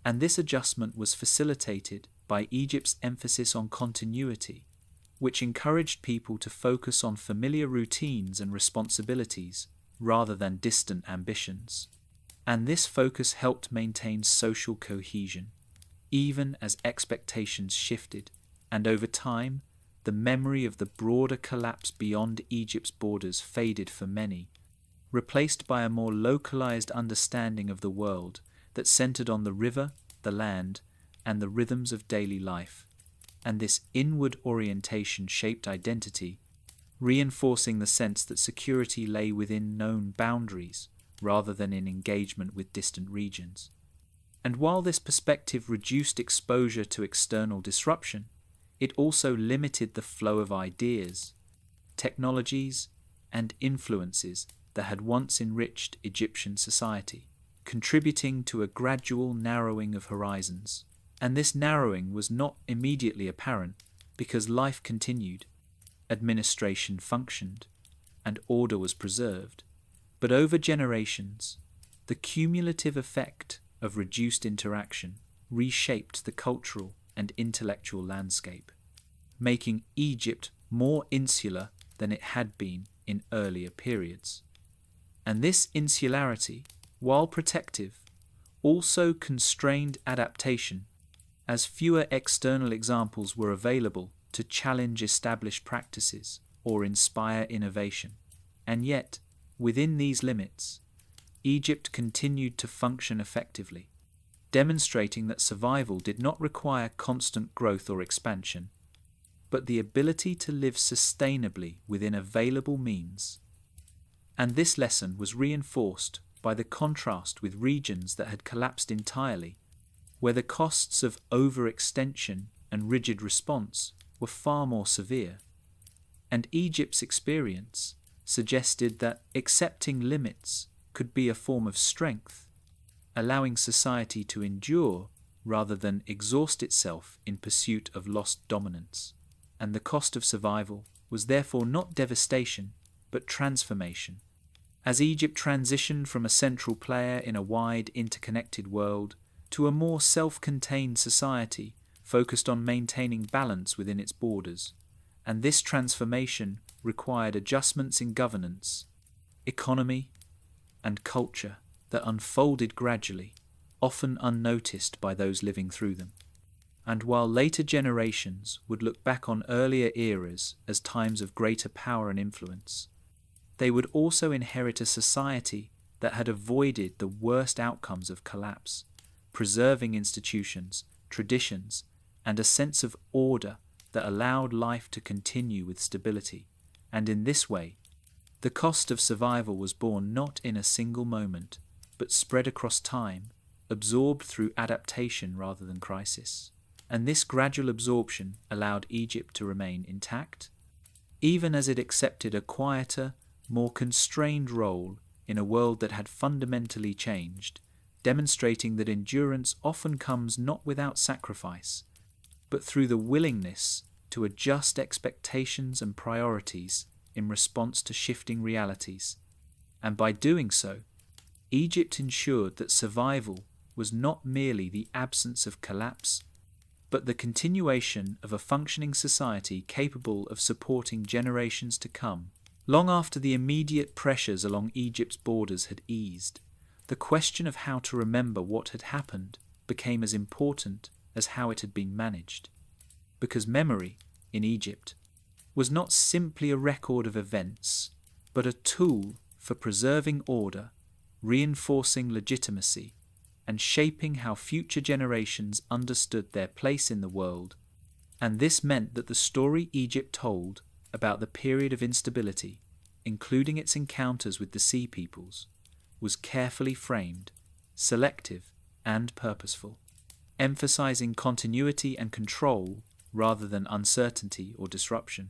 And this adjustment was facilitated by Egypt's emphasis on continuity, which encouraged people to focus on familiar routines and responsibilities rather than distant ambitions. And this focus helped maintain social cohesion, even as expectations shifted, and over time, the memory of the broader collapse beyond Egypt's borders faded for many, replaced by a more localized understanding of the world that centered on the river, the land, and the rhythms of daily life. And this inward orientation shaped identity, reinforcing the sense that security lay within known boundaries rather than in engagement with distant regions. And while this perspective reduced exposure to external disruption, it also limited the flow of ideas, technologies, and influences that had once enriched Egyptian society, contributing to a gradual narrowing of horizons. And this narrowing was not immediately apparent because life continued, administration functioned, and order was preserved. But over generations, the cumulative effect of reduced interaction reshaped the cultural and intellectual landscape, making Egypt more insular than it had been in earlier periods. And this insularity, while protective, also constrained adaptation, as fewer external examples were available to challenge established practices or inspire innovation. And yet, within these limits, Egypt continued to function effectively, demonstrating that survival did not require constant growth or expansion, but the ability to live sustainably within available means. And this lesson was reinforced by the contrast with regions that had collapsed entirely, where the costs of overextension and rigid response were far more severe. And Egypt's experience suggested that accepting limits could be a form of strength, allowing society to endure rather than exhaust itself in pursuit of lost dominance. And the cost of survival was therefore not devastation, but transformation. As Egypt transitioned from a central player in a wide, interconnected world to a more self-contained society focused on maintaining balance within its borders, and this transformation required adjustments in governance, economy, and culture that unfolded gradually, often unnoticed by those living through them. And while later generations would look back on earlier eras as times of greater power and influence, they would also inherit a society that had avoided the worst outcomes of collapse, preserving institutions, traditions, and a sense of order that allowed life to continue with stability. And in this way, the cost of survival was borne not in a single moment, but spread across time, absorbed through adaptation rather than crisis. And this gradual absorption allowed Egypt to remain intact, even as it accepted a quieter, more constrained role in a world that had fundamentally changed, demonstrating that endurance often comes not without sacrifice, but through the willingness to adjust expectations and priorities in response to shifting realities. And by doing so, Egypt ensured that survival was not merely the absence of collapse, but the continuation of a functioning society capable of supporting generations to come. Long after the immediate pressures along Egypt's borders had eased, the question of how to remember what had happened became as important as how it had been managed. Because memory, in Egypt, was not simply a record of events, but a tool for preserving order, reinforcing legitimacy, and shaping how future generations understood their place in the world. And this meant that the story Egypt told about the period of instability, including its encounters with the Sea Peoples, was carefully framed, selective, and purposeful, emphasizing continuity and control rather than uncertainty or disruption.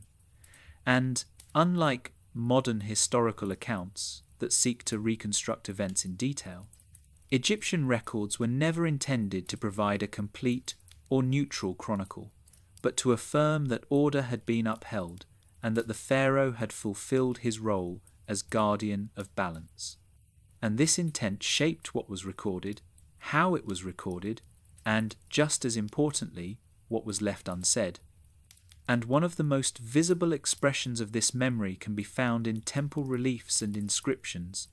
And unlike modern historical accounts that seek to reconstruct events in detail, Egyptian records were never intended to provide a complete or neutral chronicle, but to affirm that order had been upheld and that the pharaoh had fulfilled his role as guardian of balance. And this intent shaped what was recorded, how it was recorded, and, just as importantly, what was left unsaid. And one of the most visible expressions of this memory can be found in temple reliefs and inscriptions,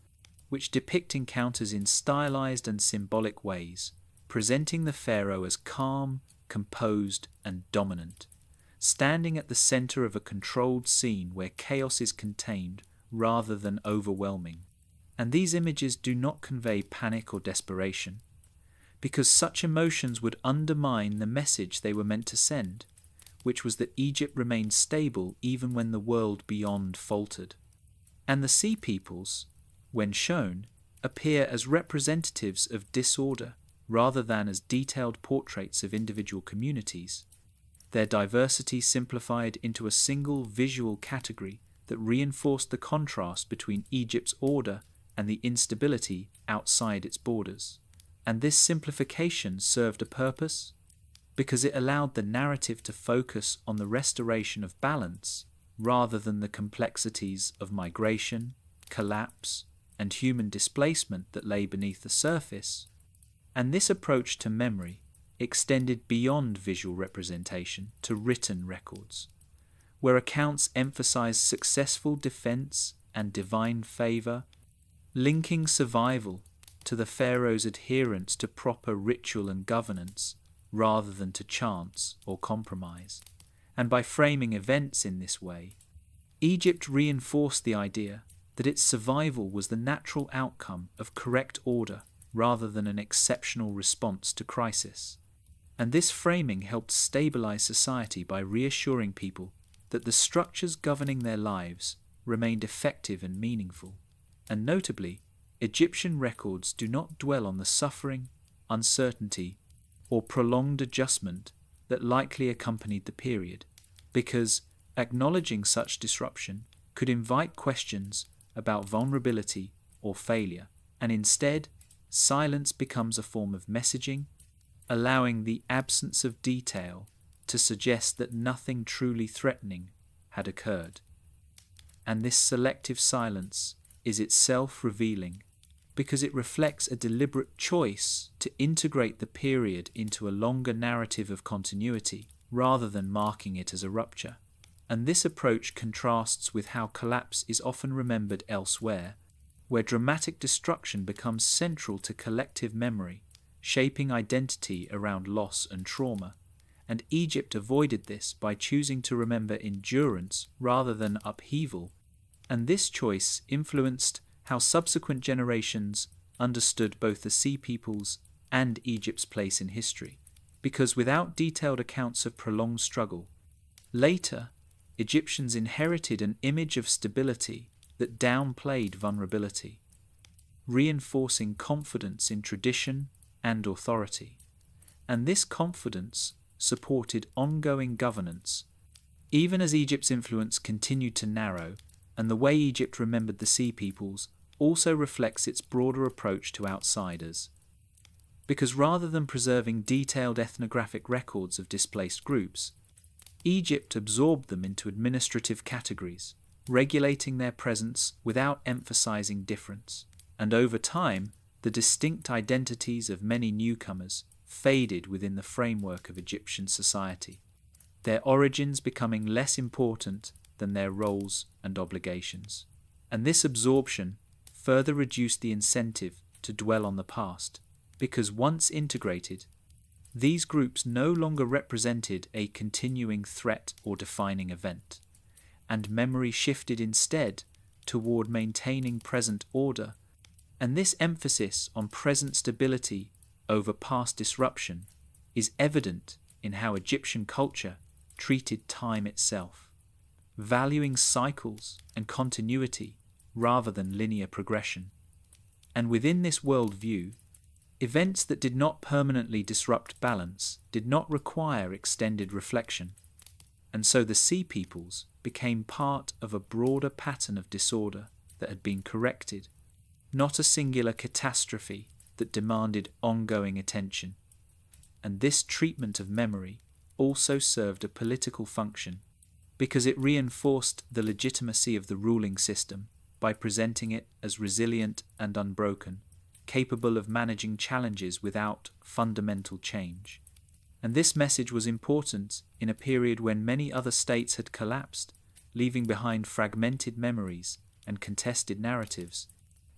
which depict encounters in stylized and symbolic ways, presenting the pharaoh as calm, composed, and dominant, standing at the center of a controlled scene where chaos is contained rather than overwhelming. And these images do not convey panic or desperation, because such emotions would undermine the message they were meant to send, which was that Egypt remained stable even when the world beyond faltered. And the Sea Peoples, when shown, appear as representatives of disorder rather than as detailed portraits of individual communities, their diversity simplified into a single visual category that reinforced the contrast between Egypt's order and the instability outside its borders. And this simplification served a purpose, because it allowed the narrative to focus on the restoration of balance rather than the complexities of migration, collapse, and human displacement that lay beneath the surface. And this approach to memory extended beyond visual representation to written records, where accounts emphasized successful defense and divine favor, linking survival to the pharaoh's adherence to proper ritual and governance rather than to chance or compromise. And by framing events in this way, Egypt reinforced the idea that its survival was the natural outcome of correct order rather than an exceptional response to crisis. And this framing helped stabilize society by reassuring people that the structures governing their lives remained effective and meaningful. And notably, Egyptian records do not dwell on the suffering, uncertainty, or prolonged adjustment that likely accompanied the period, because acknowledging such disruption could invite questions about vulnerability or failure, and instead, silence becomes a form of messaging, allowing the absence of detail to suggest that nothing truly threatening had occurred. And this selective silence is itself revealing, because it reflects a deliberate choice to integrate the period into a longer narrative of continuity rather than marking it as a rupture. And this approach contrasts with how collapse is often remembered elsewhere, where dramatic destruction becomes central to collective memory, shaping identity around loss and trauma. And Egypt avoided this by choosing to remember endurance rather than upheaval. And this choice influenced how subsequent generations understood both the Sea Peoples and Egypt's place in history, because without detailed accounts of prolonged struggle, later Egyptians inherited an image of stability that downplayed vulnerability, reinforcing confidence in tradition and authority. And this confidence supported ongoing governance, even as Egypt's influence continued to narrow, and the way Egypt remembered the Sea Peoples also reflects its broader approach to outsiders. Because rather than preserving detailed ethnographic records of displaced groups, Egypt absorbed them into administrative categories, regulating their presence without emphasizing difference. And over time, the distinct identities of many newcomers faded within the framework of Egyptian society, their origins becoming less important than their roles and obligations. And this absorption further reduced the incentive to dwell on the past, because once integrated, these groups no longer represented a continuing threat or defining event, and memory shifted instead toward maintaining present order. And this emphasis on present stability over past disruption is evident in how Egyptian culture treated time itself, valuing cycles and continuity rather than linear progression. And within this worldview, events that did not permanently disrupt balance did not require extended reflection, and so the Sea Peoples became part of a broader pattern of disorder that had been corrected, not a singular catastrophe that demanded ongoing attention. And this treatment of memory also served a political function, because it reinforced the legitimacy of the ruling system by presenting it as resilient and unbroken, capable of managing challenges without fundamental change. And this message was important in a period when many other states had collapsed, leaving behind fragmented memories and contested narratives.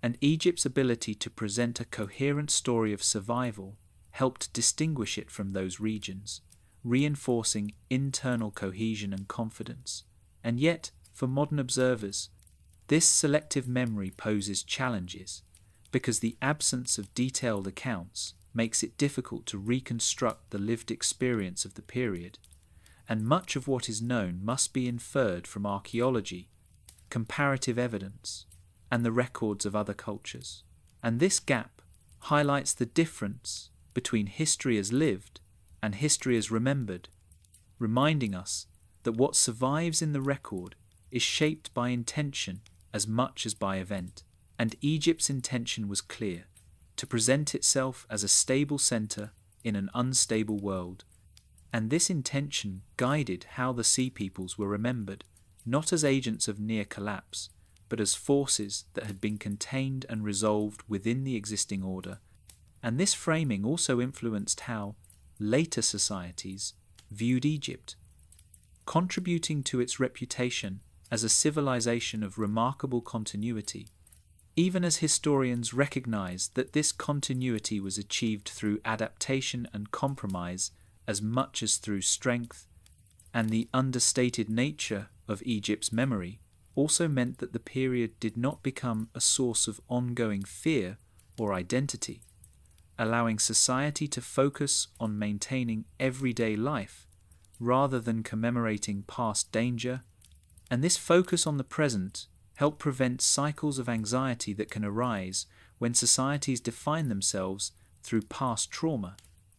And Egypt's ability to present a coherent story of survival helped distinguish it from those regions, reinforcing internal cohesion and confidence. And yet, for modern observers, this selective memory poses challenges, because the absence of detailed accounts makes it difficult to reconstruct the lived experience of the period, and much of what is known must be inferred from archaeology, comparative evidence, and the records of other cultures. And this gap highlights the difference between history as lived and history as remembered, reminding us that what survives in the record is shaped by intention as much as by event. And Egypt's intention was clear: to present itself as a stable center in an unstable world, And this intention guided how the Sea Peoples were remembered, not as agents of near collapse, but as forces that had been contained and resolved within the existing order. And this framing also influenced how later societies viewed Egypt, contributing to its reputation as a civilization of remarkable continuity, even as historians recognized that this continuity was achieved through adaptation and compromise as much as through strength, and the understated nature of Egypt's memory also meant that the period did not become a source of ongoing fear or identity, allowing society to focus on maintaining everyday life rather than commemorating past danger. And this focus on the present helped prevent cycles of anxiety that can arise when societies define themselves through past trauma,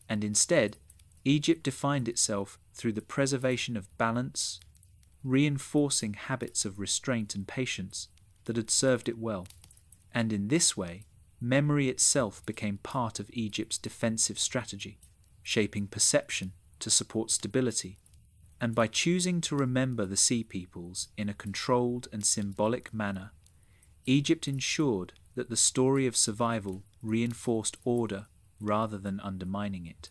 and instead, Egypt defined itself through the preservation of balance, reinforcing habits of restraint and patience that had served it well. And in this way, memory itself became part of Egypt's defensive strategy, shaping perception to support stability. And by choosing to remember the Sea Peoples in a controlled and symbolic manner, Egypt ensured that the story of survival reinforced order rather than undermining it,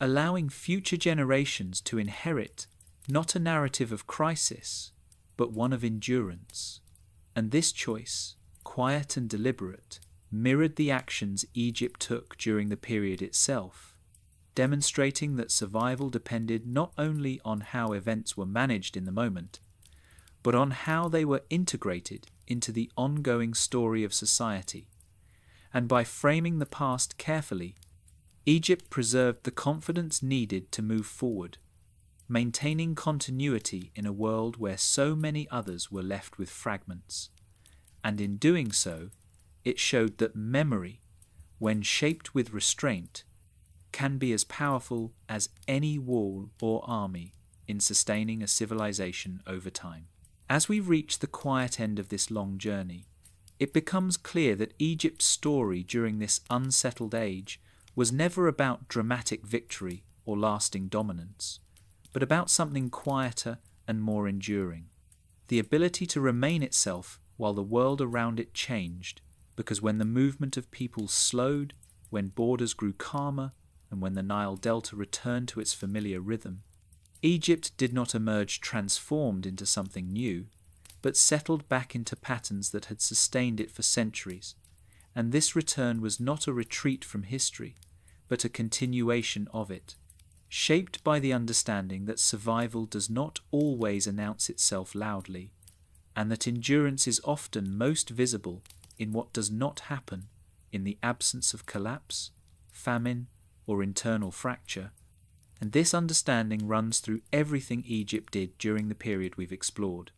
allowing future generations to inherit not a narrative of crisis, but one of endurance. And this choice, quiet and deliberate, mirrored the actions Egypt took during the period itself, demonstrating that survival depended not only on how events were managed in the moment, but on how they were integrated into the ongoing story of society. And by framing the past carefully, Egypt preserved the confidence needed to move forward, maintaining continuity in a world where so many others were left with fragments. And in doing so, it showed that memory, when shaped with restraint, can be as powerful as any wall or army in sustaining a civilization over time. As we reach the quiet end of this long journey, it becomes clear that Egypt's story during this unsettled age was never about dramatic victory or lasting dominance, but about something quieter and more enduring. The ability to remain itself while the world around it changed, because when the movement of peoples slowed, when borders grew calmer, and when the Nile Delta returned to its familiar rhythm, Egypt did not emerge transformed into something new, but settled back into patterns that had sustained it for centuries. And this return was not a retreat from history, but a continuation of it, shaped by the understanding that survival does not always announce itself loudly, and that endurance is often most visible in what does not happen in the absence of collapse, famine, or internal fracture. And this understanding runs through everything Egypt did during the period we've explored,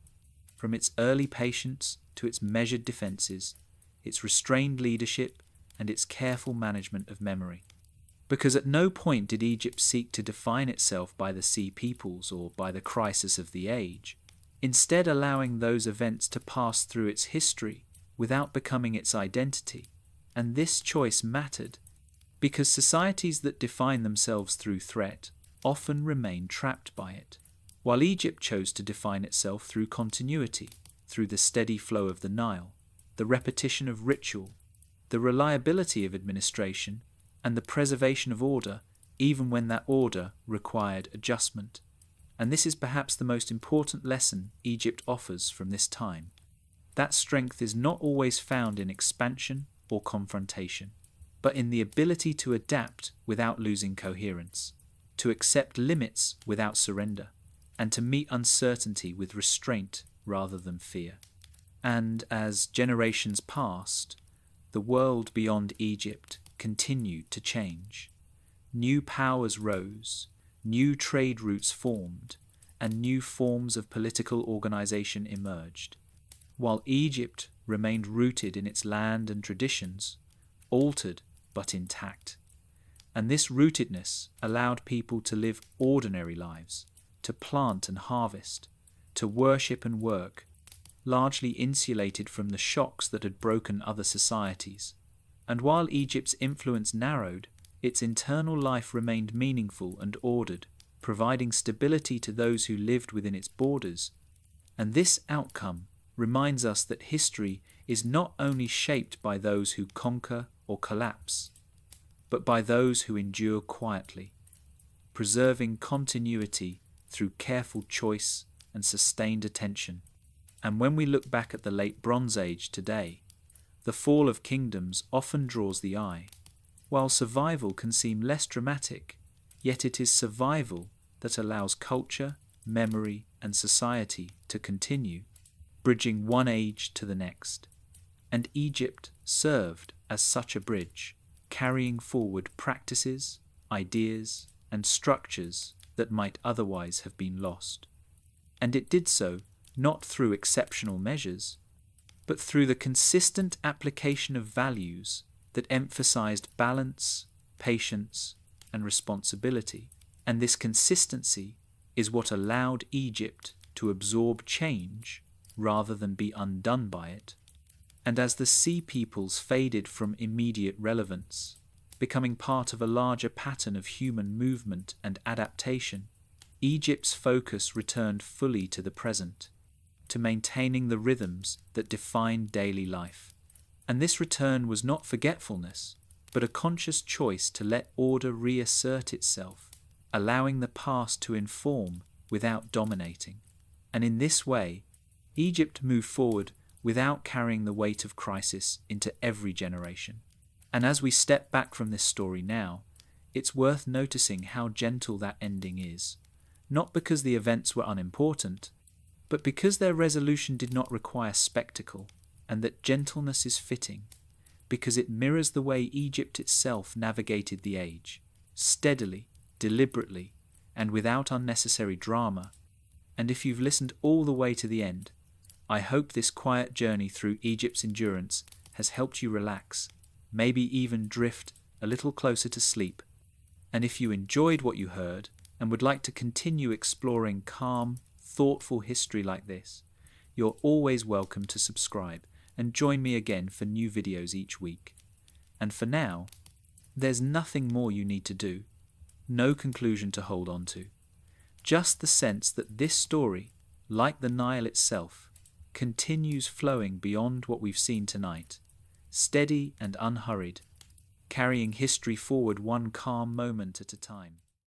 from its early patience to its measured defences, its restrained leadership, and its careful management of memory. Because at no point did Egypt seek to define itself by the Sea Peoples or by the crisis of the age, instead allowing those events to pass through its history without becoming its identity. And this choice mattered, because societies that define themselves through threat often remain trapped by it, while Egypt chose to define itself through continuity, through the steady flow of the Nile, the repetition of ritual, the reliability of administration, and the preservation of order, even when that order required adjustment. And this is perhaps the most important lesson Egypt offers from this time. That strength is not always found in expansion or confrontation, but in the ability to adapt without losing coherence, to accept limits without surrender, and to meet uncertainty with restraint rather than fear. And as generations passed, the world beyond Egypt continued to change. New powers rose, new trade routes formed, and new forms of political organization emerged. While Egypt remained rooted in its land and traditions, altered but intact. And this rootedness allowed people to live ordinary lives, to plant and harvest, to worship and work, largely insulated from the shocks that had broken other societies. And while Egypt's influence narrowed, its internal life remained meaningful and ordered, providing stability to those who lived within its borders. And this outcome reminds us that history is not only shaped by those who conquer or collapse, but by those who endure quietly, preserving continuity through careful choice and sustained attention. And when we look back at the late Bronze Age today, the fall of kingdoms often draws the eye. While survival can seem less dramatic, yet it is survival that allows culture, memory, and society to continue, bridging one age to the next. And Egypt served as such a bridge, carrying forward practices, ideas, and structures that might otherwise have been lost. And it did so not through exceptional measures, but through the consistent application of values that emphasized balance, patience, and responsibility. And this consistency is what allowed Egypt to absorb change rather than be undone by it. And as the Sea Peoples faded from immediate relevance, becoming part of a larger pattern of human movement and adaptation, Egypt's focus returned fully to the present, to maintaining the rhythms that define daily life. And this return was not forgetfulness, but a conscious choice to let order reassert itself, allowing the past to inform without dominating. And in this way, Egypt moved forward without carrying the weight of crisis into every generation. And as we step back from this story now, it's worth noticing how gentle that ending is, not because the events were unimportant, but because their resolution did not require spectacle, and that gentleness is fitting, because it mirrors the way Egypt itself navigated the age, steadily, deliberately, and without unnecessary drama. And if you've listened all the way to the end, I hope this quiet journey through Egypt's endurance has helped you relax, maybe even drift a little closer to sleep. And if you enjoyed what you heard and would like to continue exploring calm, thoughtful history like this, you're always welcome to subscribe and join me again for new videos each week. And for now, there's nothing more you need to do, no conclusion to hold on to, just the sense that this story, like the Nile itself, continues flowing beyond what we've seen tonight, steady and unhurried, carrying history forward one calm moment at a time.